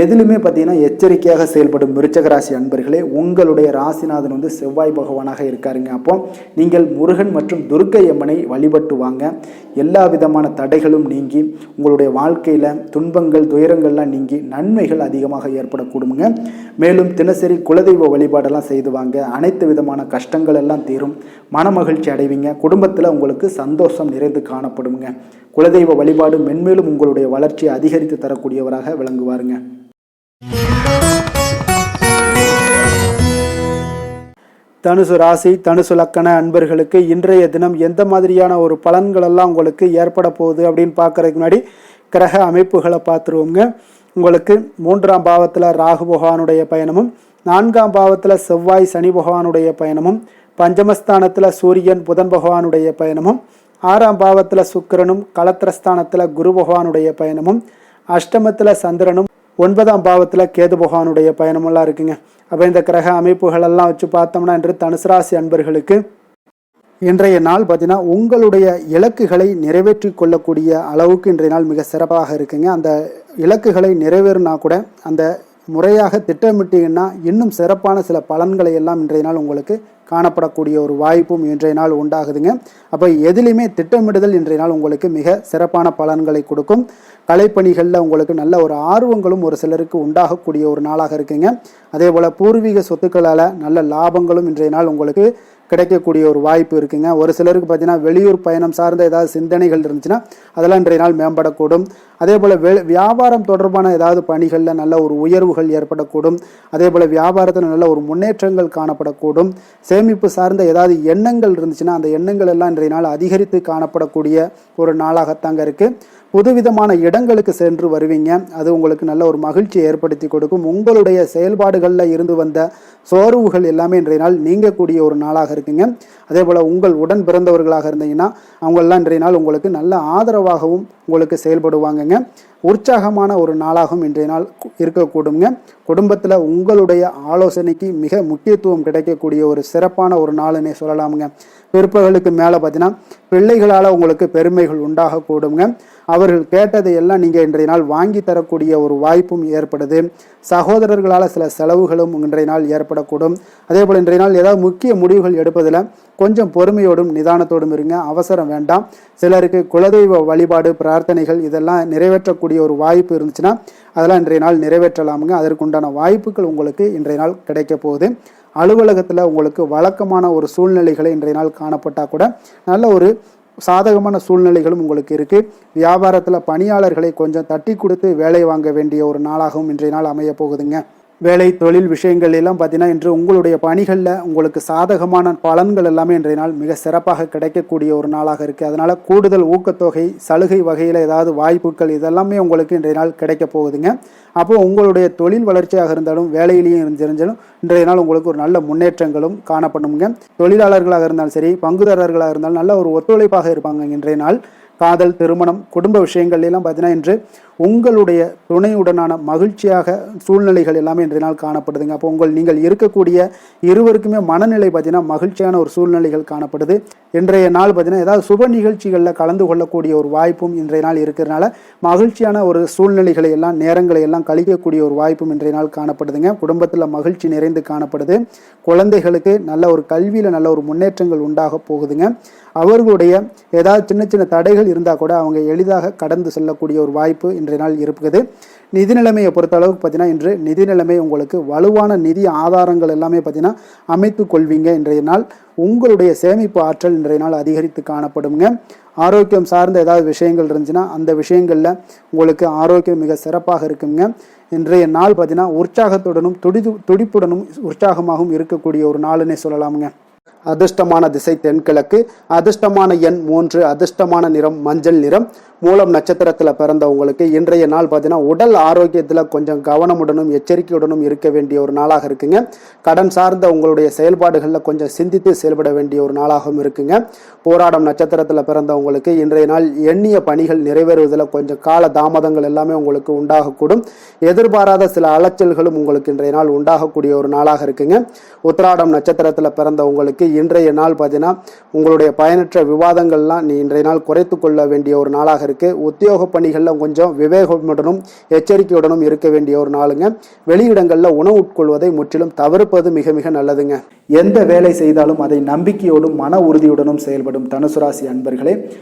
எதிலுமே பார்த்தீங்கன்னா எச்சரிக்கையாக செயல்படும் விருச்சக ராசி அன்பர்களே, உங்களுடைய ராசிநாதன் செவ்வாய் பகவானாக இருக்காருங்க. அப்போ நீங்கள் முருகன் மற்றும் துர்க்கை அம்மனை வழிபட்டு வாங்க. எல்லா விதமான தடைகளும் நீங்கி உங்களுடைய வாழ்க்கையில் துன்பங்கள் துயரங்கள்லாம் நீங்கி நன்மைகள் அதிகமாக ஏற்படக்கூடுங்க. மேலும் தினசரி குலதெய்வ வழிபாடெல்லாம் செய்து வாங்க. அனைத்து விதமான கஷ்டங்கள் எல்லாம் தீரும். மன மகிழ்ச்சி அடைவீங்க. குடும்பத்தில் உங்களுக்கு சந்தோஷம் நிறைந்து காணப்படுங்க. குலதெய்வ வழிபாடு மென்மேலும் உங்களுடைய வளர்ச்சியை அதிகரித்து தரக்கூடியவராக விளங்குவாருங்க. தனுசு ராசி தனுசு லக்கண அன்பர்களுக்கு இன்றைய தினம் எந்த மாதிரியான ஒரு பலன்கள் எல்லாம் உங்களுக்கு ஏற்பட போகுது அப்படின்னு பார்க்கறதுக்கு முன்னாடி கிரக அமைப்புகளை பார்த்துருவோங்க. உங்களுக்கு 3ஆம் பாவத்தில் ராகு பகவானுடைய பயணமும், 4ஆம் பாவத்தில் செவ்வாய் சனி பகவானுடைய பயணமும், பஞ்சமஸ்தானத்தில் சூரியன் புதன் பகவானுடைய பயணமும், 6ஆம் பாவத்தில் சுக்கிரனும், களத்திரஸ்தானத்தில் குரு பகவானுடைய பயணமும், அஷ்டமத்தில் சந்திரனும், 9ஆம் பாவத்தில் கேது பகவானுடைய பயணமெல்லாம் இருக்குங்க. அப்போ இந்த கிரக அமைப்புகள் எல்லாம் வச்சு பார்த்தோம்னா இன்று தனுசு ராசி அன்பர்களுக்கு இன்றைய நாள் பார்த்தீங்கன்னா உங்களுடைய இலக்குகளை நிறைவேற்றி கொள்ளக்கூடிய அளவுக்கு இன்றைய நாள் மிக சிறப்பாக இருக்குங்க. அந்த இலக்குகளை நிறைவேறினா கூட அந்த முறையாக திட்டமிட்டீங்கன்னா இன்னும் சிறப்பான சில பலன்களை எல்லாம் இன்றைய நாள் உங்களுக்கு காணப்படக்கூடிய ஒரு வாய்ப்பும் இன்றைய நாள் உண்டாகுதுங்க. அப்போ எதிலுமே திட்டமிடுதல் இன்றைய நாள் உங்களுக்கு மிக சிறப்பான பலன்களை கொடுக்கும். கலைப்பணிகளில் உங்களுக்கு நல்ல ஒரு ஆர்வங்களும் ஒரு சிலருக்கு உண்டாகக்கூடிய ஒரு நாளாக இருக்குங்க. அதே போல் பூர்வீக சொத்துக்களால் நல்ல லாபங்களும் இன்றைய நாள் உங்களுக்கு கிடைக்கக்கூடிய ஒரு வாய்ப்பு இருக்குங்க. ஒரு சிலருக்கு பார்த்தீங்கன்னா வெளியூர் பயணம் சார்ந்த ஏதாவது சிந்தனைகள் இருந்துச்சுன்னா அதெல்லாம் இன்றைய நாள் மேம்படக்கூடும். அதே போல் வியாபாரம் தொடர்பான ஏதாவது பணிகளில் நல்ல ஒரு உயர்வுகள் ஏற்படக்கூடும். அதே போல் வியாபாரத்தில் நல்ல ஒரு முன்னேற்றங்கள் காணப்படக்கூடும். சேமிப்பு சார்ந்த ஏதாவது எண்ணங்கள் இருந்துச்சுன்னா அந்த எண்ணங்கள் எல்லாம் இன்றைய நாள் அதிகரித்து காணப்படக்கூடிய ஒரு நாளாகத்தாங்க இருக்குது. புதுவிதமான இடங்களுக்கு சென்று வருவீங்க. அது உங்களுக்கு நல்ல ஒரு மகிழ்ச்சியை ஏற்படுத்தி கொடுக்கும். உங்களுடைய செயல்பாடுகளில் இருந்து வந்த சோர்வுகள் எல்லாமே இன்றைய நாள் நீங்கக்கூடிய ஒரு நாளாக இருக்குங்க. அதே போல் உங்கள் உடன் பிறந்தவர்களாக இருந்தீங்கன்னா அவங்களெல்லாம் இன்றைய நாள் உங்களுக்கு நல்ல ஆதரவாகவும் உங்களுக்கு செயல்படுவாங்கங்க. உற்சாகமான ஒரு நாளாகவும் இன்றைய நாள் இருக்கக்கூடுங்க. குடும்பத்தில் உங்களுடைய ஆலோசனைக்கு மிக முக்கியத்துவம் கிடைக்கக்கூடிய ஒரு சிறப்பான ஒரு நாளுன்னே சொல்லலாமுங்க. பிற்பகலுக்கு மேலே பார்த்தீங்கன்னா பிள்ளைகளால் உங்களுக்கு பெருமைகள் உண்டாகக்கூடுங்க. அவர்கள் கேட்டதை எல்லாம் நீங்கள் இன்றைய நாள் வாங்கி தரக்கூடிய ஒரு வாய்ப்பும் ஏற்படுது. சகோதரர்களால் சில செலவுகளும் இன்றைய நாள் ஏற்படக்கூடும். அதே போல் இன்றைய நாள் ஏதாவது முக்கிய முடிவுகள் எடுப்பதில் கொஞ்சம் பொறுமையோடும் நிதானத்தோடும் இருங்க. அவசரம் வேண்டாம். சிலருக்கு குலதெய்வ வழிபாடு பிரார்த்தனைகள் இதெல்லாம் நிறைவேற்றக்கூடிய ஒரு வாய்ப்பு இருந்துச்சுன்னா அதெல்லாம் இன்றைய நாள் நிறைவேற்றலாமுங்க. அதற்குண்டான வாய்ப்புகள் உங்களுக்கு இன்றைய நாள் கிடைக்க போகுது. அலுவலகத்தில் உங்களுக்கு வழக்கமான ஒரு சூழ்நிலைகளை இன்றைய நாள் காணப்பட்டால் கூட நல்ல ஒரு சாதகமான சூழ்நிலைகளும் உங்களுக்கு இருக்குது. வியாபாரத்தில் பணியாளர்களை கொஞ்சம் தட்டி கொடுத்து வேலை வாங்க வேண்டிய ஒரு நாளாகவும் இன்றைய நாள் அமைய போகுதுங்க. வேலை தொழில் விஷயங்கள் எல்லாம் பார்த்தீங்கன்னா இன்று உங்களுடைய பணிகளில் உங்களுக்கு சாதகமான பலன்கள் எல்லாமே இன்றைய நாள் மிக சிறப்பாக கிடைக்கக்கூடிய ஒரு நாளாக இருக்குது. அதனால் கூடுதல் ஊக்கத்தொகை சலுகை வகையில் ஏதாவது வாய்ப்புகள் இதெல்லாமே உங்களுக்கு இன்றைய நாள் கிடைக்க போகுதுங்க. அப்போ உங்களுடைய தொழில் வளர்ச்சியாக இருந்தாலும் வேலையிலையும் இருந்தாலும் இன்றைய நாள் உங்களுக்கு ஒரு நல்ல முன்னேற்றங்களும் காணப்படுங்க. தொழிலாளர்களாக இருந்தாலும் சரி பங்குதாரர்களாக இருந்தாலும் நல்ல ஒரு ஒத்துழைப்பாக இருப்பாங்க இன்றைய நாள். காதல் திருமணம் குடும்ப விஷயங்கள் எல்லாம் பார்த்தீங்கன்னா இன்று உங்களுடைய துணையுடனான மகிழ்ச்சியாக சூழ்நிலைகள் எல்லாமே இன்றைய நாள் காணப்படுதுங்க. அப்போ நீங்கள் இருக்கக்கூடிய இருவருக்குமே மனநிலை பார்த்தீங்கன்னா மகிழ்ச்சியான ஒரு சூழ்நிலைகள் காணப்படுது. இன்றைய நாள் பார்த்தீங்கன்னா ஏதாவது சுப நிகழ்ச்சிகளில் கலந்து கொள்ளக்கூடிய ஒரு வாய்ப்பும் இன்றைய நாள் இருக்கிறதுனால மகிழ்ச்சியான ஒரு சூழ்நிலைகளை எல்லாம் நேரங்களை எல்லாம் கழிக்கக்கூடிய ஒரு வாய்ப்பும் இன்றைய நாள் காணப்படுதுங்க. குடும்பத்தில் மகிழ்ச்சி நிறைந்து காணப்படுது. குழந்தைகளுக்கு நல்ல ஒரு கல்வியில் நல்ல ஒரு முன்னேற்றங்கள் உண்டாக போகுதுங்க. அவர்களுடைய ஏதாவது சின்ன சின்ன தடைகள் இருந்தால் கூட அவங்க எளிதாக கடந்து செல்லக்கூடிய ஒரு வாய்ப்பு இன்றைய நாள் இருக்குது. நிதி நிலைமையை பொறுத்த அளவுக்கு பார்த்தீங்கன்னா இன்று நிதி நிலைமை உங்களுக்கு வலுவான நிதி ஆதாரங்கள் எல்லாமே பார்த்தீங்கன்னா அமைத்து கொள்வீங்க. இன்றைய நாள் உங்களுடைய சேமிப்பு ஆற்றல் இன்றைய நாள் அதிகரித்து காணப்படுங்க. ஆரோக்கியம் சார்ந்த ஏதாவது விஷயங்கள் இருந்துச்சுன்னா அந்த விஷயங்களில் உங்களுக்கு ஆரோக்கியம் மிக சிறப்பாக இருக்குங்க. இன்றைய நாள் பார்த்தீங்கன்னா உற்சாகத்துடனும் துடிப்புடனும் உற்சாகமாகவும் இருக்கக்கூடிய ஒரு நாளுன்னே சொல்லலாமுங்க. அதிர்ஷ்டமான திசை தென்கிழக்கு, அதிர்ஷ்டமான எண் 3, அதிர்ஷ்டமான நிறம் மஞ்சள் நிறம், மூலம் நட்சத்திரத்தில் பிறந்தவங்களுக்கு இன்றைய நாள் பார்த்தீங்கன்னா உடல் ஆரோக்கியத்தில் கொஞ்சம் கவனமுடனும் எச்சரிக்கையுடனும் இருக்க வேண்டிய ஒரு நாளாக இருக்குங்க. கடன் சார்ந்த உங்களுடைய செயல்பாடுகளில் கொஞ்சம் சிந்தித்து செயல்பட வேண்டிய ஒரு நாளாகவும் இருக்குங்க. போராடம் நட்சத்திரத்தில் பிறந்தவங்களுக்கு இன்றைய நாள் எண்ணிய பணிகள் நிறைவேறுவதில் கொஞ்சம் கால தாமதங்கள் எல்லாமே உங்களுக்கு உண்டாகக்கூடும். எதிர்பாராத சில அலைச்சல்களும் உங்களுக்கு இன்றைய நாள் உண்டாகக்கூடிய ஒரு நாளாக இருக்குங்க. உத்திராடம் நட்சத்திரத்தில் பிறந்தவங்களுக்கு இன்றைய நாள் பார்த்தீங்கன்னா உங்களுடைய பயனற்ற விவாதங்கள்லாம் இன்றைய நாள் குறைத்து கொள்ள வேண்டிய ஒரு நாளாக இருக்கு. உத்தியோக பணிகளில் கொஞ்சம் விவேகமுடனும் எச்சரிக்கையுடனும் இருக்க வேண்டிய ஒரு நாளுங்க. வெளியிடங்களில் உணவு உட்கொள்வதை முற்றிலும் தவிர்ப்பது மிக மிக நல்லதுங்க. எந்த வேலை செய்தாலும் அதை நம்பிக்கையோடும் மன உறுதியுடனும் செயல்படும் தனுசு ராசி அன்பர்களே,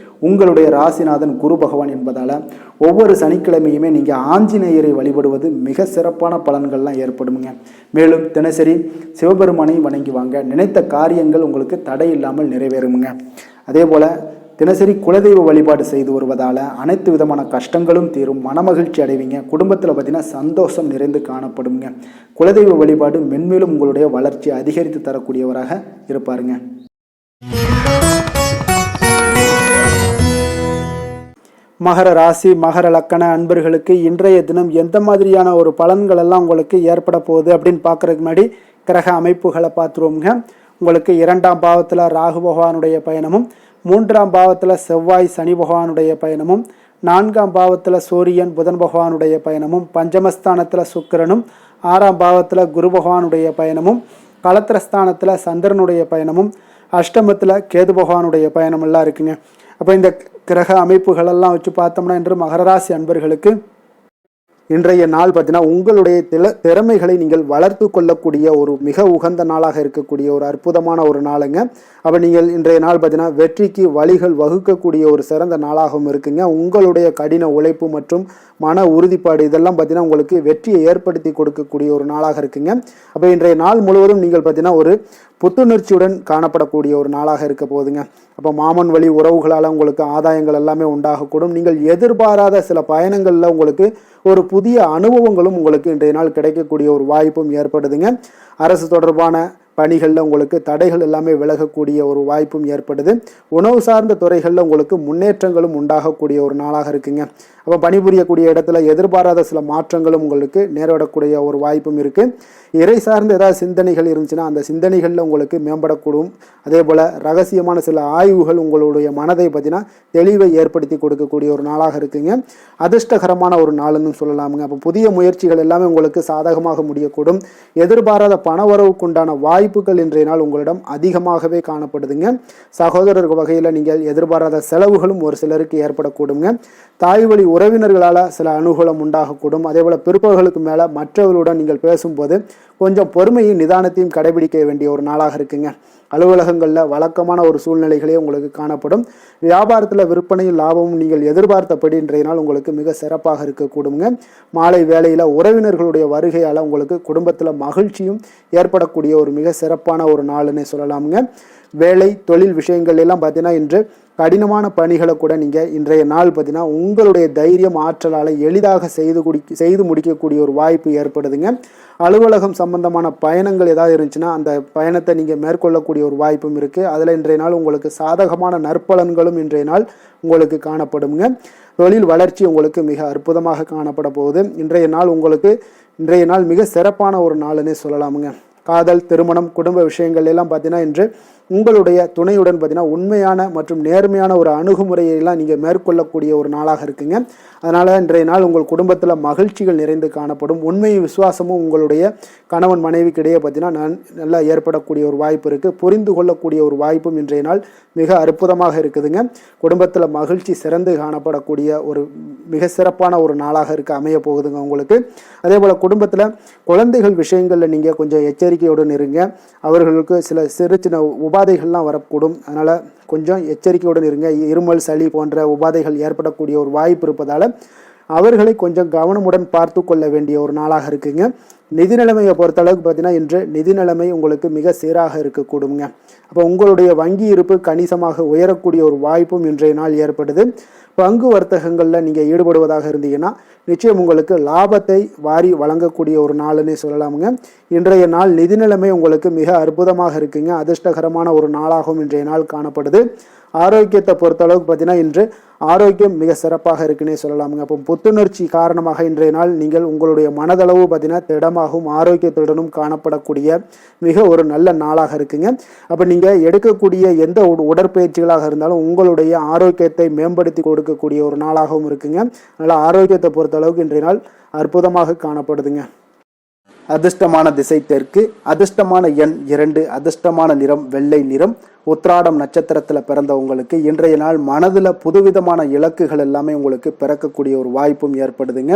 உங்களுடைய ராசிநாதன் குரு பகவான் என்பதால் ஒவ்வொரு சனிக்கிழமையுமே நீங்கள் ஆஞ்சநேயரை வழிபடுவது மிக சிறப்பான பலன்கள்லாம் ஏற்படுங்க. மேலும் தினசரி சிவபெருமானை வணங்கி வாங்க, நினைத்த காரியங்கள் உங்களுக்கு தடை இல்லாமல் நிறைவேறுங்க. அதே போல் தினசரி குலதெய்வ வழிபாடு செய்து வருவதால் அனைத்து விதமான கஷ்டங்களும் தீரும், மனமகிழ்ச்சி அடைவீங்க. குடும்பத்தில் பார்த்தீங்கன்னா சந்தோஷம் நிறைந்து காணப்படுங்க. குலதெய்வ வழிபாடு மென்மேலும் உங்களுடைய வளர்ச்சி அதிகரித்து தரக்கூடியவராக இருப்பாருங்க. மகர ராசி மகர லக்கண அன்பர்களுக்கு இன்றைய தினம் எந்த மாதிரியான ஒரு பலன்கள் எல்லாம் உங்களுக்கு ஏற்பட போகுது அப்படின்னு பார்க்கறதுக்கு முன்னாடி கிரக அமைப்புகளை பார்த்துருவோங்க. உங்களுக்கு 2ஆம் பாவத்தில் ராகு பகவானுடைய பயணமும், 3ஆம் பாவத்தில் செவ்வாய் சனி பகவானுடைய பயணமும், 4ஆம் பாவத்தில் சூரியன் புதன் பகவானுடைய பயணமும், பஞ்சமஸ்தானத்தில் சுக்கிரனும், 6ஆம் பாவத்தில் குரு பகவானுடைய பயணமும், களத்திரஸ்தானத்தில் சந்திரனுடைய பயணமும், அஷ்டமத்தில் கேது பகவானுடைய பயணம் எல்லாம் இருக்குங்க. அப்போ இந்த கிரக அமைப்புகளெல்லாம் வச்சு பார்த்தோம்னா இன்று மகர ராசி அன்பர்களுக்கு இன்றைய நாள் பார்த்தீங்கன்னா உங்களுடைய திறமைகளை நீங்கள் வளர்த்து கொள்ளக்கூடிய ஒரு மிக உகந்த நாளாக இருக்கக்கூடிய ஒரு அற்புதமான ஒரு நாளுங்க. அப்போ நீங்கள் இன்றைய நாள் பார்த்தீங்கன்னா வெற்றிக்கு வழிகள் வகுக்கக்கூடிய ஒரு சிறந்த நாளாகவும் இருக்குங்க. உங்களுடைய கடின உழைப்பு மற்றும் மன உறுதிப்பாடு இதெல்லாம் பார்த்தீங்கன்னா உங்களுக்கு வெற்றியை ஏற்படுத்தி கொடுக்கக்கூடிய ஒரு நாளாக இருக்குங்க. அப்போ இன்றைய நாள் முழுவதும் நீங்கள் பார்த்தீங்கன்னா ஒரு புத்துணர்ச்சியுடன் காணப்படக்கூடிய ஒரு நாளாக இருக்க போகுதுங்க. அப்போ மாமன் வழி உறவுகளால் உங்களுக்கு ஆதாயங்கள் எல்லாமே உண்டாகக்கூடும். நீங்கள் எதிர்பாராத சில பயணங்களில் உங்களுக்கு ஒரு புதிய அனுபவங்களும் உங்களுக்கு இன்றைய நாள் கிடைக்கக்கூடிய ஒரு வாய்ப்பும் ஏற்படுதுங்க. அரசு தொடர்பான பணிகளில் உங்களுக்கு தடைகள் எல்லாமே விலகக்கூடிய ஒரு வாய்ப்பும் ஏற்படுது. உணவு சார்ந்த துறைகளில் உங்களுக்கு முன்னேற்றங்களும் உண்டாகக்கூடிய ஒரு நாளாக இருக்குங்க. அப்போ பணிபுரியக்கூடிய இடத்துல எதிர்பாராத சில மாற்றங்களும் உங்களுக்கு நேரிடக்கூடிய ஒரு வாய்ப்பும் இருக்குது. இறை சார்ந்த ஏதாவது சிந்தனைகள் இருந்துச்சுன்னா அந்த சிந்தனைகளில் உங்களுக்கு மேம்படக்கூடும். அதே போல் ரகசியமான சில ஆய்வுகள் உங்களுடைய மனதை பார்த்தீங்கன்னா தெளிவை ஏற்படுத்தி கொடுக்கக்கூடிய ஒரு நாளாக இருக்குங்க. அதிர்ஷ்டகரமான ஒரு நாளுன்னு சொல்லலாமுங்க. அப்போ புதிய முயற்சிகள் எல்லாமே உங்களுக்கு சாதகமாக முடியக்கூடும். எதிர்பாராத பணவரவுக்குண்டான வாய்ப்புகள் இன்றைய நாள் உங்களிடம் அதிகமாகவே காணப்படுதுங்க. சகோதரர் வகையில் நீங்கள் எதிர்பாராத செலவுகளும் ஒரு சிலருக்கு ஏற்படக்கூடுங்க. தாய் வழி உறவினர்களால் சில அனுகூலம் உண்டாகக்கூடும். அதே போல் பிற்பகலுக்கு மேலே மற்றவர்களுடன் நீங்கள் பேசும்போது கொஞ்சம் பொறுமையும் நிதானத்தையும் கடைபிடிக்க வேண்டிய ஒரு நாளாக இருக்குங்க. அலுவலகங்களில் வழக்கமான ஒரு சூழ்நிலைகளே உங்களுக்கு காணப்படும். வியாபாரத்தில் விற்பனையும் லாபமும் நீங்கள் எதிர்பார்த்தபடி இன்றைய நாள் உங்களுக்கு மிக சிறப்பாக இருக்கக்கூடுங்க. மாலை வேளையில் உறவினர்களுடைய வருகையால் உங்களுக்கு குடும்பத்தில் மகிழ்ச்சியும் ஏற்படக்கூடிய ஒரு மிக சிறப்பான ஒரு நாளுன்னு சொல்லலாமுங்க. வேலை தொழில் விஷயங்கள் எல்லாம் பார்த்தீங்கன்னா இன்று கடினமான பணிகளை கூட நீங்கள் இன்றைய நாள் பார்த்தீங்கன்னா உங்களுடைய தைரியம் ஆற்றலால் எளிதாக செய்து முடிக்கக்கூடிய ஒரு வாய்ப்பு ஏற்படுதுங்க. அலுவலகம் சம்பந்தமான பயணங்கள் ஏதாவது இருந்துச்சுன்னா அந்த பயணத்தை நீங்கள் மேற்கொள்ளக்கூடிய ஒரு வாய்ப்பும் இருக்குது. அதில் இன்றைய நாள் உங்களுக்கு சாதகமான நற்பலன்களும் இன்றைய நாள் உங்களுக்கு காணப்படுங்க. தொழில் வளர்ச்சி உங்களுக்கு மிக அற்புதமாக காணப்பட போகுது. இன்றைய நாள் மிக சிறப்பான ஒரு நாளுன்னே சொல்லலாமுங்க. காதல், திருமணம், குடும்ப விஷயங்கள் எல்லாம் பார்த்தீங்கன்னா இன்று உங்களுடைய துணையுடன் பார்த்தீங்கன்னா உண்மையான மற்றும் நேர்மையான ஒரு அணுகுமுறையெல்லாம் நீங்கள் மேற்கொள்ளக்கூடிய ஒரு நாளாக இருக்குங்க. அதனால் இன்றைய நாள் உங்கள் குடும்பத்தில் மகிழ்ச்சிகள் நிறைந்து காணப்படும். உண்மையும் விசுவாசமும் உங்களுடைய கணவன் மனைவிக்கு இடையே பார்த்தீங்கன்னா நல்லா ஏற்படக்கூடிய ஒரு வாய்ப்பு இருக்குது. புரிந்து கொள்ளக்கூடிய ஒரு வாய்ப்பும் இன்றைய நாள் மிக அற்புதமாக இருக்குதுங்க. குடும்பத்தில் மகிழ்ச்சி சிறந்து காணப்படக்கூடிய ஒரு மிக சிறப்பான ஒரு நாளாக அமைய போகுதுங்க உங்களுக்கு. அதே போல் குடும்பத்தில் குழந்தைகள் விஷயங்களில் நீங்கள் கொஞ்சம் எச்சரிக்கையுடன் இருங்க. அவர்களுக்கு சில சிறு சின்ன உபாதைகள்லாம் வரக்கூடும். அதனால் கொஞ்சம் எச்சரிக்கையுடன் இருங்க. இருமல், சளி போன்ற உபாதைகள் ஏற்படக்கூடிய ஒரு வாய்ப்பு இருப்பதால் அவர்களை கொஞ்சம் கவனமுடன் பார்த்து கொள்ள வேண்டிய ஒரு நாளாக இருக்குங்க. நிதி நிலைமையை பொறுத்தளவுக்கு பார்த்தீங்கன்னா இன்று நிதி நிலைமை உங்களுக்கு மிக சீராக இருக்கக்கூடுங்க. அப்போ உங்களுடைய வங்கி இருப்பு கணிசமாக உயரக்கூடிய ஒரு வாய்ப்பும் இன்றைய நாள் ஏற்படுது. பங்கு வர்த்தகங்களில் நீங்கள் ஈடுபடுவதாக இருந்தீங்கன்னா நிச்சயம் உங்களுக்கு லாபத்தை வாரி வழங்கக்கூடிய ஒரு நாளுன்னே சொல்லலாமுங்க. இன்றைய நாள் நிதி நிலைமை உங்களுக்கு மிக அற்புதமாக இருக்குங்க. அதிர்ஷ்டகரமான ஒரு நாளாகவும் இன்றைய நாள் காணப்படுது. ஆரோக்கியத்தை பொறுத்தளவுக்கு பார்த்தீங்கன்னா இன்று ஆரோக்கியம் மிக சிறப்பாக இருக்குன்னே சொல்லலாமுங்க. அப்போ புத்துணர்ச்சி காரணமாக இன்றைய நாள் நீங்கள் உங்களுடைய மனதளவு பார்த்தீங்கன்னா திடமாகவும் ஆரோக்கியத்துடனும் காணப்படக்கூடிய மிக ஒரு நல்ல நாளாக இருக்குங்க. அப்போ நீங்கள் எடுக்கக்கூடிய எந்த உடற்பயிற்சிகளாக இருந்தாலும் உங்களுடைய ஆரோக்கியத்தை மேம்படுத்தி கொடுக்கக்கூடிய ஒரு நாளாகவும் இருக்குங்க. அதனால் ஆரோக்கியத்தை பொறுத்தளவுக்கு இன்றைய நாள் அற்புதமாக காணப்படுதுங்க. அதிர்ஷ்டமான திசை தெற்கு, அதிர்ஷ்டமான எண் 2, அதிர்ஷ்டமான நிறம் வெள்ளை நிறம். உத்திராடம் நட்சத்திரத்தில் பிறந்தவங்களுக்கு இன்றைய நாள் மனதில் புதுவிதமான இலக்குகள் எல்லாமே உங்களுக்கு பிறக்கக்கூடிய ஒரு வாய்ப்பும் ஏற்படுதுங்க.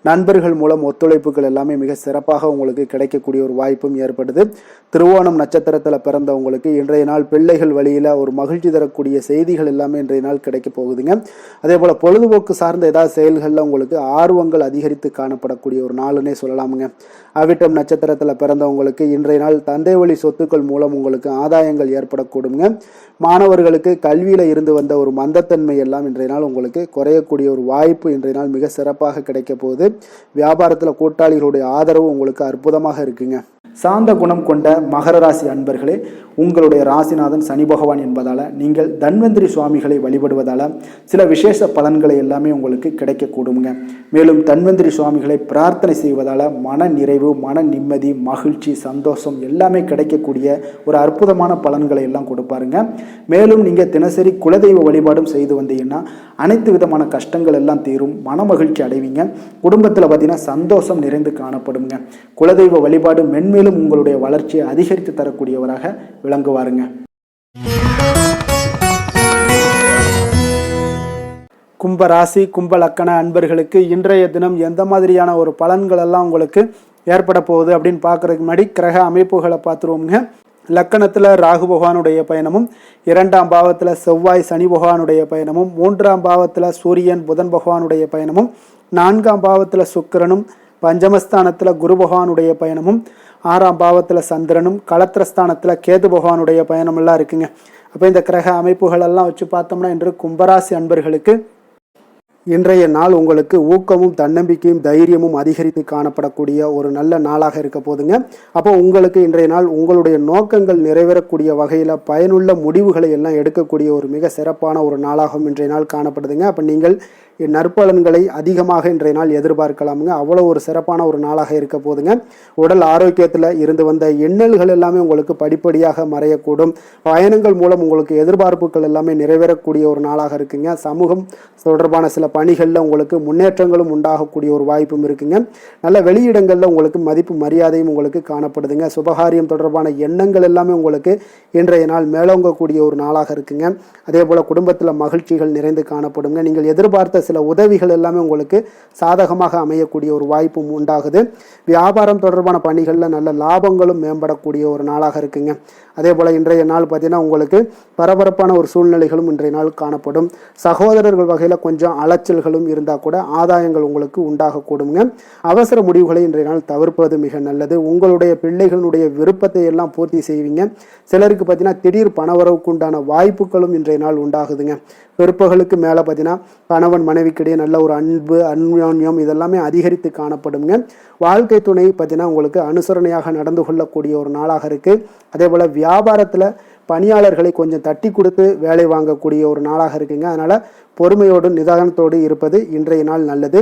நண்பர்கள் மூலம் ஒத்துழைப்புகள் எல்லாமே மிக சிறப்பாக உங்களுக்கு கிடைக்கக்கூடிய ஒரு வாய்ப்பும் ஏற்படுது. திருவோணம் நட்சத்திரத்தில் பிறந்தவங்களுக்கு இன்றைய நாள் பிள்ளைகள் வழியில் ஒரு மகிழ்ச்சி தரக்கூடிய செய்திகள் எல்லாமே இன்றைய நாள் கிடைக்க போகுதுங்க. அதே போல் பொழுதுபோக்கு சார்ந்த ஏதாவது செயல்களில் உங்களுக்கு ஆர்வங்கள் அதிகரித்து காணப்படக்கூடிய ஒரு நாளுன்னே சொல்லலாமுங்க. அவிட்டம் நட்சத்திரத்தில் பிறந்தவங்களுக்கு இன்றைய நாள் தந்தை வழி சொத்துக்கள் மூலம் உங்களுக்கு ஆதாயங்கள் ஏற்படக்கூடும். மாணவர்களுக்கு கல்வியில இருந்து வந்த ஒரு மந்தத்தன்மை எல்லாம் இன்றைய நாள் உங்களுக்கு குறையக்கூடிய ஒரு வாய்ப்பு இன்றைய நாள் மிக சிறப்பாக கிடைக்க போகுது. வியாபாரத்தில் கூட்டாளிகளுடைய ஆதரவு உங்களுக்கு அற்புதமாக இருக்குங்க. சாந்த குணம் கொண்ட மகர ராசி அன்பர்களே, உங்களுடைய ராசிநாதன் சனி பகவான் என்பதால் நீங்கள் தன்வந்திரி சுவாமிகளை வழிபடுவதால் சில விசேஷ பலன்களை எல்லாமே உங்களுக்கு கிடைக்கக்கூடுங்க. மேலும் தன்வந்திரி சுவாமிகளை பிரார்த்தனை செய்வதால் மன நிறைவு, மன நிம்மதி, மகிழ்ச்சி, சந்தோஷம் எல்லாமே கிடைக்கக்கூடிய ஒரு அற்புதமான பலன்களை எல்லாம் கொடுப்பாருங்க. மேலும் நீங்கள் தினசரி குலதெய்வ வழிபாடும் செய்து வந்தீங்கன்னா அனைத்து விதமான கஷ்டங்கள் எல்லாம் தீரும், மன மகிழ்ச்சி அடைவீங்க. குடும்பத்தில் பார்த்தீங்கன்னா சந்தோஷம் நிறைந்து காணப்படுங்க. குலதெய்வ வழிபாடு மென்மேலும் உங்களுடைய வளர்ச்சியை அதிகரித்து தரக்கூடியவராக விளங்குவாருங்க. கும்ப ராசி கும்ப லக்கண அன்பர்களுக்கு இன்றைய தினம் எந்த மாதிரியான ஒரு பலன்கள் எல்லாம் உங்களுக்கு ஏற்பட போகுது அப்படின்னு பார்க்கறதுக்கு முன்னாடி கிரக அமைப்புகளை பார்த்துருவோங்க. லக்கணத்தில் ராகு பகவானுடைய பயணமும், 2ஆம் பாவத்தில் செவ்வாய் சனி பகவானுடைய பயணமும், 3ஆம் பாவத்தில் சூரியன் புதன் பகவானுடைய பயணமும், 4ஆம் பாவத்தில் சுக்கிரனும், பஞ்சமஸ்தானத்தில் குரு பகவானுடைய பயணமும், 6ஆம் பாவத்தில் சந்திரனும், களத்திரஸ்தானத்தில் கேது பகவானுடைய பயணமெல்லாம் இருக்குங்க. அப்போ இந்த கிரக அமைப்புகள் எல்லாம் வச்சு பார்த்தோம்னா இன்று கும்பராசி அன்பர்களுக்கு இன்றைய நாள் உங்களுக்கு ஊக்கமும் தன்னம்பிக்கையும் தைரியமும் அதிகரித்து காணப்படக்கூடிய ஒரு நல்ல நாளாக இருக்க போதுங்க. அப்போ உங்களுக்கு இன்றைய நாள் உங்களுடைய நோக்கங்கள் நிறைவேறக்கூடிய வகையில் பயனுள்ள முடிவுகளை எல்லாம் எடுக்கக்கூடிய ஒரு மிக சிறப்பான ஒரு நாளாகவும் இன்றைய நாள் காணப்படுதுங்க. அப்போ நீங்கள் நற்பலன்களை அதிகமாக இன்றைய நாள் எதிர்பார்க்கலாமுங்க. அவ்வளோ ஒரு சிறப்பான ஒரு நாளாக இருக்க போதுங்க. உடல் ஆரோக்கியத்தில் இருந்து வந்த எண்ணல்கள் எல்லாமே உங்களுக்கு படிப்படியாக மறையக்கூடும். பயணங்கள் மூலம் உங்களுக்கு எதிர்பார்ப்புகள் எல்லாமே நிறைவேறக்கூடிய ஒரு நாளாக இருக்குங்க. சமூகம் தொடர்பான சில பணிகளில் உங்களுக்கு முன்னேற்றங்களும் உண்டாகக்கூடிய ஒரு வாய்ப்பும் இருக்குங்க. நல்ல வெளியிடங்களில் உங்களுக்கு மதிப்பு மரியாதையும் உங்களுக்கு காணப்படுதுங்க. சுபகாரியம் தொடர்பான எண்ணங்கள் எல்லாமே உங்களுக்கு இன்றைய நாள் மேலோங்கக்கூடிய ஒரு நாளாக இருக்குங்க. அதே போல் குடும்பத்தில் மகிழ்ச்சிகள் நிறைந்து காணப்படுங்க. நீங்கள் எதிர்பார்த்த சில உதவிகள் எல்லாமே உங்களுக்கு சாதகமாக அமையக்கூடிய ஒரு வாய்ப்பும் உண்டாகுது. வியாபாரம் தொடர்பான பணிகளில் நல்ல லாபங்களும் மேம்படக்கூடிய ஒரு நாளாக இருக்குங்க. அதே போல் இன்றைய நாள் பார்த்தீங்கன்னா உங்களுக்கு பரபரப்பான ஒரு சூழ்நிலைகளும் இன்றைய நாள் காணப்படும். சகோதரர்கள் வகையில் கொஞ்சம் அலைச்சல்களும் இருந்தால் கூட ஆதாயங்கள் உங்களுக்கு உண்டாகக்கூடுங்க. அவசர முடிவுகளை இன்றைய நாள் தவிர்ப்பது மிக நல்லது. உங்களுடைய பிள்ளைகளுடைய விருப்பத்தை எல்லாம் பூர்த்தி செய்வீங்க. சிலருக்கு பார்த்தீங்கன்னா திடீர் பணவரவுக்கு உண்டான வாய்ப்புகளும் இன்றைய நாள் உண்டாகுதுங்க. பிற்பகலுக்கு மேலே பார்த்தீங்கன்னா கணவன் மனைவிக்கிடையே நல்ல ஒரு அன்பு அந்யோன்யம் இதெல்லாமே அதிகரித்து காணப்படுங்க. வாழ்க்கை துணை பார்த்தீங்கன்னா உங்களுக்கு அனுசரணையாக நடந்து கொள்ளக்கூடிய ஒரு நாளாக இருக்குது. அதே போல் வியாபாரத்தில் பணியாளர்களை கொஞ்சம் தட்டி கொடுத்து வேலை வாங்கக்கூடிய ஒரு நாளாக இருக்குங்க. அதனால் பொறுமையோடு நிதானத்தோடு இருப்பது இன்றைய நாள் நல்லது.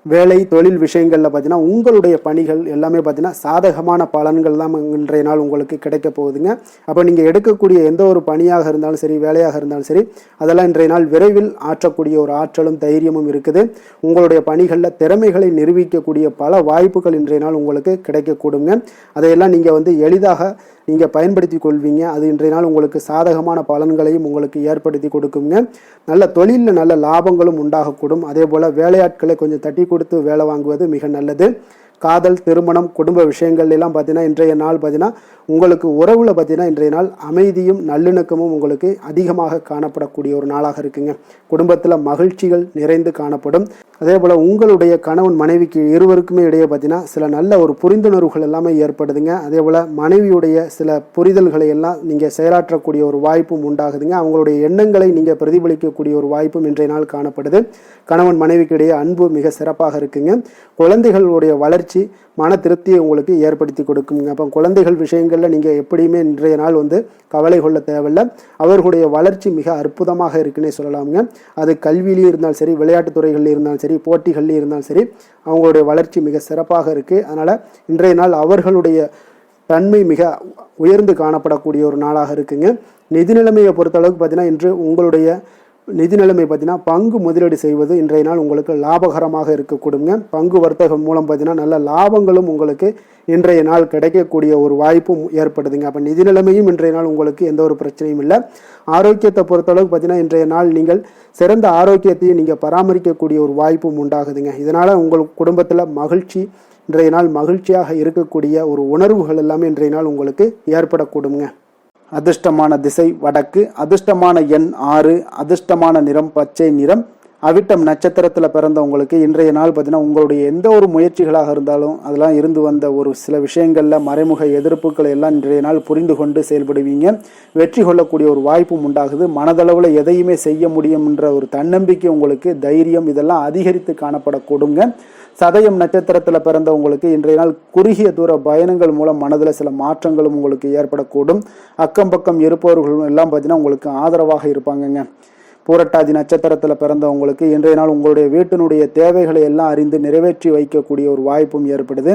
வேலை தொழில் விஷயங்களில் பார்த்தீங்கன்னா உங்களுடைய பணிகள் எல்லாமே பார்த்தீங்கன்னா சாதகமான பலன்கள் தான் இன்றைய நாள் உங்களுக்கு கிடைக்க போகுதுங்க. அப்போ நீங்கள் எடுக்கக்கூடிய எந்த ஒரு பணியாக இருந்தாலும் சரி, வேலையாக இருந்தாலும் சரி, அதெல்லாம் இன்றைய நாள் விரைவில் ஆற்றக்கூடிய ஒரு ஆற்றலும் தைரியமும் இருக்குது. உங்களுடைய பணிகளில் திறமைகளை நிரூபிக்கக்கூடிய பல வாய்ப்புகள் இன்றைய நாள் உங்களுக்கு கிடைக்கக்கூடுங்க. அதையெல்லாம் நீங்கள் எளிதாக நீங்கள் பயன்படுத்தி கொள்வீங்க. அது இன்றைய நாள் உங்களுக்கு சாதகமான பலன்களையும் உங்களுக்கு ஏற்படுத்தி கொடுக்குங்க. நல்ல தொழிலில் நல்ல லாபங்களும் உண்டாகக்கூடும். அதே போல் வேலையாட்களை கொஞ்சம் தட்டி கொடுத்து வேலை வாங்குவது மிக நல்லது. காதல், திருமணம், குடும்ப விஷயங்கள் எல்லாம் பார்த்தீங்கன்னா இன்றைய நாள் பார்த்தீங்கன்னா உங்களுக்கு உறவில் பார்த்தீங்கன்னா இன்றைய நாள் அமைதியும் நல்லிணக்கமும் உங்களுக்கு அதிகமாக காணப்படக்கூடிய ஒரு நாளாக இருக்குங்க. குடும்பத்தில் மகிழ்ச்சிகள் நிறைந்து காணப்படும். அதே போல் உங்களுடைய கணவன் மனைவிக்கு இருவருக்குமே இடையே பார்த்தீங்கன்னா சில நல்ல ஒரு புரிந்துணர்வுகள் எல்லாமே ஏற்படுதுங்க. அதே போல் மனைவியுடைய சில புரிதல்களை எல்லாம் நீங்கள் செயலாற்றக்கூடிய ஒரு வாய்ப்பும் உண்டாகுதுங்க. அவங்களுடைய எண்ணங்களை நீங்கள் பிரதிபலிக்கக்கூடிய ஒரு வாய்ப்பும் இன்றைய நாள் காணப்படுது. கணவன் மனைவிக்கு இடையே அன்பு மிக சிறப்பாக இருக்குங்க. குழந்தைகளுடைய வளர்ச்சி மன திருப்தியை உங்களுக்கு ஏற்படுத்தி கொடுக்குங்க. அப்போ குழந்தைகள் விஷயங்களில் நீங்கள் எப்படியுமே இன்றைய நாள் கவலை கொள்ள தேவையில்லை. அவர்களுடைய வளர்ச்சி மிக அற்புதமாக இருக்குன்னே சொல்லலாமுங்க. அது கல்வியிலையும் இருந்தாலும் சரி, விளையாட்டுத் துறைகளில் இருந்தாலும் சரி, போட்டிகள்லையும் இருந்தாலும் சரி, அவங்களுடைய வளர்ச்சி மிக சிறப்பாக இருக்குது. அதனால் இன்றைய நாள் அவர்களுடைய தன்மை மிக உயர்ந்து காணப்படக்கூடிய ஒரு நாளாக இருக்குங்க. நிதி நிலைமையை பொறுத்தளவுக்கு பார்த்தீங்கன்னா இன்று உங்களுடைய நிதி நிலைமை பார்த்தீங்கன்னா பங்கு முதலீடு செய்வது இன்றைய நாள் உங்களுக்கு லாபகரமாக இருக்கக்கூடுங்க. பங்கு வர்த்தகம் மூலம் பார்த்தீங்கன்னா நல்ல லாபங்களும் உங்களுக்கு இன்றைய நாள் கிடைக்கக்கூடிய ஒரு வாய்ப்பும் ஏற்படுதுங்க. அப்போ நிதி நிலைமையும் இன்றைய நாள் உங்களுக்கு எந்த ஒரு பிரச்சனையும் இல்லை. ஆரோக்கியத்தை பொறுத்தளவுக்கு பார்த்தீங்கன்னா இன்றைய நாள் நீங்கள் சிறந்த ஆரோக்கியத்தையும் நீங்கள் பராமரிக்கக்கூடிய ஒரு வாய்ப்பும் உண்டாகுதுங்க. இதனால் உங்கள் குடும்பத்தில் மகிழ்ச்சி இன்றைய நாள் மகிழ்ச்சியாக இருக்கக்கூடிய ஒரு உணர்வுகள் எல்லாமே இன்றைய நாள் உங்களுக்கு ஏற்படக்கூடுங்க. அதிர்ஷ்டமான திசை வடக்கு, அதிர்ஷ்டமான எண் 6, அதிர்ஷ்டமான நிறம் பச்சை நிறம். அவிட்டம் நட்சத்திரத்தில் பிறந்தவங்களுக்கு இன்றைய நாள் பார்த்தீங்கன்னா உங்களுடைய எந்த ஒரு முயற்சிகளாக இருந்தாலும் அதெல்லாம் இருந்து வந்த ஒரு சில விஷயங்களில் மறைமுக எதிர்ப்புகளை எல்லாம் இன்றைய நாள் புரிந்து கொண்டு செயல்படுவீங்க. வெற்றி கொள்ளக்கூடிய ஒரு வாய்ப்பும் உண்டாகுது. மனதளவில் எதையுமே செய்ய முடியும் என்ற ஒரு தன்னம்பிக்கை உங்களுக்கு, தைரியம் இதெல்லாம் அதிகரித்து காணப்படக்கூடுங்க. சதயம் நட்சத்திரத்தில் பிறந்தவங்களுக்கு இன்றைய நாள் குறுகிய தூர பயணங்கள் மூலம் மனதில் சில மாற்றங்களும் உங்களுக்கு ஏற்படக்கூடும். அக்கம் பக்கம் இருப்பவர்களும் எல்லாம் பார்த்தீங்கன்னா உங்களுக்கு ஆதரவாக இருப்பாங்கங்க. பூரட்டாதி நட்சத்திரத்தில் பிறந்தவங்களுக்கு இன்றைய நாள் உங்களுடைய வீட்டினுடைய தேவைகளை எல்லாம் அறிந்து நிறைவேற்றி வைக்கக்கூடிய ஒரு வாய்ப்பும் ஏற்படுது.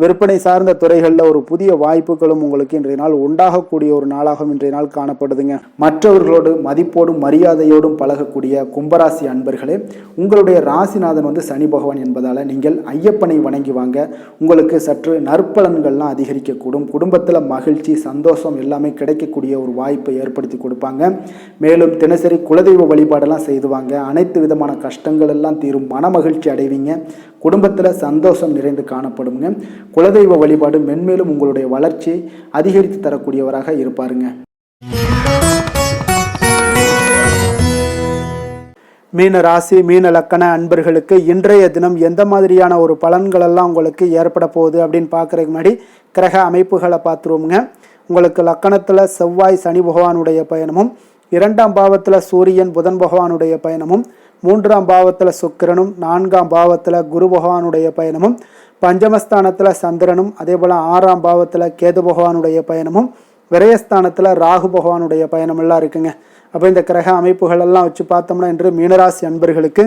விற்பனை சார்ந்த துறைகளில் ஒரு புதிய வாய்ப்புகளும் உங்களுக்கு இன்றைய நாள் உண்டாகக்கூடிய ஒரு நாளாகவும் இன்றைய நாள் காணப்படுதுங்க. மற்றவர்களோடு மதிப்போடும் மரியாதையோடும் பழகக்கூடிய கும்பராசி அன்பர்களே, உங்களுடைய ராசிநாதன் சனி பகவான் என்பதால் நீங்கள் ஐயப்பனை வணங்கி வாங்க. உங்களுக்கு சற்று நற்பலன்கள்லாம் அதிகரிக்கக்கூடும். குடும்பத்தில் மகிழ்ச்சி, சந்தோஷம் எல்லாமே கிடைக்கக்கூடிய ஒரு வாய்ப்பை ஏற்படுத்தி கொடுப்பாங்க. மேலும் தினசரி குலதெய்வ வழிபாடெல்லாம் செய்துவாங்க. அனைத்து விதமான கஷ்டங்கள் எல்லாம் தீரும். மன மகிழ்ச்சி அடைவீங்க. குடும்பத்தில் சந்தோஷம் நிறைந்து காணப்படுங்க. குலதெய்வ வழிபாடு மென்மேலும் உங்களுடைய வளர்ச்சியை அதிகரித்து தரக்கூடியவராக இருப்பாருங்க. மீன ராசி, மீன லக்கண அன்பர்களுக்கு இன்றைய தினம் எந்த மாதிரியான ஒரு பலன்கள் எல்லாம் உங்களுக்கு ஏற்பட போகுது அப்படின்னு பார்க்கறதுக்கு முன்னாடி கிரக அமைப்புகளை பார்த்துருவோங்க. உங்களுக்கு லக்கணத்தில் செவ்வாய் சனி பகவானுடைய பயணமும், 2ஆம் பாவத்தில் சூரியன் புதன் பகவானுடைய பயணமும், 3ஆம் பாவத்தில் சுக்கிரனும், 4ஆம் பாவத்தில் குரு பகவானுடைய பயணமும், பஞ்சமஸ்தானத்தில் சந்திரனும், அதே போல் 6ஆம் பாவத்தில் கேது பகவானுடைய பயணமும், விரயஸ்தானத்தில் ராகு பகவானுடைய பயணம் எல்லாம் இருக்குங்க. அப்போ இந்த கிரக அமைப்புகள் எல்லாம் வச்சு பார்த்தோம்னா இன்று மீனராசி அன்பர்களுக்கு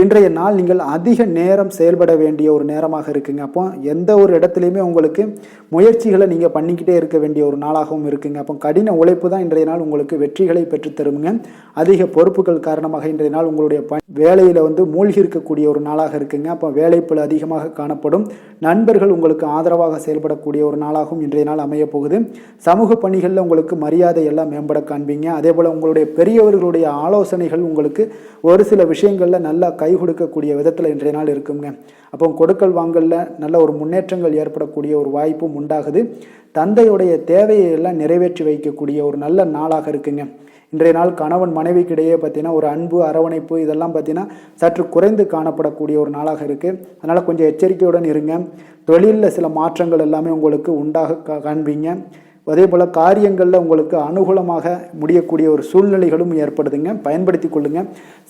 இன்றைய நாள் நீங்கள் அதிக நேரம் செயல்பட வேண்டிய ஒரு நேரமாக இருக்குங்க. அப்போ எந்த ஒரு இடத்துலையுமே உங்களுக்கு முயற்சிகளை நீங்கள் பண்ணிக்கிட்டே இருக்க வேண்டிய ஒரு நாளாகவும் இருக்குங்க. அப்போ கடின உழைப்பு தான் இன்றைய நாள் உங்களுக்கு வெற்றிகளை பெற்றுத்தருங்க. அதிக பொறுப்புகள் காரணமாக இன்றைய நாள் உங்களுடைய வேலையில் மூழ்கி இருக்கக்கூடிய ஒரு நாளாக இருக்குங்க. அப்போ வேலைப்பளு அதிகமாக காணப்படும். நண்பர்கள் உங்களுக்கு ஆதரவாக செயல்படக்கூடிய ஒரு நாளாகவும் இன்றைய நாள் அமைய போகுது. சமூக பணிகளில் உங்களுக்கு மரியாதை எல்லாம் மேம்பட காண்பீங்க. அதே போல் உங்களுடைய பெரியவர்களுடைய ஆலோசனைகள் உங்களுக்கு ஒரு சில விஷயங்களில் நல்லா கை கொடுக்கக்கூடிய விதத்தில் இன்றைய நாள் இருக்குங்க. அப்போ கொடுக்கல் வாங்கல்ல நல்ல ஒரு முன்னேற்றங்கள் ஏற்படக்கூடிய ஒரு வாய்ப்பும் உண்டாகுது. தந்தையுடைய தேவையை எல்லாம் நிறைவேற்றி வைக்கக்கூடிய ஒரு நல்ல நாளாக இருக்குங்க. இன்றைய நாள் கணவன் மனைவிக்கிடையே பார்த்தீங்கன்னா ஒரு அன்பு, அரவணைப்பு இதெல்லாம் பார்த்தீங்கன்னா சற்று குறைந்து காணப்படக்கூடிய ஒரு நாளாக இருக்குது. அதனால் கொஞ்சம் எச்சரிக்கையுடன் இருங்க. தொழிலில் சில மாற்றங்கள் எல்லாமே உங்களுக்கு உண்டாக காண்பீங்க. அதே போல் காரியங்களில் உங்களுக்கு அனுகூலமாக முடியக்கூடிய ஒரு சூழ்நிலைகளும் ஏற்படுதுங்க. பயன்படுத்தி கொள்ளுங்க.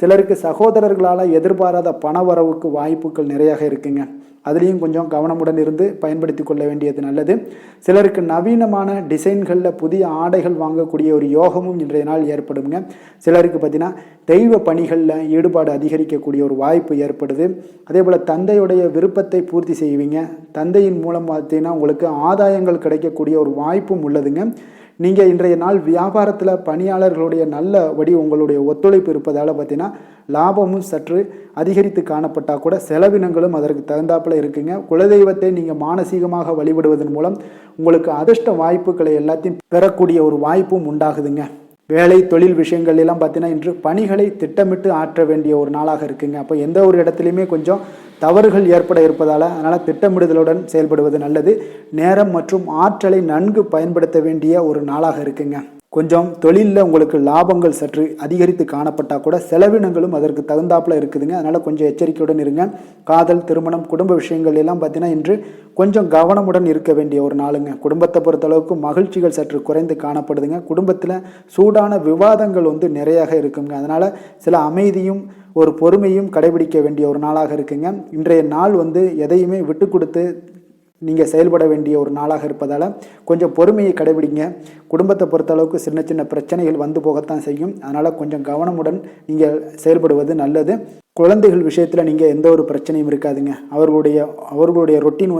சிலருக்கு சகோதரர்களால் எதிர்பாராத பண வரவுக்கு வாய்ப்புகள் நிறையாக இருக்குங்க. அதுலேயும் கொஞ்சம் கவனமுடன் இருந்து பயன்படுத்தி கொள்ள வேண்டியது நல்லது. சிலருக்கு நவீனமான டிசைன்களில் புதிய ஆடைகள் வாங்கக்கூடிய ஒரு யோகமும் இன்றைய நாள் ஏற்படுங்க. சிலருக்கு பார்த்தீங்கன்னா தெய்வ பணிகளில் ஈடுபாடு அதிகரிக்கக்கூடிய ஒரு வாய்ப்பு ஏற்படுது. அதே போல் தந்தையுடைய விருப்பத்தை பூர்த்தி செய்வீங்க. தந்தையின் மூலம் பார்த்தீங்கன்னா உங்களுக்கு ஆதாயங்கள் கிடைக்கக்கூடிய ஒரு வாய்ப்பும் உள்ளதுங்க. நீங்கள் இன்றைய நாள் வியாபாரத்தில் பணியாளர்களுடைய நல்லபடி உங்களுடைய ஒத்துழைப்பு இருப்பதால் பார்த்தீங்கன்னா லாபமும் சற்று அதிகரித்து காணப்பட்டால் கூட செலவினங்களும் அதற்கு தகுந்தாப்பில் இருக்குங்க. குலதெய்வத்தை நீங்கள் மானசீகமாக வழிபடுவதன் மூலம் உங்களுக்கு அதிர்ஷ்ட வாய்ப்புகளை எல்லாத்தையும் பெறக்கூடிய ஒரு வாய்ப்பும் உண்டாகுதுங்க. வேலை தொழில் விஷயங்கள் எல்லாம் பார்த்தீங்கன்னா இன்று பணிகளை திட்டமிட்டு ஆற்ற வேண்டிய ஒரு நாளாக இருக்குங்க. அப்போ எந்த ஒரு இடத்துலையுமே கொஞ்சம் தவறுகள் ஏற்பட இருப்பதால் அதனால் திட்டமிடுதலுடன் செயல்படுவது நல்லது. நேரம் மற்றும் ஆற்றலை நன்கு பயன்படுத்த வேண்டிய ஒரு நாளாக இருக்குங்க. கொஞ்சம் தொழிலில் உங்களுக்கு லாபங்கள் சற்று அதிகரித்து காணப்பட்டால் கூட செலவினங்களும் அதற்கு தகுந்தாப்புல இருக்குதுங்க. அதனால் கொஞ்சம் எச்சரிக்கையுடன் இருங்க. காதல், திருமணம், குடும்ப விஷயங்கள் எல்லாம் பார்த்தீங்கன்னா இன்று கொஞ்சம் கவனமுடன் இருக்க வேண்டிய ஒரு நாளுங்க. குடும்பத்தை பொறுத்தளவுக்கு மகிழ்ச்சிகள் சற்று குறைந்து காணப்படுதுங்க. குடும்பத்தில் சூடான விவாதங்கள் நிறையாக இருக்குங்க. அதனால் சில அமைதியும் ஒரு பொறுமையும் கடைபிடிக்க வேண்டிய ஒரு நாளாக இருக்குங்க. இன்றைய நாள் எதையுமே விட்டு கொடுத்து நீங்கள் செயல்பட வேண்டிய ஒரு நாளாக இருப்பதால் கொஞ்சம் பொறுமையை கடைபிடிங்க. குடும்பத்தை பொறுத்தளவுக்கு சின்ன சின்ன பிரச்சனைகள் வந்து போகத்தான் செய்யும். அதனால் கொஞ்சம் கவனமுடன் நீங்கள் செயல்படுவது நல்லது. குழந்தைகள் விஷயத்தில் நீங்கள் எந்த ஒரு பிரச்சனையும் இருக்காதுங்க. அவர்களுடைய ரொட்டீன்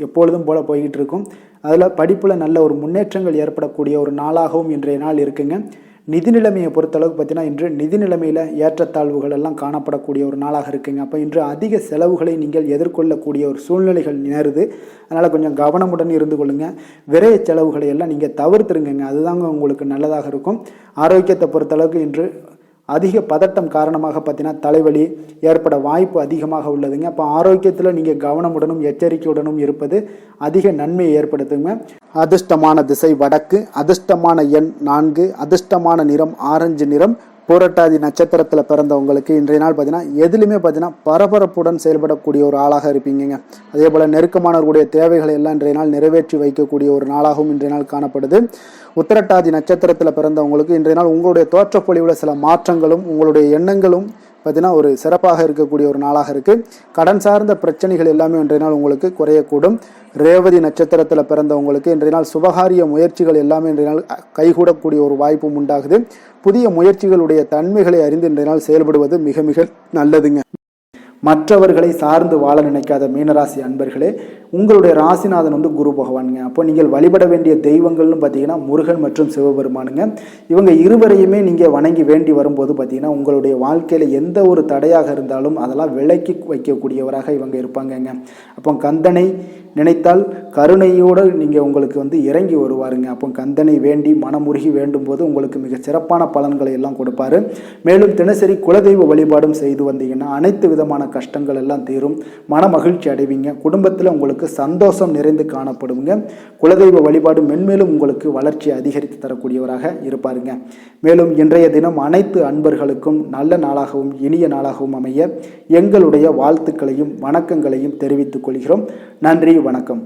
எப்பொழுதும் போல் போய்கிட்டு இருக்கும். அதில் படிப்பில் நல்ல ஒரு முன்னேற்றங்கள் ஏற்படக்கூடிய ஒரு நாளாகவும் இன்றைய நாள் இருக்குங்க. நிதி நிலைமையை பொறுத்தளவுக்கு பார்த்தீங்கன்னா இன்று நிதி நிலைமையில் ஏற்றத்தாழ்வுகள் எல்லாம் காணப்படக்கூடிய ஒரு நாளாக இருக்குங்க. அப்போ இன்று அதிக செலவுகளை நீங்கள் எதிர்கொள்ளக்கூடிய ஒரு சூழ்நிலைகள் நேருது. அதனால் கொஞ்சம் கவனமுடன் இருந்து கொள்ளுங்கள். விரைய செலவுகளை எல்லாம் நீங்கள் தவிர்த்துருங்க. அதுதாங்க உங்களுக்கு நல்லதாக இருக்கும். ஆரோக்கியத்தை பொறுத்தளவுக்கு இன்று அதிக பதட்டம் காரணமாக பார்த்தீங்கன்னா தலைவலி ஏற்பட வாய்ப்பு அதிகமாக உள்ளதுங்க. அப்போ ஆரோக்கியத்தில் நீங்கள் கவனமுடனும் எச்சரிக்கையுடனும் இருப்பது அதிக நன்மையை ஏற்படுத்துங்க. அதிர்ஷ்டமான திசை வடக்கு, அதிர்ஷ்டமான எண் 4, அதிர்ஷ்டமான நிறம் ஆரஞ்சு நிறம். பூரட்டாதி நட்சத்திரத்தில் பிறந்தவங்களுக்கு இன்றைய நாள் பார்த்தீங்கன்னா எதுலையுமே பார்த்தீங்கன்னா பரபரப்புடன் செயல்படக்கூடிய ஒரு ஆளாக இருப்பீங்க. அதே போல் நெருக்கமானவர்களுடைய தேவைகளை எல்லாம் இன்றைய நாள் நிறைவேற்றி வைக்கக்கூடிய ஒரு நாளாகவும் இன்றைய நாள் காணப்படுது. உத்திரட்டாதி நட்சத்திரத்தில் பிறந்தவங்களுக்கு இன்றைய நாள் உங்களுடைய தோற்றப்பொழிவில் சில மாற்றங்களும் உங்களுடைய எண்ணங்களும் பார்த்தீங்கன்னா ஒரு சிறப்பாக இருக்கக்கூடிய ஒரு நாளாக இருக்குது. கடன் சார்ந்த பிரச்சனைகள் எல்லாமே இன்றைய நாள் உங்களுக்கு குறையக்கூடும். ரேவதி நட்சத்திரத்தில் பிறந்தவங்களுக்கு இன்றைய நாள் சுபகாரிய முயற்சிகள் எல்லாமே இன்றைய நாள் கைகூடக்கூடிய ஒரு வாய்ப்பும் உண்டாகுது. புதிய முயற்சிகளுடைய தன்மைகளை அறிந்து இன்றைய நாள் செயல்படுவது மிக மிக நல்லதுங்க. மற்றவர்களை சார்ந்து வாழ நினைக்காத மீனராசி அன்பர்களே, உங்களுடைய ராசிநாதன் குரு பகவானுங்க. அப்போ நீங்கள் வழிபட வேண்டிய தெய்வங்கள்னு பார்த்தீங்கன்னா முருகன் மற்றும் சிவபெருமானுங்க. இவங்க இருவரையுமே நீங்கள் வணங்கி வேண்டி வரும்போது பார்த்தீங்கன்னா உங்களுடைய வாழ்க்கையில் எந்த ஒரு தடையாக இருந்தாலும் அதெல்லாம் விலக்கி வைக்கக்கூடியவராக இவங்க இருப்பாங்கங்க. அப்போ கந்தனை நினைத்தால் கருணையோடு நீங்கள் உங்களுக்கு இறங்கி வருவாருங்க. அப்போ கந்தனை வேண்டி மனமுருகி வேண்டும் போது உங்களுக்கு மிக சிறப்பான பலன்களை எல்லாம் கொடுப்பாரு. மேலும் தினசரி குலதெய்வ வழிபாடும் செய்து வந்தீங்கன்னா அனைத்து விதமான கஷ்டங்கள் எல்லாம் தீரும். மன மகிழ்ச்சி அடைவீங்க. குடும்பத்தில் உங்களுக்கு சந்தோஷம் நிறைந்து காணப்படுங்க. குலதெய்வ வழிபாடு மென்மேலும் உங்களுக்கு வளர்ச்சி அதிகரித்து தரக்கூடியவராக இருப்பாருங்க. மேலும் இன்றைய தினம் அனைத்து அன்பர்களுக்கும் நல்ல நாளாகவும் இனிய நாளாகவும் அமைய எங்களுடைய வாழ்த்துக்களையும் வணக்கங்களையும் தெரிவித்துக் கொள்கிறோம். நன்றி, வணக்கம்.